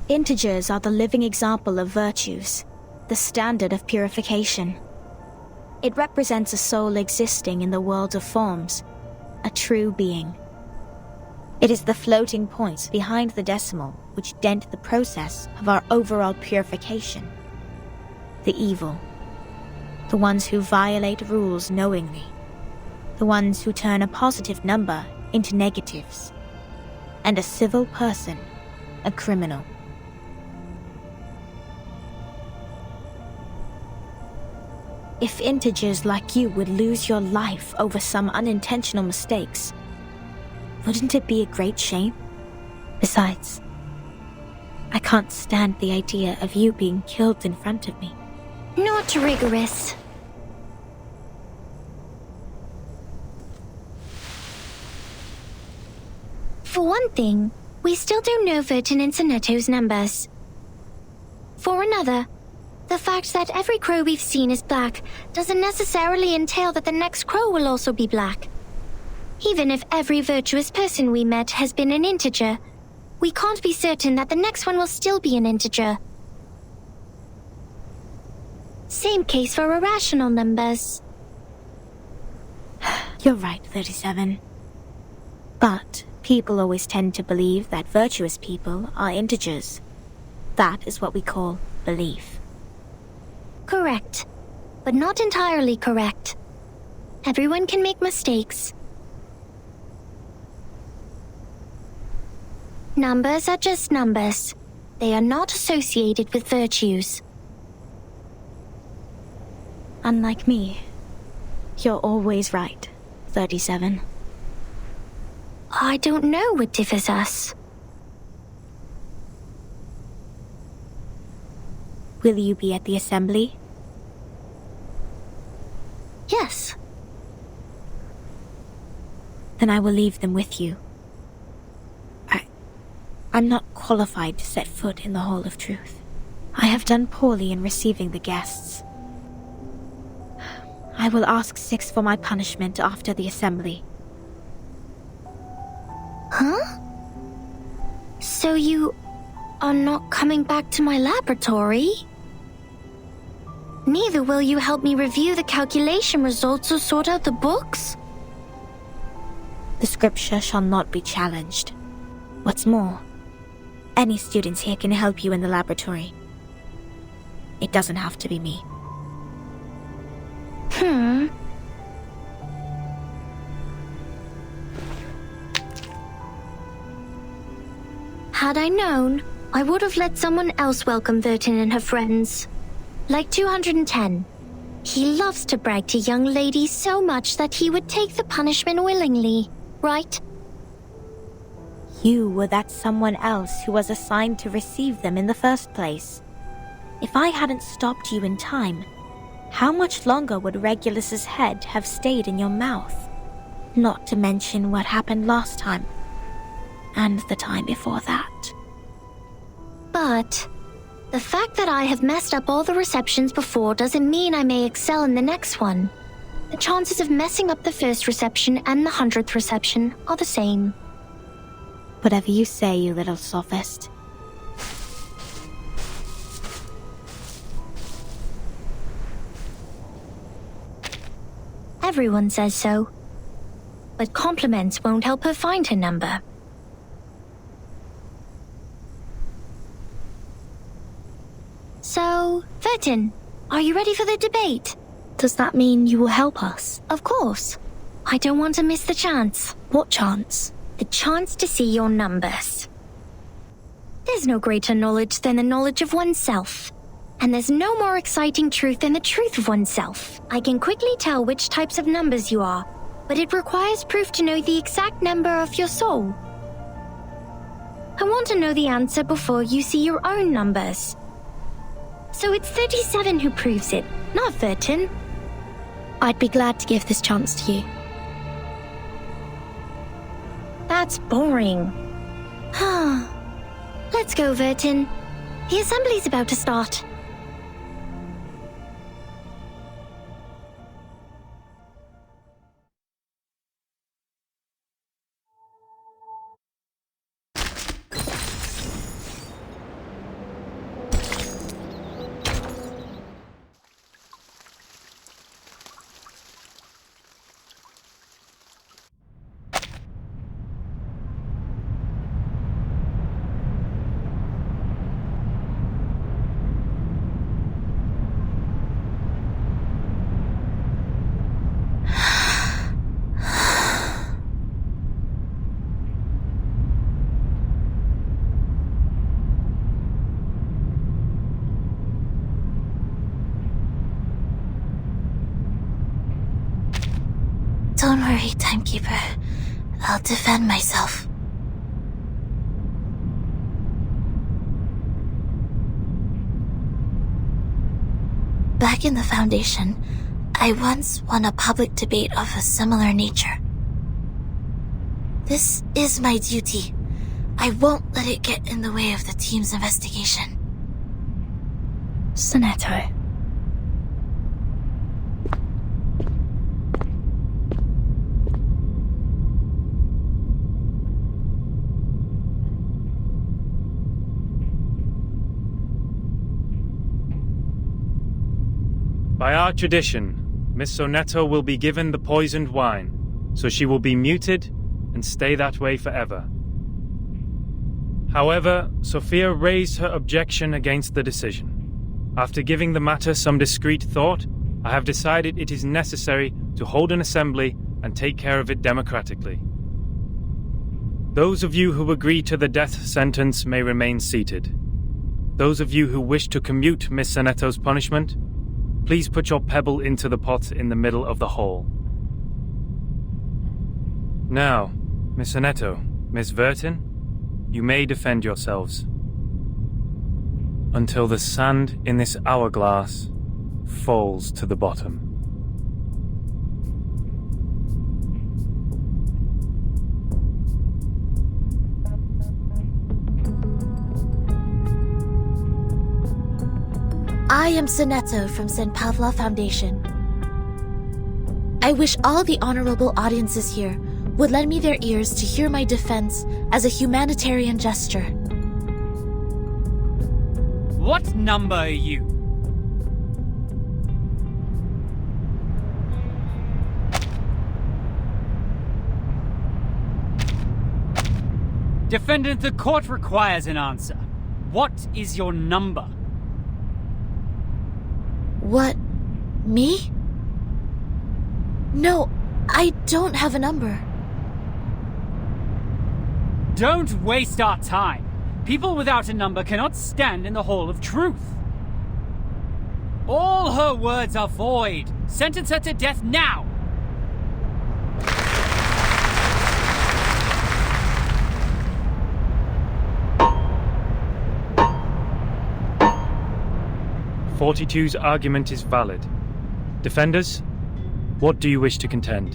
Integers are the living example of virtues, the standard of purification. It represents a soul existing in the world of forms, a true being. It is the floating points behind the decimal which dent the process of our overall purification. The evil. The ones who violate rules knowingly. The ones who turn a positive number into negatives. And a civil person, a criminal. If integers like you would lose your life over some unintentional mistakes, wouldn't it be a great shame? Besides, I can't stand the idea of you being killed in front of me. Not rigorous. For one thing, we still don't know Vertin and Sonetto's numbers. For another, the fact that every crow we've seen is black doesn't necessarily entail that the next crow will also be black. Even if every virtuous person we met has been an integer, we can't be certain that the next one will still be an integer. Same case for irrational numbers. You're right, 37. But people always tend to believe that virtuous people are integers. That is what we call belief. Correct, but not entirely correct. Everyone can make mistakes. Numbers are just numbers. They are not associated with virtues. Unlike me, you're always right, 37. I don't know what differs us. Will you be at the assembly? Yes. Then I will leave them with you. I'm not qualified to set foot in the Hall of Truth. I have done poorly in receiving the guests. I will ask Six for my punishment after the assembly. Huh? So you are not coming back to my laboratory? Neither will you help me review the calculation results or sort out the books? The scripture shall not be challenged. What's more, any students here can help you in the laboratory. It doesn't have to be me. Had I known, I would have let someone else welcome Vertin and her friends. Like 210. He loves to brag to young ladies so much that he would take the punishment willingly, right? You were that someone else who was assigned to receive them in the first place. If I hadn't stopped you in time, how much longer would Regulus's head have stayed in your mouth? Not to mention what happened last time. And the time before that. But the fact that I have messed up all the receptions before doesn't mean I may excel in the next one. The chances of messing up the first reception and the 100th reception are the same. Whatever you say, you little sophist. Everyone says so. But compliments won't help her find her number. So, Vertin, are you ready for the debate? Does that mean you will help us? Of course. I don't want to miss the chance. What chance? The chance to see your numbers. There's no greater knowledge than the knowledge of oneself. And there's no more exciting truth than the truth of oneself. I can quickly tell which types of numbers you are, but it requires proof to know the exact number of your soul. I want to know the answer before you see your own numbers. So it's 37 who proves it, not Vertin. I'd be glad to give this chance to you. That's boring. Let's go, Vertin. The assembly's about to start. Don't worry, Timekeeper. I'll defend myself. Back in the Foundation, I once won a public debate of a similar nature. This is my duty. I won't let it get in the way of the team's investigation. Sonetto. By our tradition, Miss Sonetto will be given the poisoned wine, so she will be muted and stay that way forever. However, Sophia raised her objection against the decision. After giving the matter some discreet thought, I have decided it is necessary to hold an assembly and take care of it democratically. Those of you who agree to the death sentence may remain seated. Those of you who wish to commute Miss Sonetto's punishment, please put your pebble into the pot in the middle of the hall. Now, Miss Sonetto, Miss Vertin, you may defend yourselves. Until the sand in this hourglass falls to the bottom. I am Sonetto from St. Pavla Foundation. I wish all the honorable audiences here would lend me their ears to hear my defense as a humanitarian gesture. What number are you? Defendant, the court requires an answer. What is your number? What? Me? No, I don't have a number. Don't waste our time. People without a number cannot stand in the Hall of Truth. All her words are void. Sentence her to death now! '42's argument is valid. Defenders, what do you wish to contend?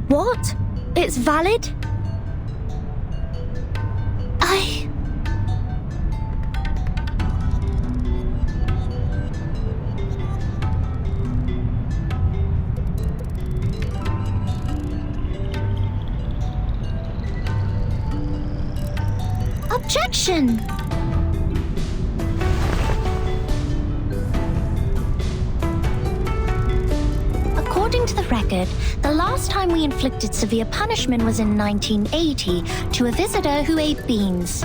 What? It's valid? Objection! According to the record, the last time we inflicted severe punishment was in 1980 to a visitor who ate beans.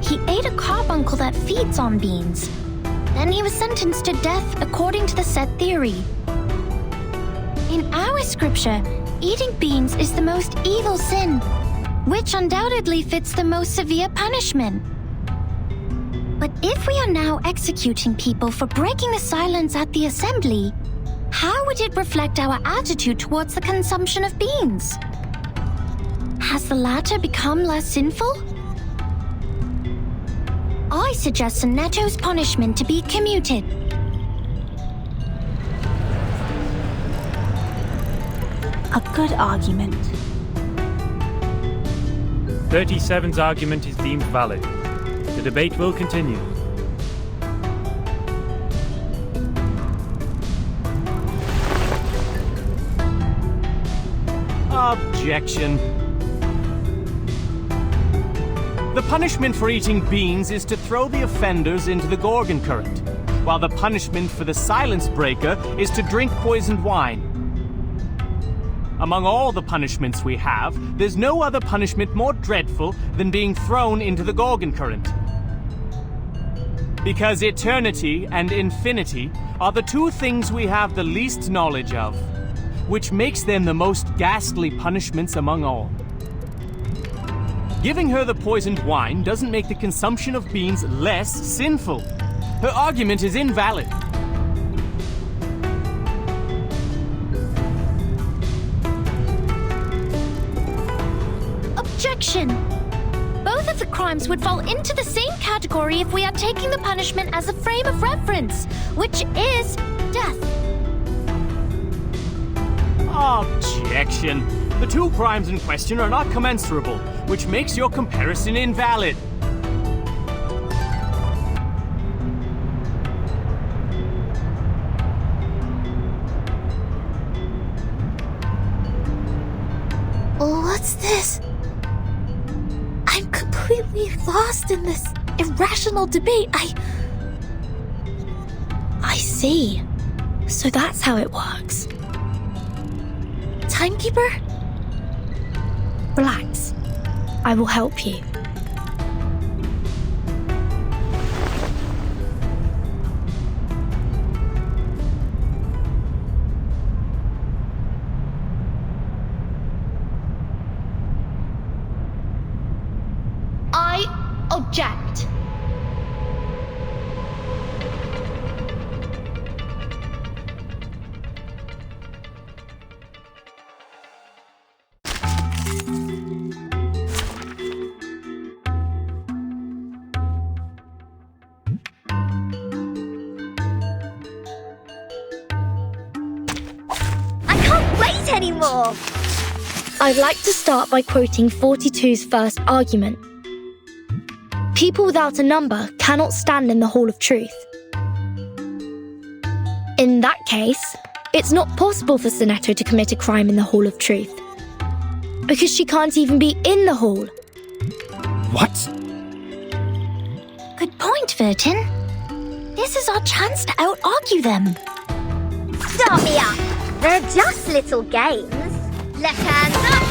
He ate a carbuncle that feeds on beans. Then he was sentenced to death according to the set theory. In our scripture, eating beans is the most evil sin, which undoubtedly fits the most severe punishment. But if we are now executing people for breaking the silence at the assembly, how would it reflect our attitude towards the consumption of beans? Has the latter become less sinful? I suggest Sinetto's punishment to be commuted. A good argument. 37's argument is deemed valid. The debate will continue. Objection. The punishment for eating beans is to throw the offenders into the Gorgon current, while the punishment for the silence breaker is to drink poisoned wine. Among all the punishments we have, there's no other punishment more dreadful than being thrown into the Gorgon current. Because eternity and infinity are the two things we have the least knowledge of, which makes them the most ghastly punishments among all. Giving her the poisoned wine doesn't make the consumption of beans less sinful. Her argument is invalid. Objection! Both of the crimes would fall into the same category if we are taking the punishment as a frame of reference, which is death. Objection! The two crimes in question are not commensurable, which makes your comparison invalid. What's this? I'm completely lost in this irrational debate. I see. So that's how it works. Timekeeper? Relax. I will help you. I object. Anymore. I'd like to start by quoting 42's first argument. People without a number cannot stand in the Hall of Truth. In that case, it's not possible for Sinetto to commit a crime in the Hall of Truth, because she can't even be in the hall. What? Good point, Vertin. This is our chance to out-argue them. Start me up. They're just little games. Left hand up,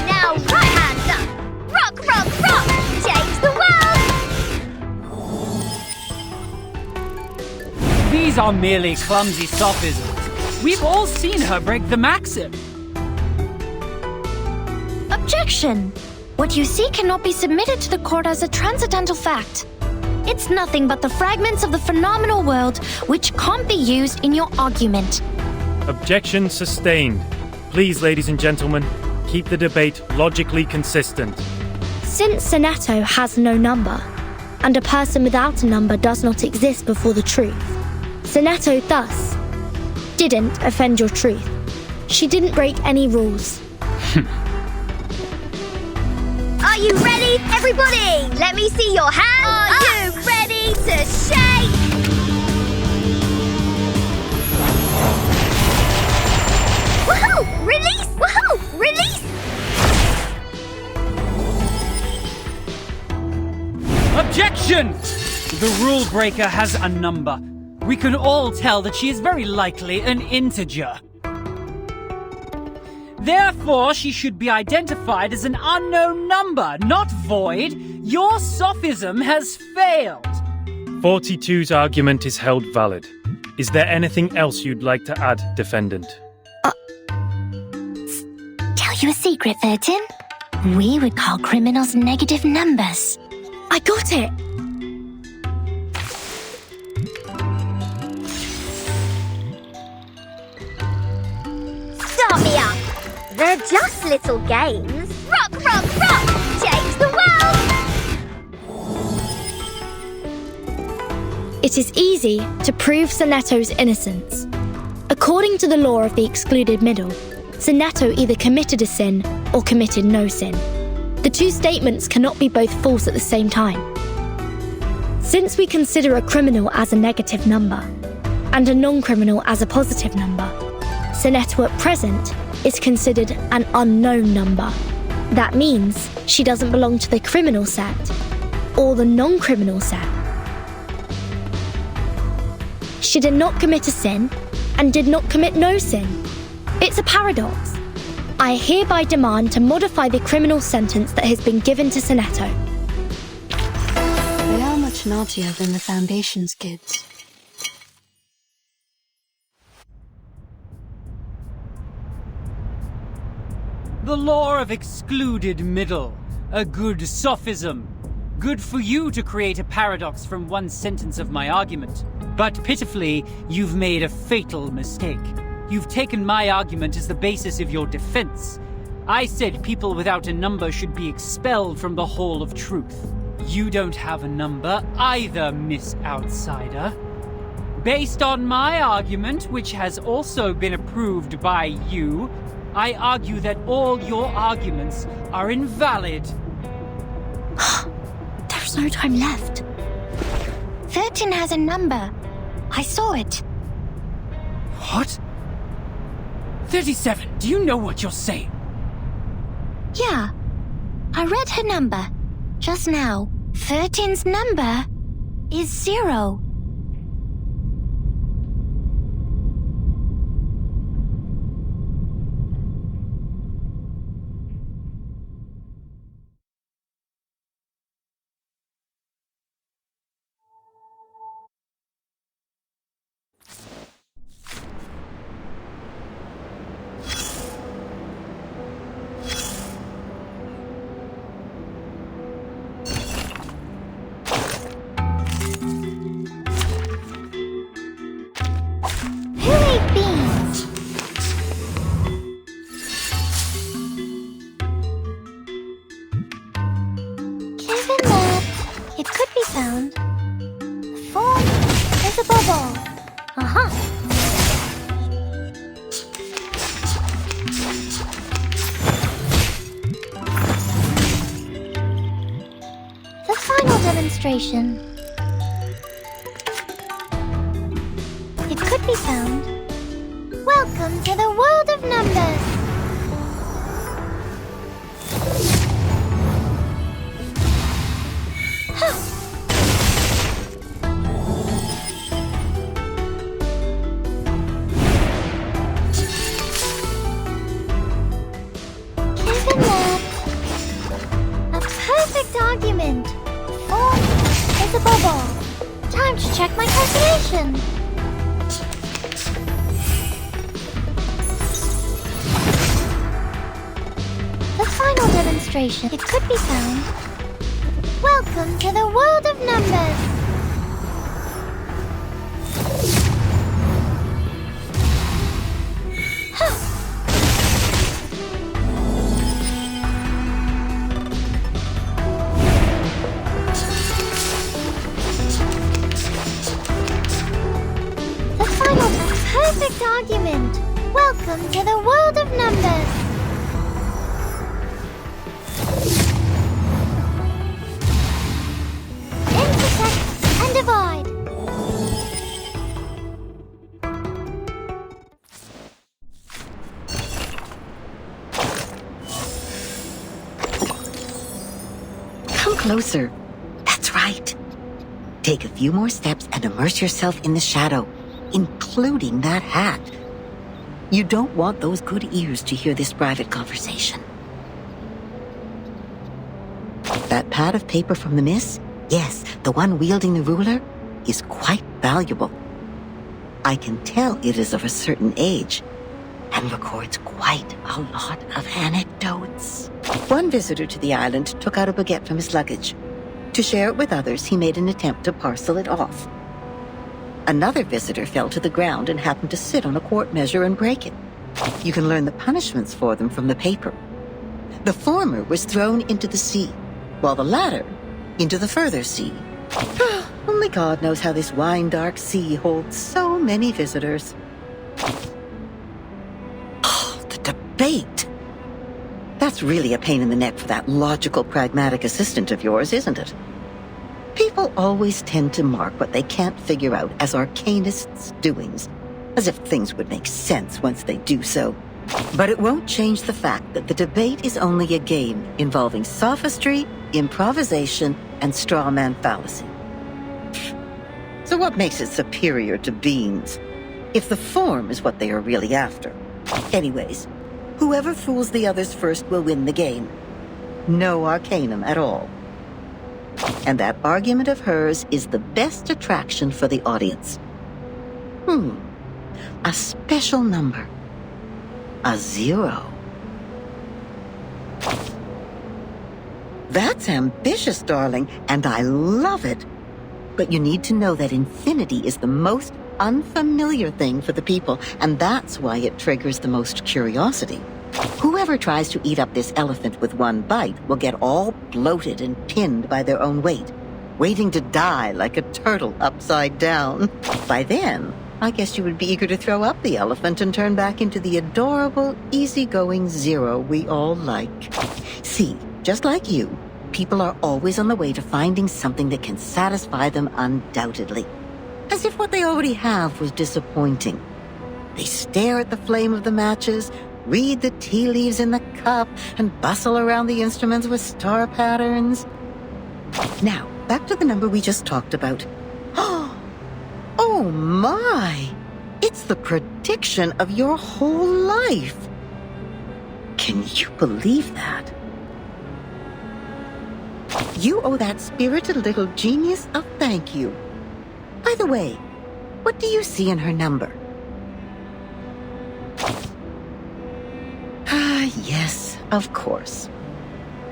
now right hand up. Rock, rock, rock! Change the world! These are merely clumsy sophisms. We've all seen her break the maxim. Objection! What you see cannot be submitted to the court as a transcendental fact. It's nothing but the fragments of the phenomenal world which can't be used in your argument. Objection sustained. Please, ladies and gentlemen, keep the debate logically consistent. Since Sinetto has no number, and a person without a number does not exist before the truth, Sinetto thus didn't offend your truth. She didn't break any rules. Are you ready, everybody? Let me see your hands. Are you ready to shake? Woohoo! Release! Woohoo! Release! Objection! The rule breaker has a number. We can all tell that she is very likely an integer. Therefore, she should be identified as an unknown number, not void. Your sophism has failed! 42's argument is held valid. Is there anything else you'd like to add, defendant? Tell you a secret, 13? We would call criminals negative numbers. I got it! Start me up! They're just little games. Rock, rock, rock! Change the world! It is easy to prove Sonetto's innocence. According to the law of the excluded middle, Sonetto either committed a sin or committed no sin. The two statements cannot be both false at the same time. Since we consider a criminal as a negative number and a non-criminal as a positive number, Sonetto at present is considered an unknown number. That means she doesn't belong to the criminal set or the non-criminal set. She did not commit a sin and did not commit no sin. It's a paradox. I hereby demand to modify the criminal sentence that has been given to Sonetto. They are much naughtier than the Foundation's kids. The law of excluded middle. A good sophism. Good for you to create a paradox from one sentence of my argument. But pitifully, you've made a fatal mistake. You've taken my argument as the basis of your defense. I said people without a number should be expelled from the Hall of Truth. You don't have a number either, Miss Outsider. Based on my argument, which has also been approved by you, I argue that all your arguments are invalid. There's no time left. 13 has a number. I saw it. What? 37, do you know what you're saying? Yeah. I read her number. Just now. 13's number is 0. Demonstration. It could be found. Welcome to the world of numbers. Given that, a perfect argument. It's a bubble. Time to check my calculation. The final demonstration. It could be found. Welcome to the world of numbers. Perfect argument. Welcome to the world of numbers. Intersect and divide. Come closer. That's right. Take a few more steps and immerse yourself in the shadow, including that hat. You don't want those good ears to hear this private conversation. That pad of paper from the miss? Yes, the one wielding the ruler is quite valuable. I can tell it is of a certain age and records quite a lot of anecdotes. One visitor to the island took out a baguette from his luggage. To share it with others, he made an attempt to parcel it off. Another visitor fell to the ground and happened to sit on a quart measure and break it. You can learn the punishments for them from the paper. The former was thrown into the sea, while the latter into the further sea. Only God knows how this wine-dark sea holds so many visitors. Oh, the debate! That's really a pain in the neck for that logical, pragmatic assistant of yours, isn't it? People always tend to mark what they can't figure out as arcanists' doings, as if things would make sense once they do so. But it won't change the fact that the debate is only a game involving sophistry, improvisation, and straw man fallacy. So what makes it superior to beans, if the form is what they are really after? Anyways, whoever fools the others first will win the game. No arcanum at all. And that argument of hers is the best attraction for the audience. A special number. A 0. That's ambitious, darling, and I love it. But you need to know that infinity is the most unfamiliar thing for the people, and that's why it triggers the most curiosity. Whoever tries to eat up this elephant with one bite will get all bloated and pinned by their own weight, waiting to die like a turtle upside down. By then, I guess you would be eager to throw up the elephant and turn back into the adorable, easygoing 0 we all like. See, just like you, people are always on the way to finding something that can satisfy them undoubtedly. As if what they already have was disappointing. They stare at the flame of the matches, read the tea leaves in the cup, and bustle around the instruments with star patterns. Now, back to the number we just talked about. Oh my! It's the prediction of your whole life! Can you believe that? You owe that spirited little genius a thank you. By the way, what do you see in her number? Yes, of course.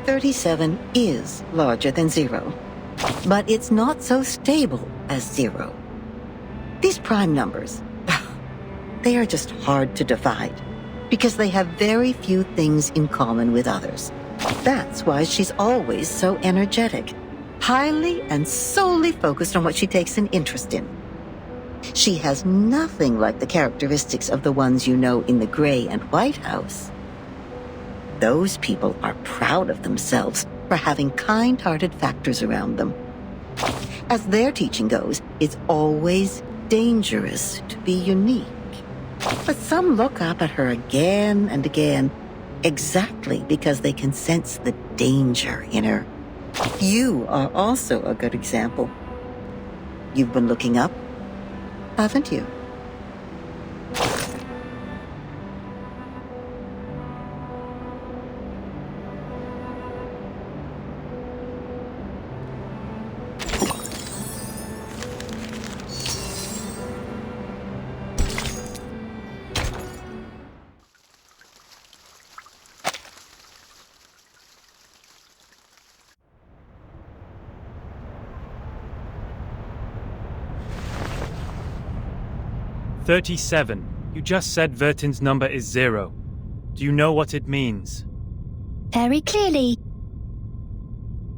37 is larger than 0, but it's not so stable as 0. These prime numbers, they are just hard to divide because they have very few things in common with others. That's why she's always so energetic, highly and solely focused on what she takes an interest in. She has nothing like the characteristics of the ones you know in the Gray and White House. Those people are proud of themselves for having kind-hearted factors around them. As their teaching goes, it's always dangerous to be unique. But some look up at her again and again, exactly because they can sense the danger in her. You are also a good example. You've been looking up, haven't you? "37. You just said Vertin's number is 0. Do you know what it means? Very clearly.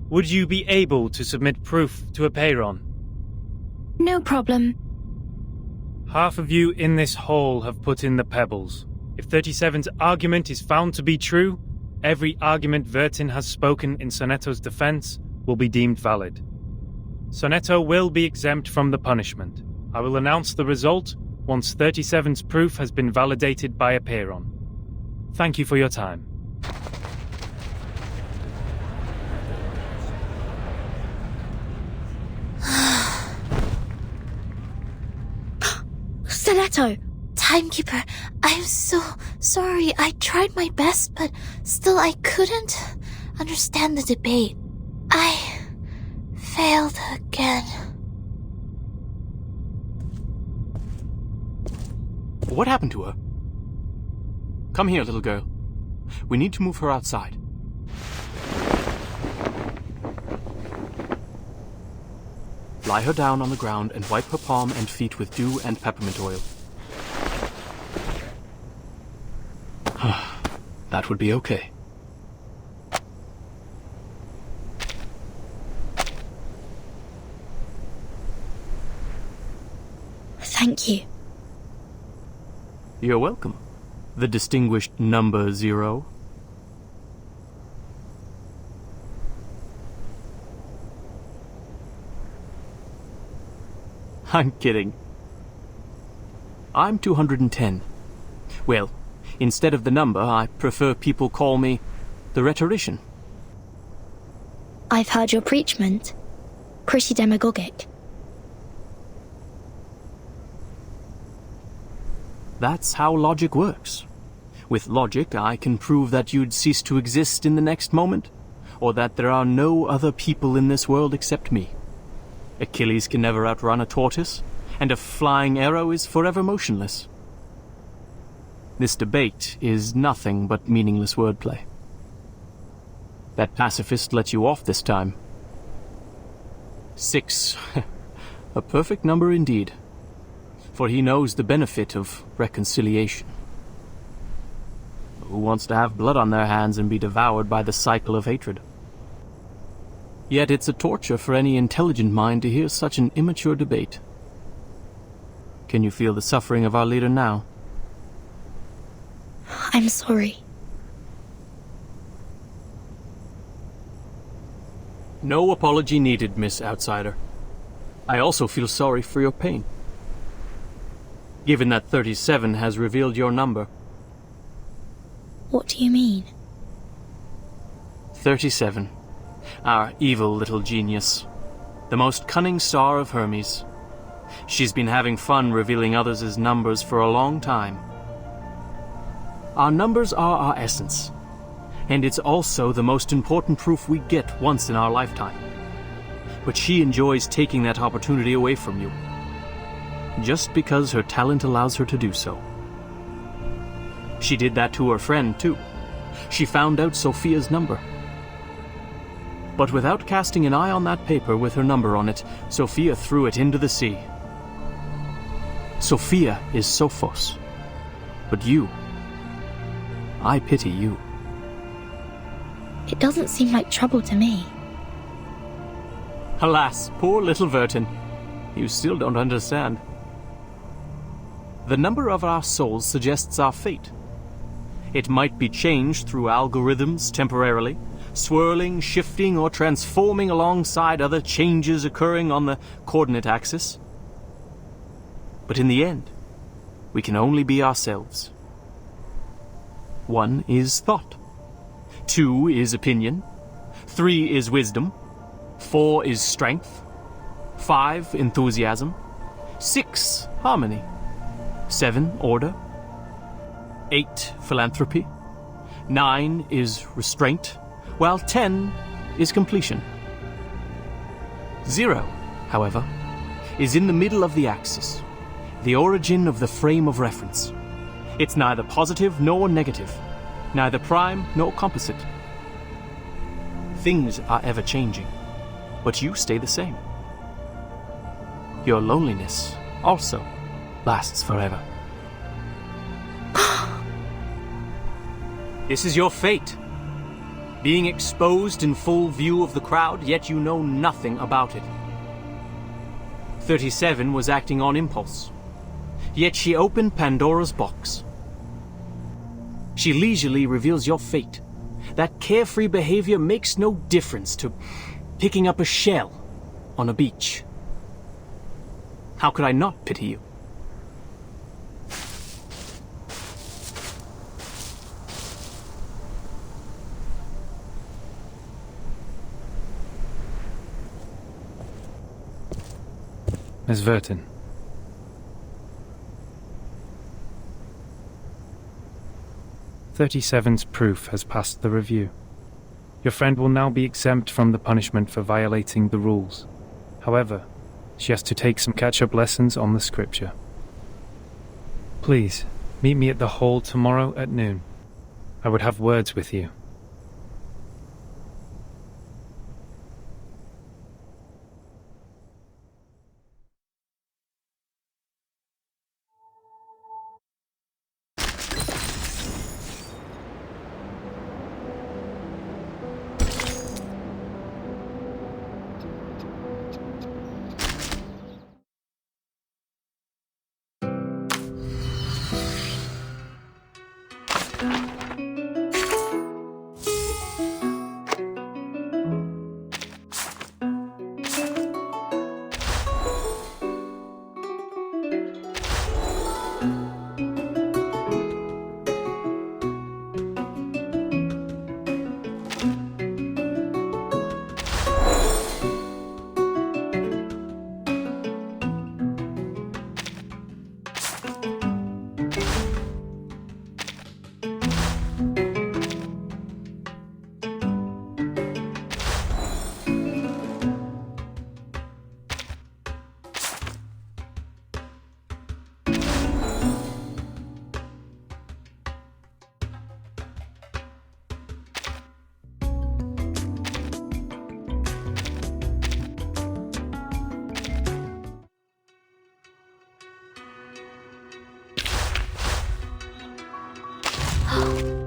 Would you be able to submit proof to Apeiron? No problem. Half of you in this hall have put in the pebbles. If 37's argument is found to be true, every argument Vertin has spoken in Sonetto's defense will be deemed valid. Sonetto will be exempt from the punishment. I will announce the result once 37's proof has been validated by Apeiron. Thank you for your time. Sonetto! Timekeeper, I'm so sorry. I tried my best, but still I couldn't understand the debate. failed again. What happened to her? Come here, little girl. We need to move her outside. Lie her down on the ground and wipe her palm and feet with dew and peppermint oil. That would be okay. Thank you. You're welcome. The distinguished number 0. I'm kidding. I'm 210. Well, instead of the number, I prefer people call me the rhetorician. I've heard your preachment. Pretty demagogic. That's how logic works. With logic, I can prove that you'd cease to exist in the next moment, or that there are no other people in this world except me. Achilles can never outrun a tortoise, and a flying arrow is forever motionless. This debate is nothing but meaningless wordplay. That pacifist let you off this time. 6. A perfect number indeed. For he knows the benefit of reconciliation. Who wants to have blood on their hands and be devoured by the cycle of hatred? Yet it's a torture for any intelligent mind to hear such an immature debate. Can you feel the suffering of our leader now? I'm sorry. No apology needed, Miss Outsider. I also feel sorry for your pain. Given that 37 has revealed your number. What do you mean? 37. Our evil little genius. The most cunning star of Hermes. She's been having fun revealing others' numbers for a long time. Our numbers are our essence. And it's also the most important proof we get once in our lifetime. But she enjoys taking that opportunity away from you. Just because her talent allows her to do so. She did that to her friend, too. She found out Sophia's number. But without casting an eye on that paper with her number on it, Sophia threw it into the sea. Sophia is Sophos. But you... I pity you. It doesn't seem like trouble to me. Alas, poor little Vertin. You still don't understand. The number of our souls suggests our fate. It might be changed through algorithms temporarily, swirling, shifting, or transforming alongside other changes occurring on the coordinate axis. But in the end, we can only be ourselves. 1 is thought. 2 is opinion. 3 is wisdom. 4 is strength. 5, enthusiasm. 6, harmony. 7, order. 8, philanthropy. 9 is restraint, while 10 is completion. 0, however, is in the middle of the axis, the origin of the frame of reference. It's neither positive nor negative, neither prime nor composite. Things are ever changing, but you stay the same. Your loneliness also lasts forever. This is your fate. Being exposed in full view of the crowd, yet you know nothing about it. 37 was acting on impulse, yet she opened Pandora's box. She leisurely reveals your fate. That carefree behavior makes no difference to picking up a shell on a beach. How could I not pity you? Miss Vertin. "37's proof has passed the review. Your friend will now be exempt from the punishment for violating the rules. However, she has to take some catch-up lessons on the scripture. Please, meet me at the hall tomorrow at noon. I would have words with you.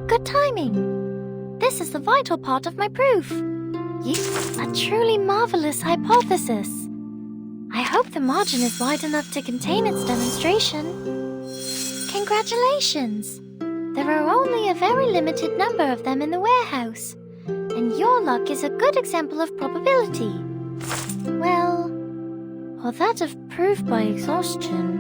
Good timing. This is the vital part of my proof. A truly marvelous hypothesis. I hope the margin is wide enough to contain its demonstration. Congratulations. There are only a very limited number of them in the warehouse, and your luck is a good example of probability. Well, or that of proof by exhaustion.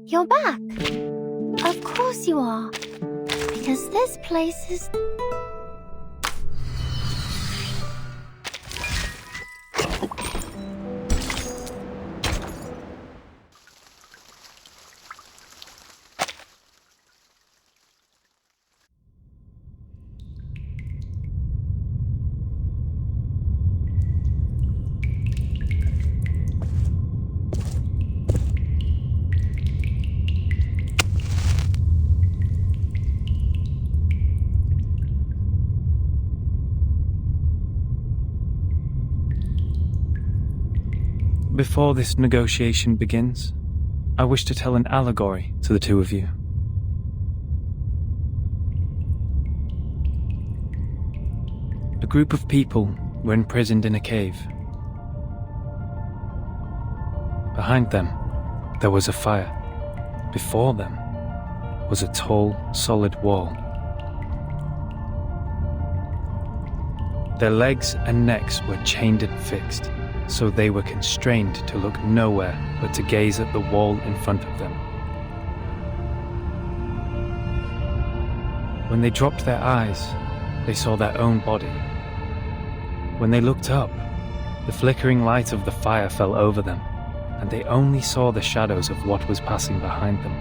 You're back. Of course you are. Because this place is... Before this negotiation begins, I wish to tell an allegory to the two of you. A group of people were imprisoned in a cave. Behind them, there was a fire. Before them, was a tall, solid wall. Their legs and necks were chained and fixed, so they were constrained to look nowhere but to gaze at the wall in front of them. When they dropped their eyes, they saw their own body. When they looked up, the flickering light of the fire fell over them, and they only saw the shadows of what was passing behind them.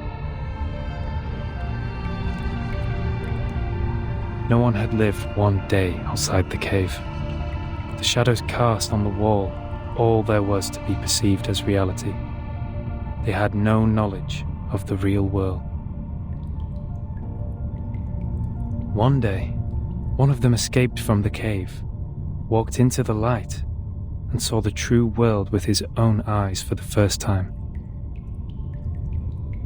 No one had lived one day outside the cave. The shadows cast on the wall all there was to be perceived as reality. They had no knowledge of the real world. One day, one of them escaped from the cave, walked into the light, and saw the true world with his own eyes for the first time.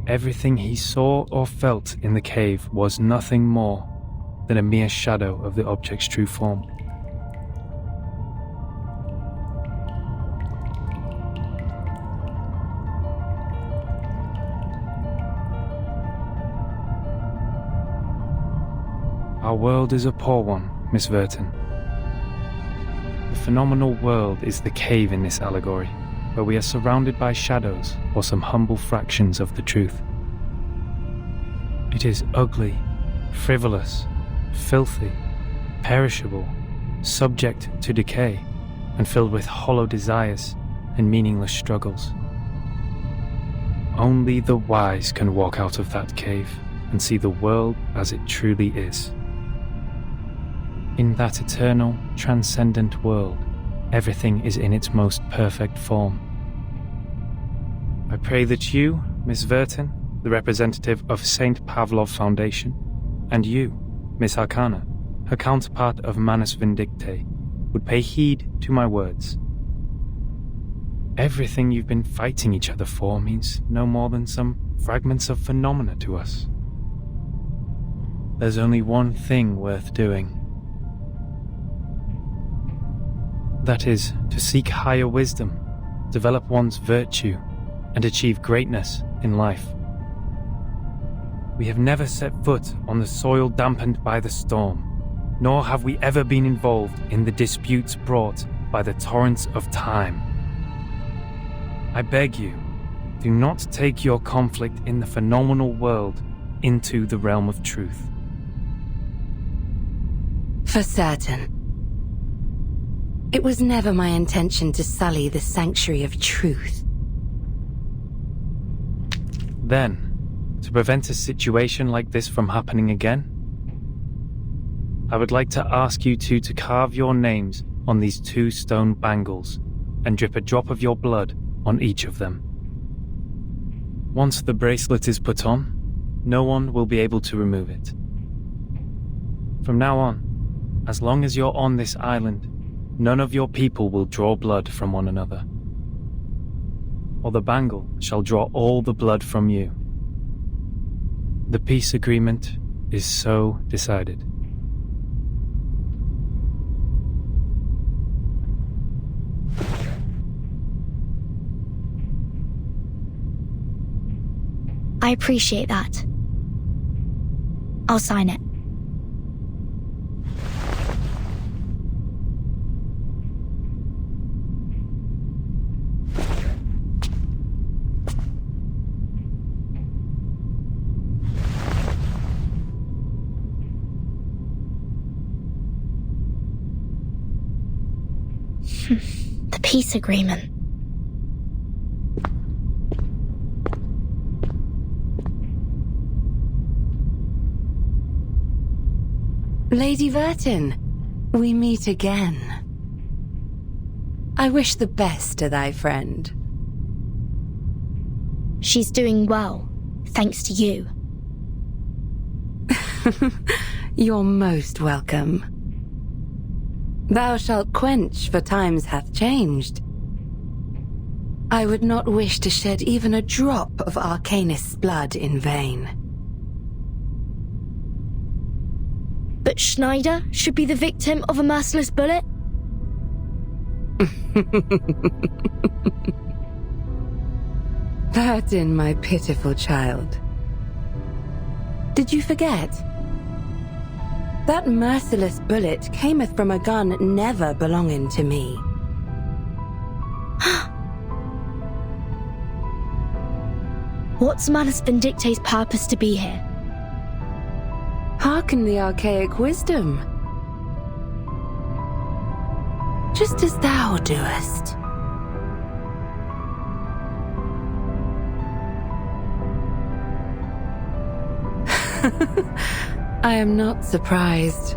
Everything he saw or felt in the cave was nothing more than a mere shadow of the object's true form. Our world is a poor one, Miss Verton. The phenomenal world is the cave in this allegory, where we are surrounded by shadows or some humble fractions of the truth. It is ugly, frivolous, filthy, perishable, subject to decay, and filled with hollow desires and meaningless struggles. Only the wise can walk out of that cave and see the world as it truly is. In that eternal, transcendent world, everything is in its most perfect form. I pray that you, Miss Verton, the representative of St. Pavlov Foundation, and you, Miss Arcana, her counterpart of Manus Vindictae, would pay heed to my words. Everything you've been fighting each other for means no more than some fragments of phenomena to us. There's only one thing worth doing. That is, to seek higher wisdom, develop one's virtue, and achieve greatness in life. We have never set foot on the soil dampened by the storm, nor have we ever been involved in the disputes brought by the torrents of time. I beg you, do not take your conflict in the phenomenal world into the realm of truth. For certain. It was never my intention to sully the sanctuary of truth. Then, to prevent a situation like this from happening again, I would like to ask you two to carve your names on these 2 stone bangles and drip a drop of your blood on each of them. Once the bracelet is put on, no one will be able to remove it. From now on, as long as you're on this island, none of your people will draw blood from one another, or the bangle shall draw all the blood from you. The peace agreement is so decided. I appreciate that. I'll sign it. The peace agreement. Lady Verton, we meet again. I wish the best to thy friend. She's doing well, thanks to you. You're most welcome. Thou shalt quench, for times hath changed. I would not wish to shed even a drop of Arcanist's blood in vain. But Schneider should be the victim of a merciless bullet? Verton, my pitiful child. Did you forget? That merciless bullet cameth from a gun never belonging to me. What's Manus Vindicte's purpose to be here? Hearken the archaic wisdom. Just as thou doest. I am not surprised.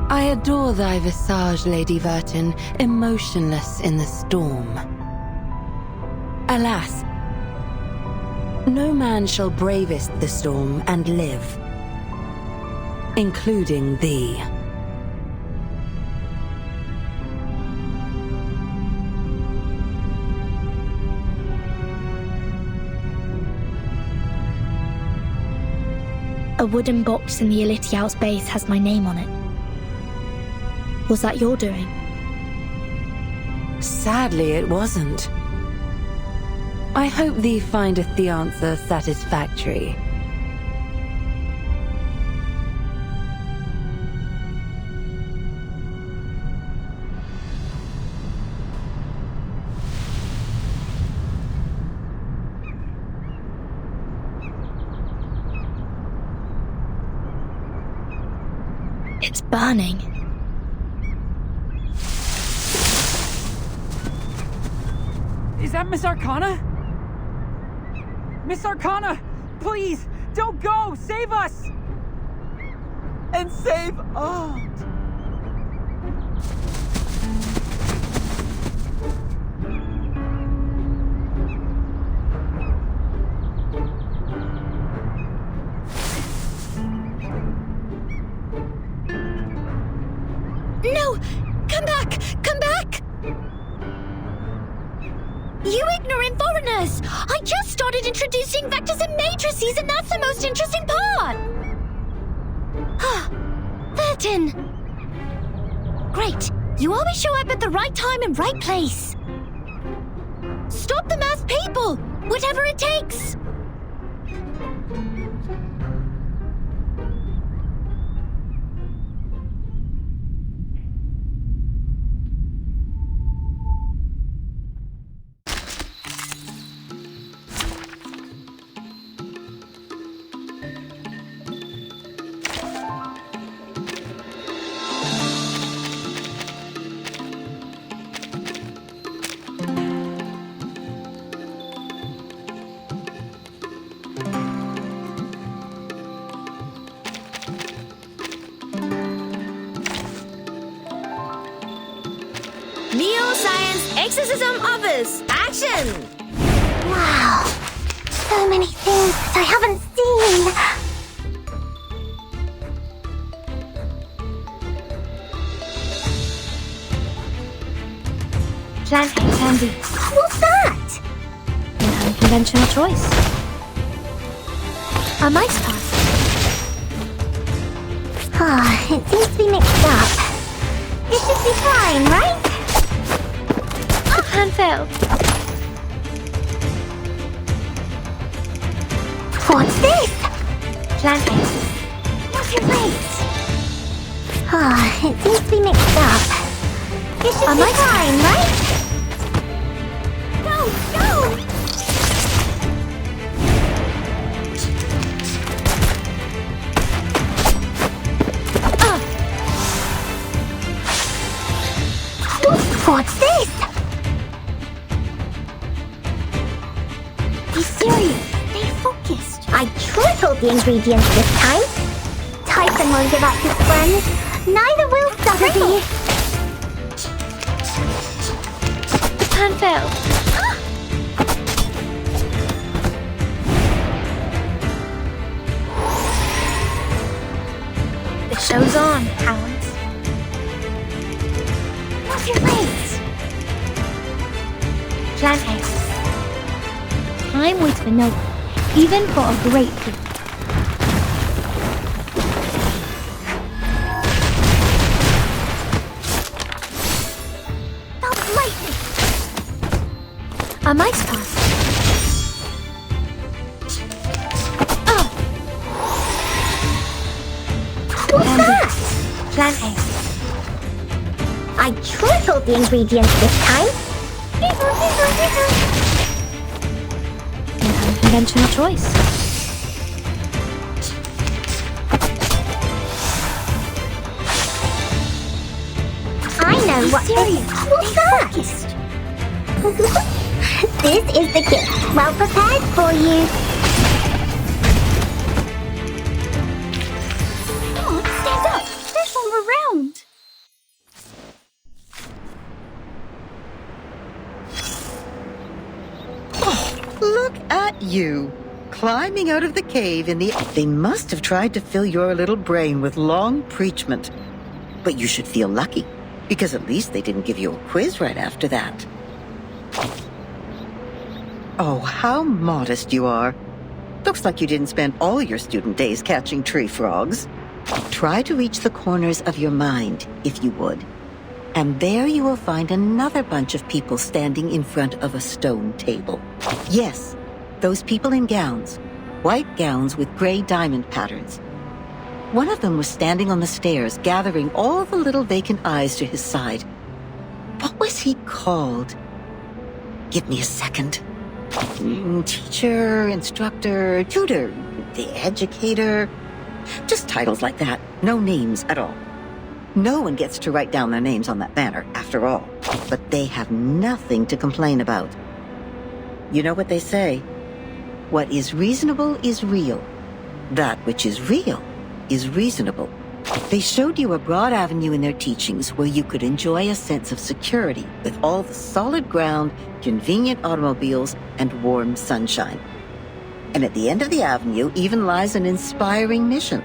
I adore thy visage, Lady Verton, emotionless in the storm. Alas, no man shall bravest the storm and live, including thee. A wooden box in the Elitiaus base has my name on it. Was that your doing? Sadly, it wasn't. I hope thee findeth the answer satisfactory. It's burning. Is that Miss Arcana? Miss Arcana, please, don't go! Save us! And save all! No! Come back! Come back! You ignorant foreigners! I just started introducing vectors and matrices, and that's the most interesting part! Verton! Great! You always show up at the right time and right place! Stop the masked people! Whatever it takes! Neo-science exorcism others. Action! Wow. So many things that I haven't seen. Plant candy. What's that? An unconventional choice. A mice pass. It seems to be mixed up. This should be fine, right? Hand failed. What's this? Plant base. What's your race? It seems to be mixed up. This should be fine, right? Go, go! What's this? Be serious. Stay focused. I tripled the ingredients this time. Typhon won't give up his friends. Neither will Sotheby. The plan failed. The show's on, hounds. What's your race? Plant haste. Time waits for no one, even for a great feat. A mice pass. plan A. I tripled the ingredients this time. Unconventional choice. I know what this first. This is the gift, well prepared for you. Come on, stand up. There's one around. Look at you, climbing out of the cave in the... They must have tried to fill your little brain with long preachment. But you should feel lucky, because at least they didn't give you a quiz right after that. Oh, how modest you are. Looks like you didn't spend all your student days catching tree frogs. Try to reach the corners of your mind, if you would. And there you will find another bunch of people standing in front of a stone table. Yes, those people in gowns. White gowns with gray diamond patterns. One of them was standing on the stairs, gathering all the little vacant eyes to his side. What was he called? Give me a second. Teacher, instructor, tutor, the educator. Just titles like that, no names at all. No one gets to write down their names on that banner, after all. But they have nothing to complain about. You know what they say? What is reasonable is real. That which is real is reasonable. They showed you a broad avenue in their teachings where you could enjoy a sense of security with all the solid ground, convenient automobiles, and warm sunshine. And at the end of the avenue even lies an inspiring mission,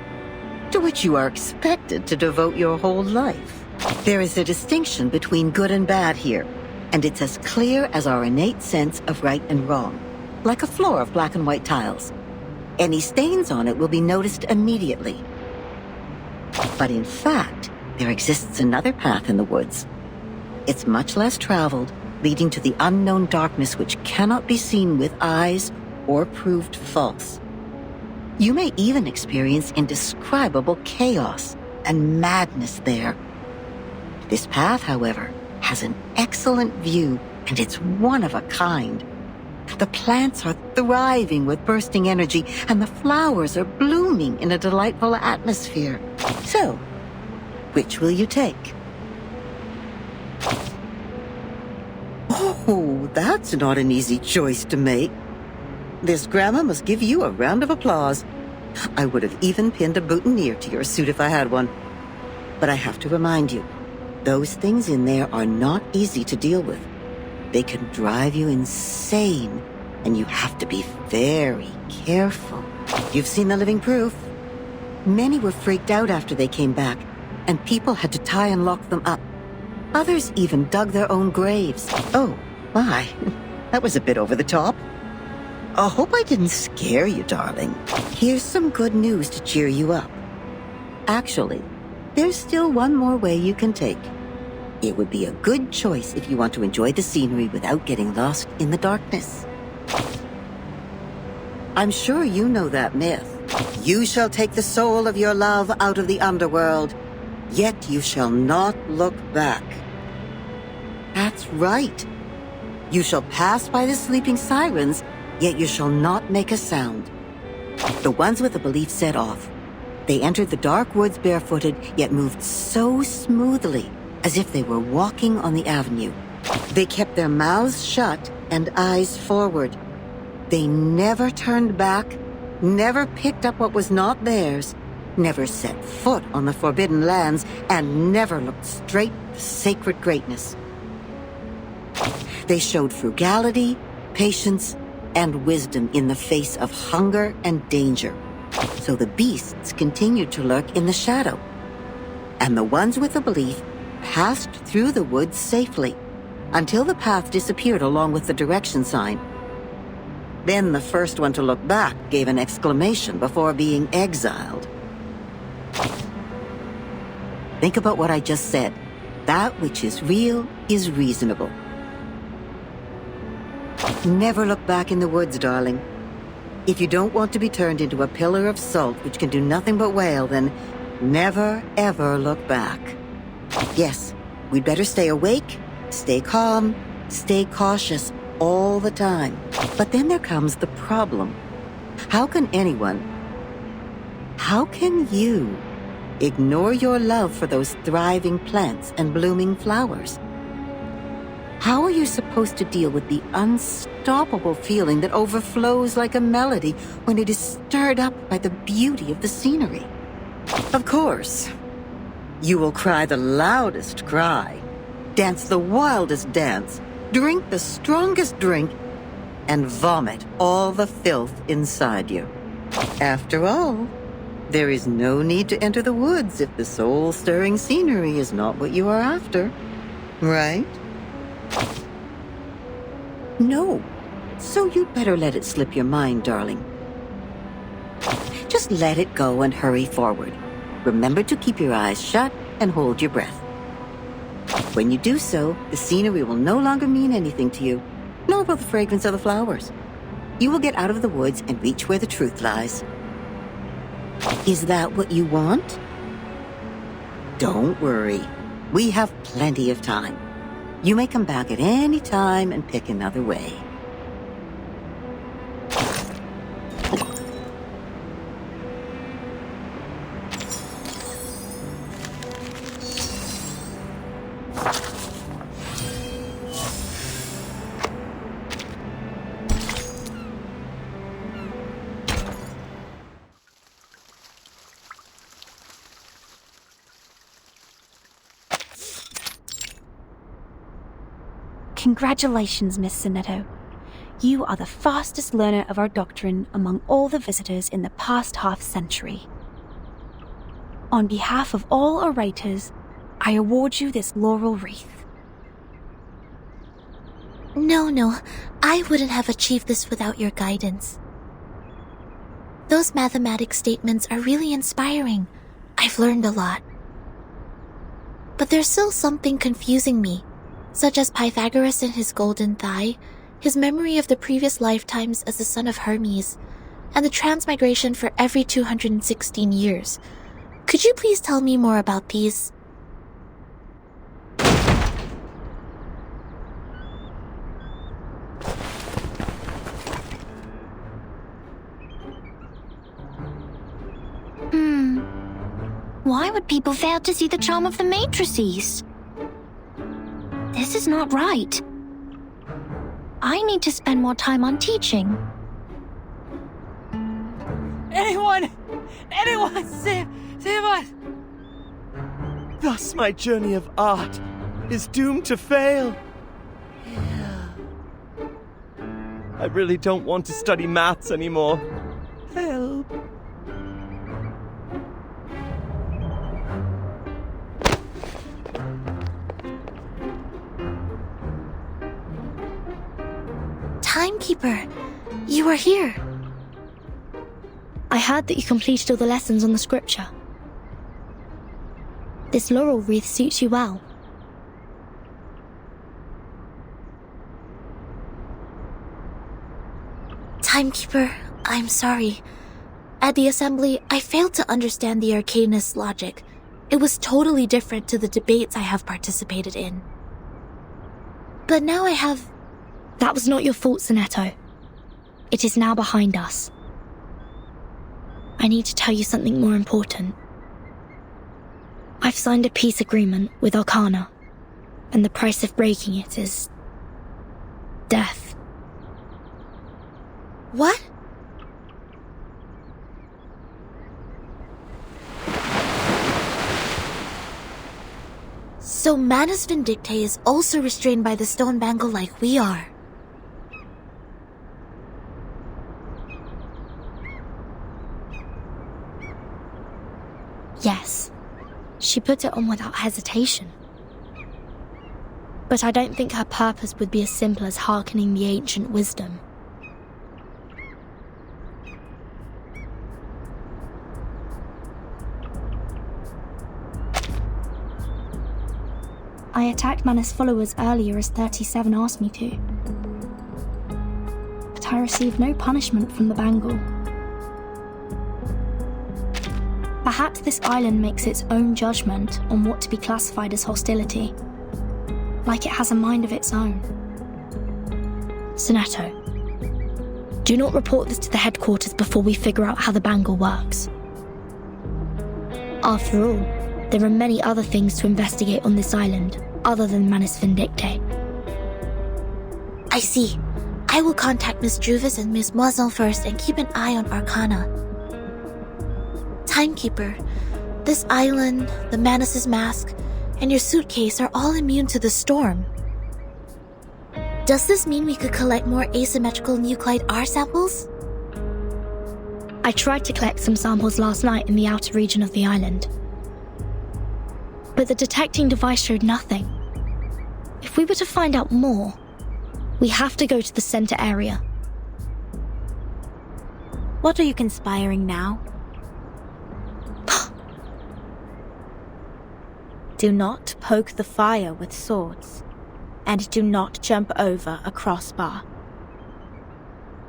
to which you are expected to devote your whole life. There is a distinction between good and bad here, and it's as clear as our innate sense of right and wrong, like a floor of black and white tiles. Any stains on it will be noticed immediately. But in fact, there exists another path in the woods. It's much less traveled, leading to the unknown darkness which cannot be seen with eyes or proved false. You may even experience indescribable chaos and madness there. This path, however, has an excellent view, and it's one of a kind. The plants are thriving with bursting energy, and the flowers are blooming in a delightful atmosphere. So, which will you take? Oh, that's not an easy choice to make. This grandma must give you a round of applause. I would have even pinned a boutonniere to your suit if I had one. But I have to remind you, those things in there are not easy to deal with. They can drive you insane, and you have to be very careful. You've seen the living proof. Many were freaked out after they came back, and people had to tie and lock them up. Others even dug their own graves. Oh, my. That was a bit over the top. I hope I didn't scare you, darling. Here's some good news to cheer you up. Actually, there's still one more way you can take. It would be a good choice if you want to enjoy the scenery without getting lost in the darkness. I'm sure you know that myth. You shall take the soul of your love out of the underworld, yet you shall not look back. That's right. You shall pass by the sleeping sirens, yet you shall not make a sound. The ones with the belief set off. They entered the dark woods barefooted, yet moved so smoothly, as if they were walking on the avenue. They kept their mouths shut and eyes forward. They never turned back, never picked up what was not theirs, never set foot on the forbidden lands, and never looked straight at the sacred greatness. They showed frugality, patience, and wisdom in the face of hunger and danger. So the beasts continued to lurk in the shadow. And the ones with the belief passed through the woods safely, until the path disappeared along with the direction sign. Then the first one to look back gave an exclamation before being exiled. Think about what I just said. That which is real is reasonable. Never look back in the woods, darling. If you don't want to be turned into a pillar of salt which can do nothing but wail, then Never, ever look back. Yes, we'd better stay awake, stay calm, stay cautious all the time. But then there comes the problem. How can you ignore your love for those thriving plants and blooming flowers? How are you supposed to deal with the unstoppable feeling that overflows like a melody when it is stirred up by the beauty of the scenery? Of course, you will cry the loudest cry, dance the wildest dance, drink the strongest drink, and vomit all the filth inside you. After all, there is no need to enter the woods if the soul-stirring scenery is not what you are after, right? No, so you'd better let it slip your mind, darling. Just let it go and hurry forward. Remember to keep your eyes shut and hold your breath. When you do so, the scenery will no longer mean anything to you, nor will the fragrance of the flowers. You will get out of the woods and reach where the truth lies. Is that what you want? Don't worry. We have plenty of time. You may come back at any time and pick another way. Congratulations, Miss Sonetto. You are the fastest learner of our doctrine among all the visitors in the past half-century. On behalf of all orators, I award you this laurel wreath. No, I wouldn't have achieved this without your guidance. Those mathematics statements are really inspiring. I've learned a lot. But there's still something confusing me, such as Pythagoras and his golden thigh, his memory of the previous lifetimes as the son of Hermes, and the transmigration for every 216 years. Could you please tell me more about these? Why would people fail to see the charm of the matrices? This is not right. I need to spend more time on teaching. Anyone, save us! Thus my journey of art is doomed to fail. I really don't want to study maths anymore. Help. Timekeeper, you are here. I heard that you completed all the lessons on the scripture. This laurel wreath suits you well. Timekeeper, I'm sorry. At the assembly, I failed to understand the arcanist's logic. It was totally different to the debates I have participated in. But now I have... That was not your fault, Sonetto. It is now behind us. I need to tell you something more important. I've signed a peace agreement with Arcana, and the price of breaking it is... death. What? So Manus Vindictae is also restrained by the stone bangle like we are. Yes, she put it on without hesitation. But I don't think her purpose would be as simple as hearkening the ancient wisdom. I attacked Manus' followers earlier as 37 asked me to. But I received no punishment from the bangle. Perhaps this island makes its own judgment on what to be classified as hostility. Like it has a mind of its own. Sonetto, do not report this to the headquarters before we figure out how the bangle works. After all, there are many other things to investigate on this island other than Manus Vindicte. I see. I will contact Miss Juvis and Miss Moisson first and keep an eye on Arcana. Timekeeper, this island, the Manus' mask, and your suitcase are all immune to the storm. Does this mean we could collect more asymmetrical nuclide R samples? I tried to collect some samples last night in the outer region of the island. But the detecting device showed nothing. If we were to find out more, we have to go to the center area. What are you conspiring now? Do not poke the fire with swords, and do not jump over a crossbar.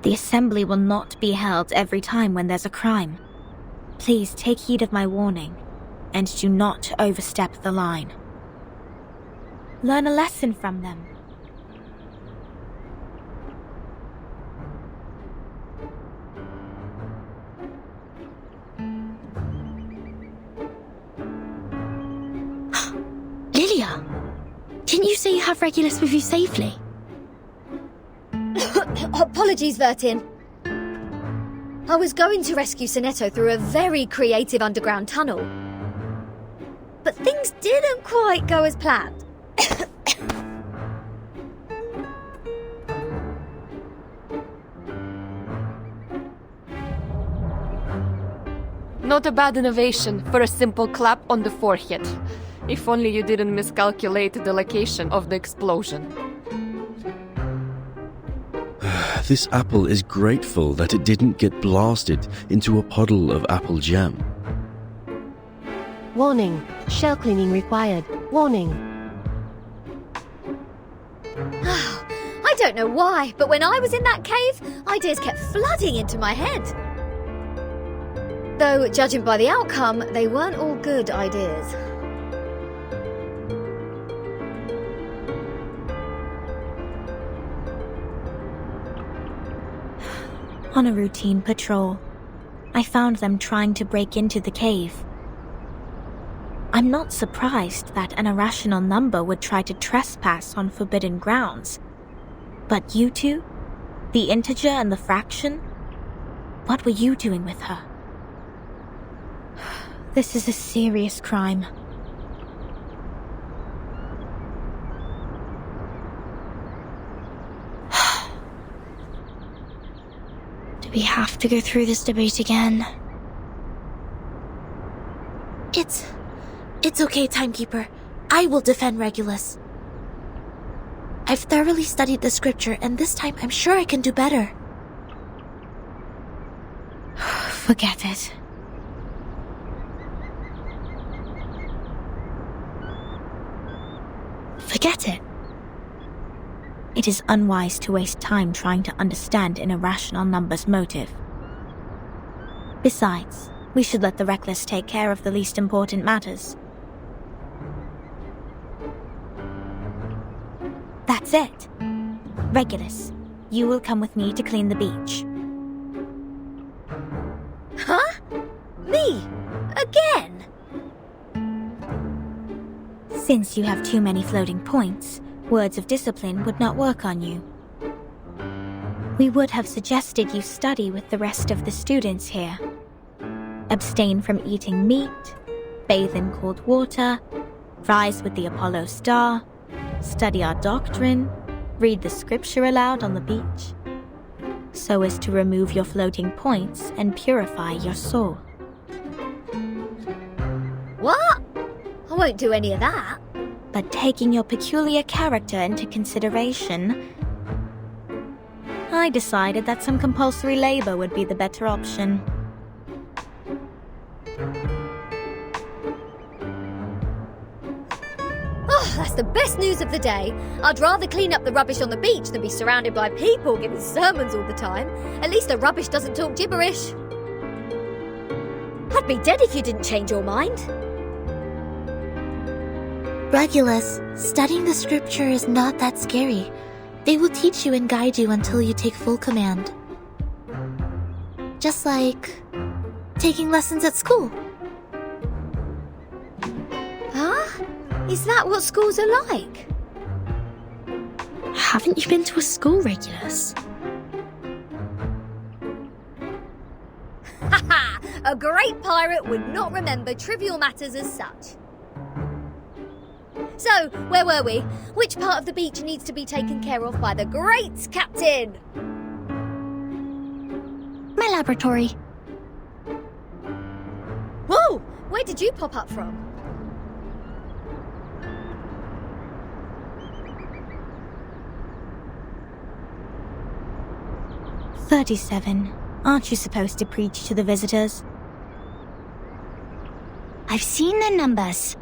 The assembly will not be held every time when there's a crime. Please take heed of my warning, and do not overstep the line. Learn a lesson from them. Lilia, didn't you say you have Regulus with you safely? Apologies, Vertin. I was going to rescue Sonetto through a very creative underground tunnel. But things didn't quite go as planned. Not a bad innovation for a simple clap on the forehead. If only you didn't miscalculate the location of the explosion. This apple is grateful that it didn't get blasted into a puddle of apple jam. Warning. Shell cleaning required. Warning. I don't know why, but when I was in that cave, ideas kept flooding into my head. Though, judging by the outcome, they weren't all good ideas. On a routine patrol, I found them trying to break into the cave. I'm not surprised that an irrational number would try to trespass on forbidden grounds. But you two? The integer and the fraction? What were you doing with her? This is a serious crime. Do we have to go through this debate again? It's okay, Timekeeper. I will defend Regulus. I've thoroughly studied the scripture, and this time I'm sure I can do better. Forget it. Forget it. It is unwise to waste time trying to understand an irrational number's motive. Besides, we should let the reckless take care of the least important matters. That's it. Regulus, you will come with me to clean the beach. Huh? Me? Again? Since you have too many floating points, words of discipline would not work on you. We would have suggested you study with the rest of the students here. Abstain from eating meat, bathe in cold water, rise with the Apollo star, study our doctrine, read the scripture aloud on the beach, so as to remove your floating points and purify your soul. What? I won't do any of that. But taking your peculiar character into consideration, I decided that some compulsory labor would be the better option. Oh, that's the best news of the day. I'd rather clean up the rubbish on the beach than be surrounded by people giving sermons all the time. At least the rubbish doesn't talk gibberish. I'd be dead if you didn't change your mind. Regulus, studying the scripture is not that scary. They will teach you and guide you until you take full command. Just like taking lessons at school. Huh? Is that what schools are like? Haven't you been to a school, Regulus? Haha! A great pirate would not remember trivial matters as such. So, where were we? Which part of the beach needs to be taken care of by the great captain? My laboratory. Whoa! Where did you pop up from? "37. Aren't you supposed to preach to the visitors?" I've seen their numbers.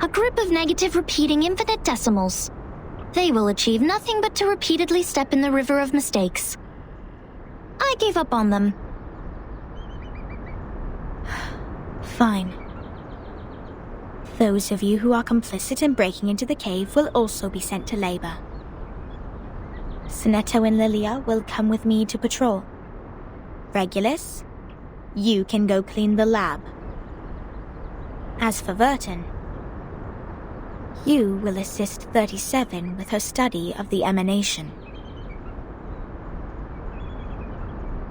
A group of negative repeating infinite decimals. They will achieve nothing but to repeatedly step in the river of mistakes. I gave up on them. Fine. Those of you who are complicit in breaking into the cave will also be sent to labor. Sonetto and Lilia will come with me to patrol. Regulus, you can go clean the lab. As for Verton, you will assist 37 with her study of the emanation.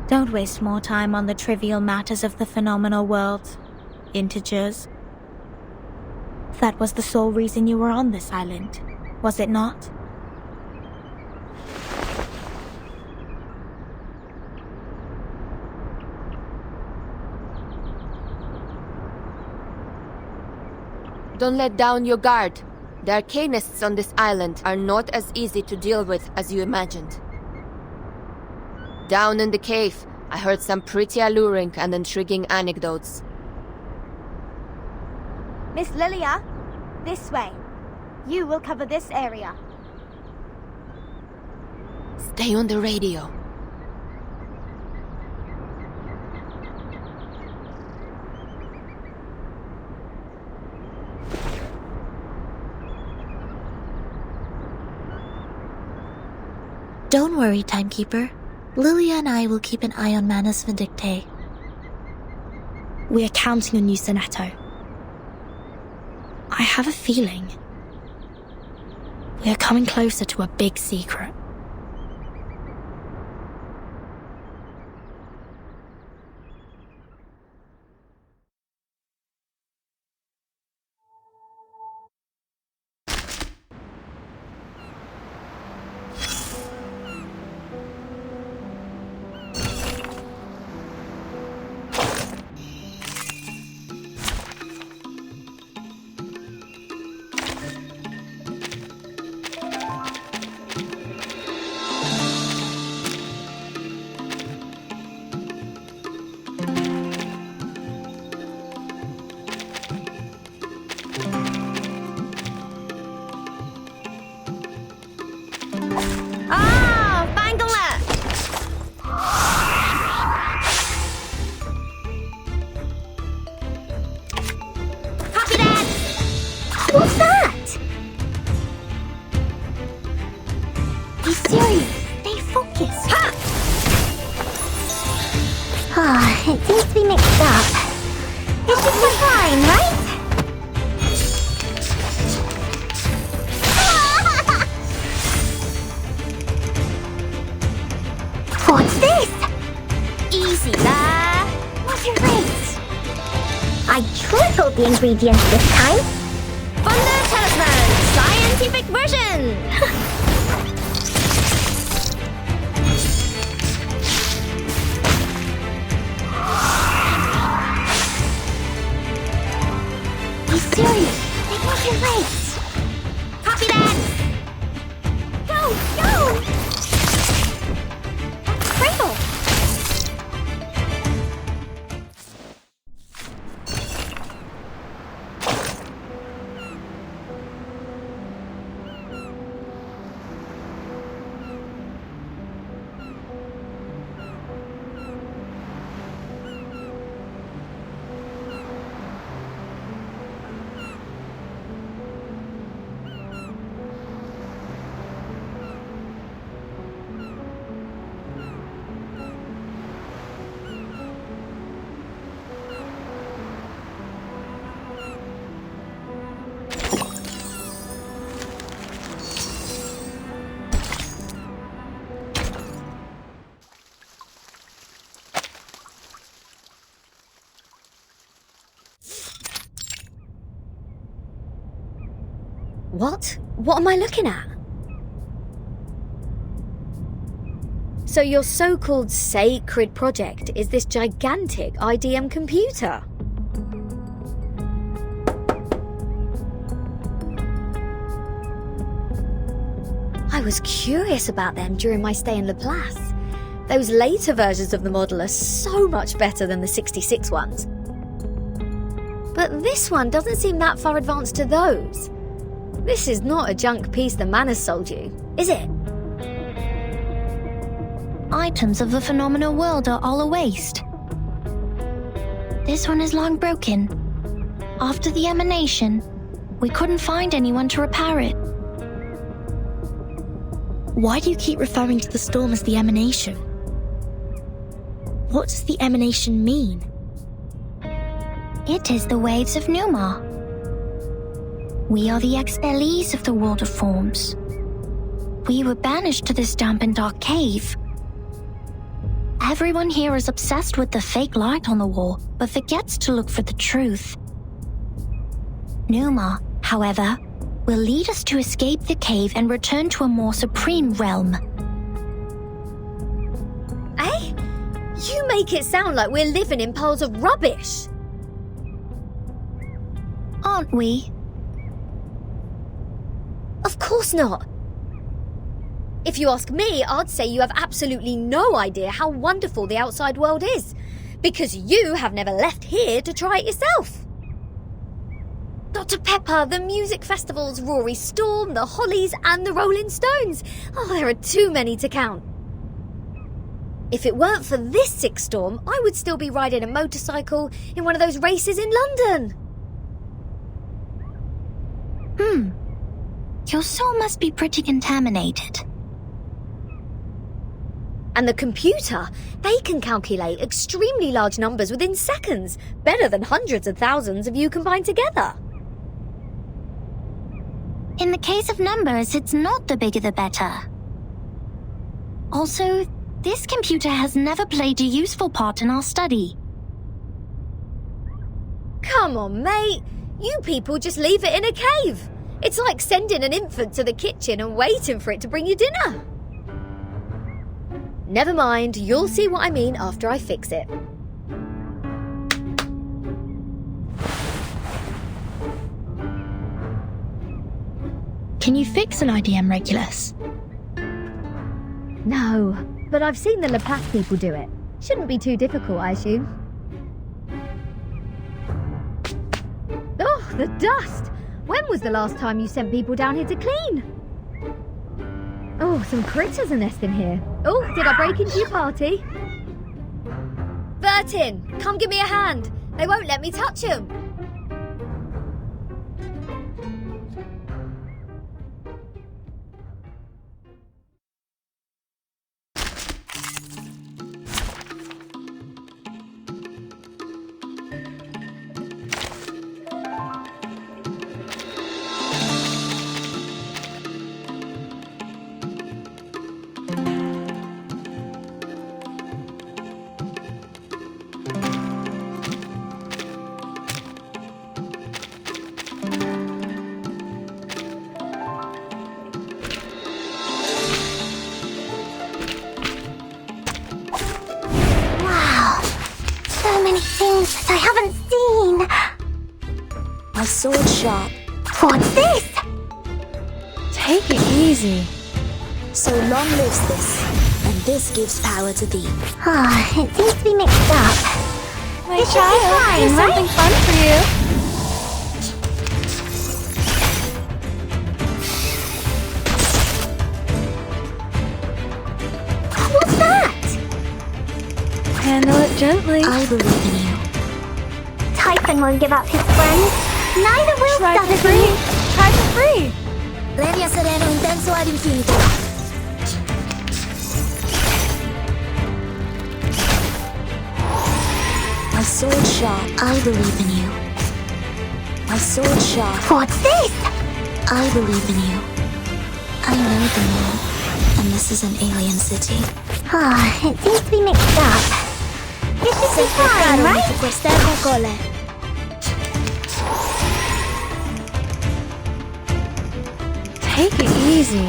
Don't waste more time on the trivial matters of the phenomenal world, integers. That was the sole reason you were on this island, was it not? Don't let down your guard. The arcanists on this island are not as easy to deal with as you imagined. Down in the cave, I heard some pretty alluring and intriguing anecdotes. Miss Lilia, this way. You will cover this area. Stay on the radio. Don't worry, Timekeeper. Lilia and I will keep an eye on Manus Vindictae. We are counting on you, Sonetto. I have a feeling we are coming closer to a big secret. What's that? Be serious. Stay focused. It seems to be mixed up. It should be fine, right? What's this? Easy there. What a race! I tripled the ingredients this time. Thunder Talisman Scientific Version. Be serious. They want to race. Copy that. Go, go! Cradle. What? What am I looking at? So your so-called sacred project is this gigantic IDM computer? I was curious about them during my stay in Laplace. Those later versions of the model are so much better than the 66 ones. But this one doesn't seem that far advanced to those. This is not a junk piece the man has sold you, is it? Items of the phenomenal world are all a waste. This one is long broken. After the emanation, we couldn't find anyone to repair it. Why do you keep referring to the storm as the emanation? What does the emanation mean? It is the waves of Numa. We are the expellees of the world of forms. We were banished to this damp and dark cave. Everyone here is obsessed with the fake light on the wall, but forgets to look for the truth. Numa, however, will lead us to escape the cave and return to a more supreme realm. Eh? You make it sound like we're living in piles of rubbish. Aren't we? Of course not. If you ask me, I'd say you have absolutely no idea how wonderful the outside world is, because you have never left here to try it yourself. Dr. Pepper, the music festivals, Rory Storm, the Hollies, and the Rolling Stones. Oh, there are too many to count. If it weren't for this sick storm, I would still be riding a motorcycle in one of those races in London. Your soul must be pretty contaminated. And the computer, they can calculate extremely large numbers within seconds, better than hundreds of thousands of you combined together. In the case of numbers, it's not the bigger the better. Also, this computer has never played a useful part in our study. Come on, mate. You people just leave it in a cave. It's like sending an infant to the kitchen and waiting for it to bring you dinner. Never mind, you'll see what I mean after I fix it. Can you fix an IDM, Regulus? No, but I've seen the Laplace people do it. Shouldn't be too difficult, I assume. Oh, the dust! When was the last time you sent people down here to clean? Oh, some critters are nesting here. Oh, did I break into your party? Bertin, come give me a hand. They won't let me touch them. Things I haven't seen. My sword sharp. What's this? Take it easy. So long lives this, and this gives power to thee. It seems to be mixed up. My This should be child, fine, there's right? something fun for you. What's that? Handle it gently. I believe in you. Typhon won't give up his friends. Neither will Try for Sutherland. free. Try for free. Levia sereno intenso ad infinito. My sword sharp. I believe in you. My sword sharp. What's this? I believe in you. I know the moon, and this is an alien city. It seems to be mixed up. This should be fine, right? Take it easy.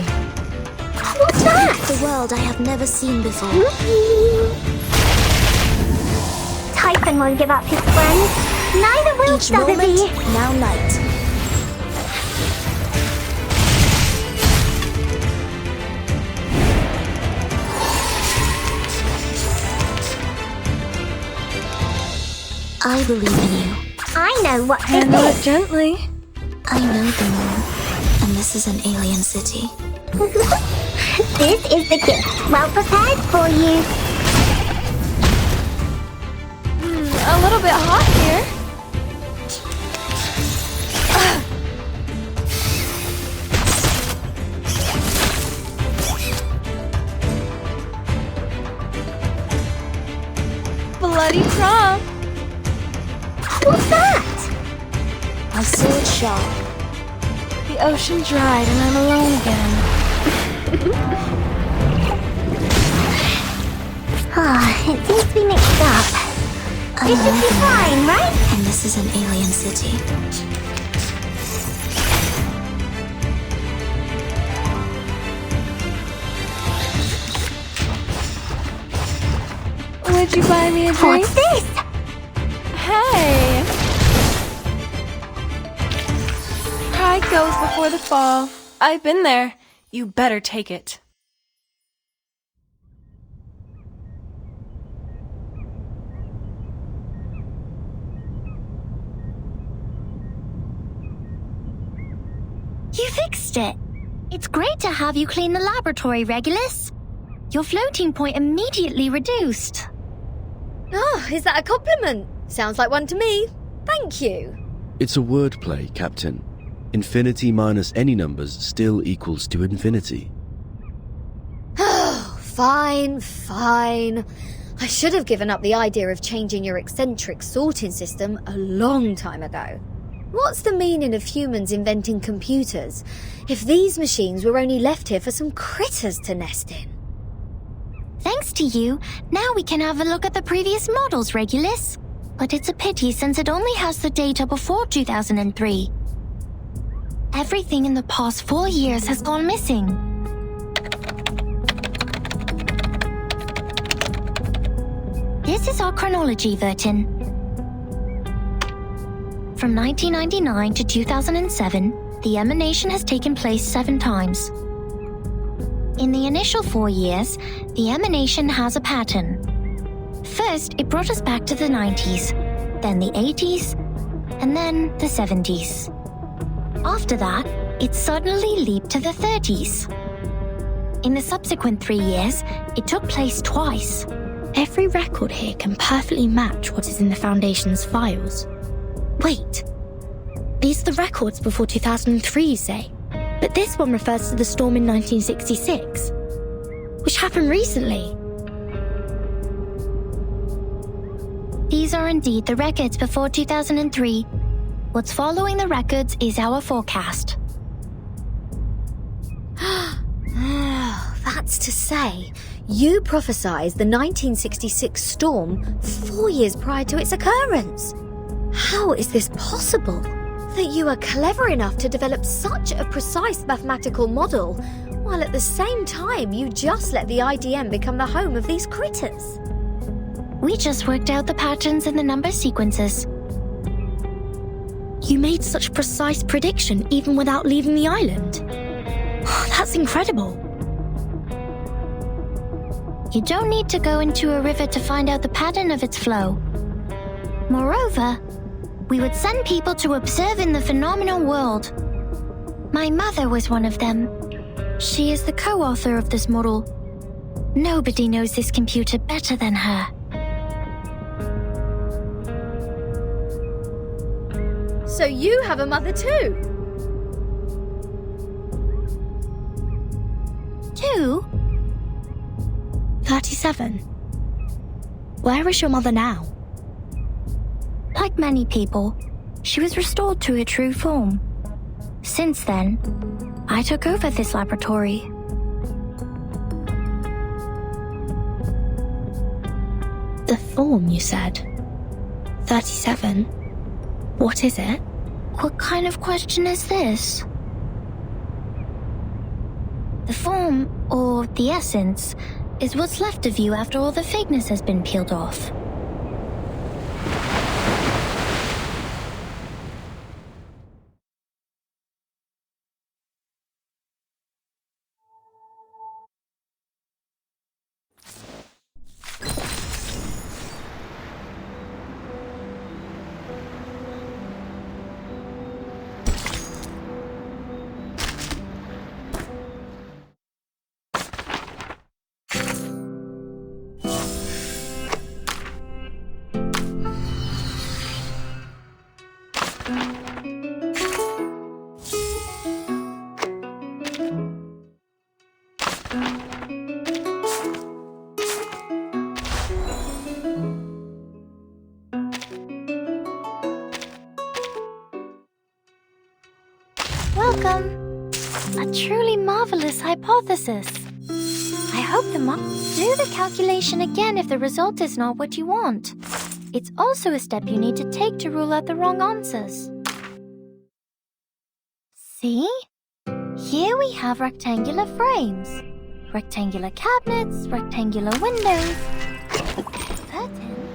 What's that? The world I have never seen before. Typhon won't give up his friends. Neither will Each moment, Sotheby. now night. I believe in you. I know what this Handle it is. gently. I know the moon, and this is an alien city. This is the gift. Well prepared for you. A little bit hot here. Bloody Trump. What's that? My sword sharp. The ocean dried and I'm alone again. It seems to be mixed up. I It should know be the moon, fine, right? and this is an alien city. Would you buy me a drink? What's this? Hey! Pride goes before the fall. I've been there. You better take it. You fixed it. It's great to have you clean the laboratory, Regulus. Your floating point immediately reduced. Oh, is that a compliment? Sounds like one to me. Thank you. It's a wordplay, Captain. Infinity minus any numbers still equals to infinity. Oh, fine. I should have given up the idea of changing your eccentric sorting system a long time ago. What's the meaning of humans inventing computers if these machines were only left here for some critters to nest in? Thanks to you, now we can have a look at the previous models, Regulus. But it's a pity since it only has the data before 2003. Everything in the past 4 years has gone missing. This is our chronology, Vertin. From 1999 to 2007, the emanation has taken place 7 times. In the initial 4 years, the emanation has a pattern. First, it brought us back to the 90s, then the 80s, and then the 70s. After that, it suddenly leaped to the 30s. In the subsequent 3 years, it took place twice. Every record here can perfectly match what is in the Foundation's files. Wait, These are the records before 2003, you say? But this one refers to the storm in 1966, which happened recently. These are indeed the records before 2003. What's following the records is our forecast. That's to say, you prophesied the 1966 storm 4 years prior to its occurrence. How is this possible? That you are clever enough to develop such a precise mathematical model, while at the same time you just let the IDM become the home of these critters. We just worked out the patterns in the number sequences. You made such precise prediction even without leaving the island. That's incredible. You don't need to go into a river to find out the pattern of its flow. Moreover, we would send people to observe in the phenomenal world. My mother was one of them. She is the co-author of this model. Nobody knows this computer better than her. So you have a mother too? 2? 37. Where is your mother now? Like many people, she was restored to her true form. Since then, I took over this laboratory. The form, you said? 37? What is it? What kind of question is this? The form, or the essence, is what's left of you after all the fakeness has been peeled off. Welcome. A truly marvelous hypothesis. I hope the do the calculation again if the result is not what you want. It's also a step you need to take to rule out the wrong answers. See? Here we have rectangular frames, rectangular cabinets, rectangular windows, curtains.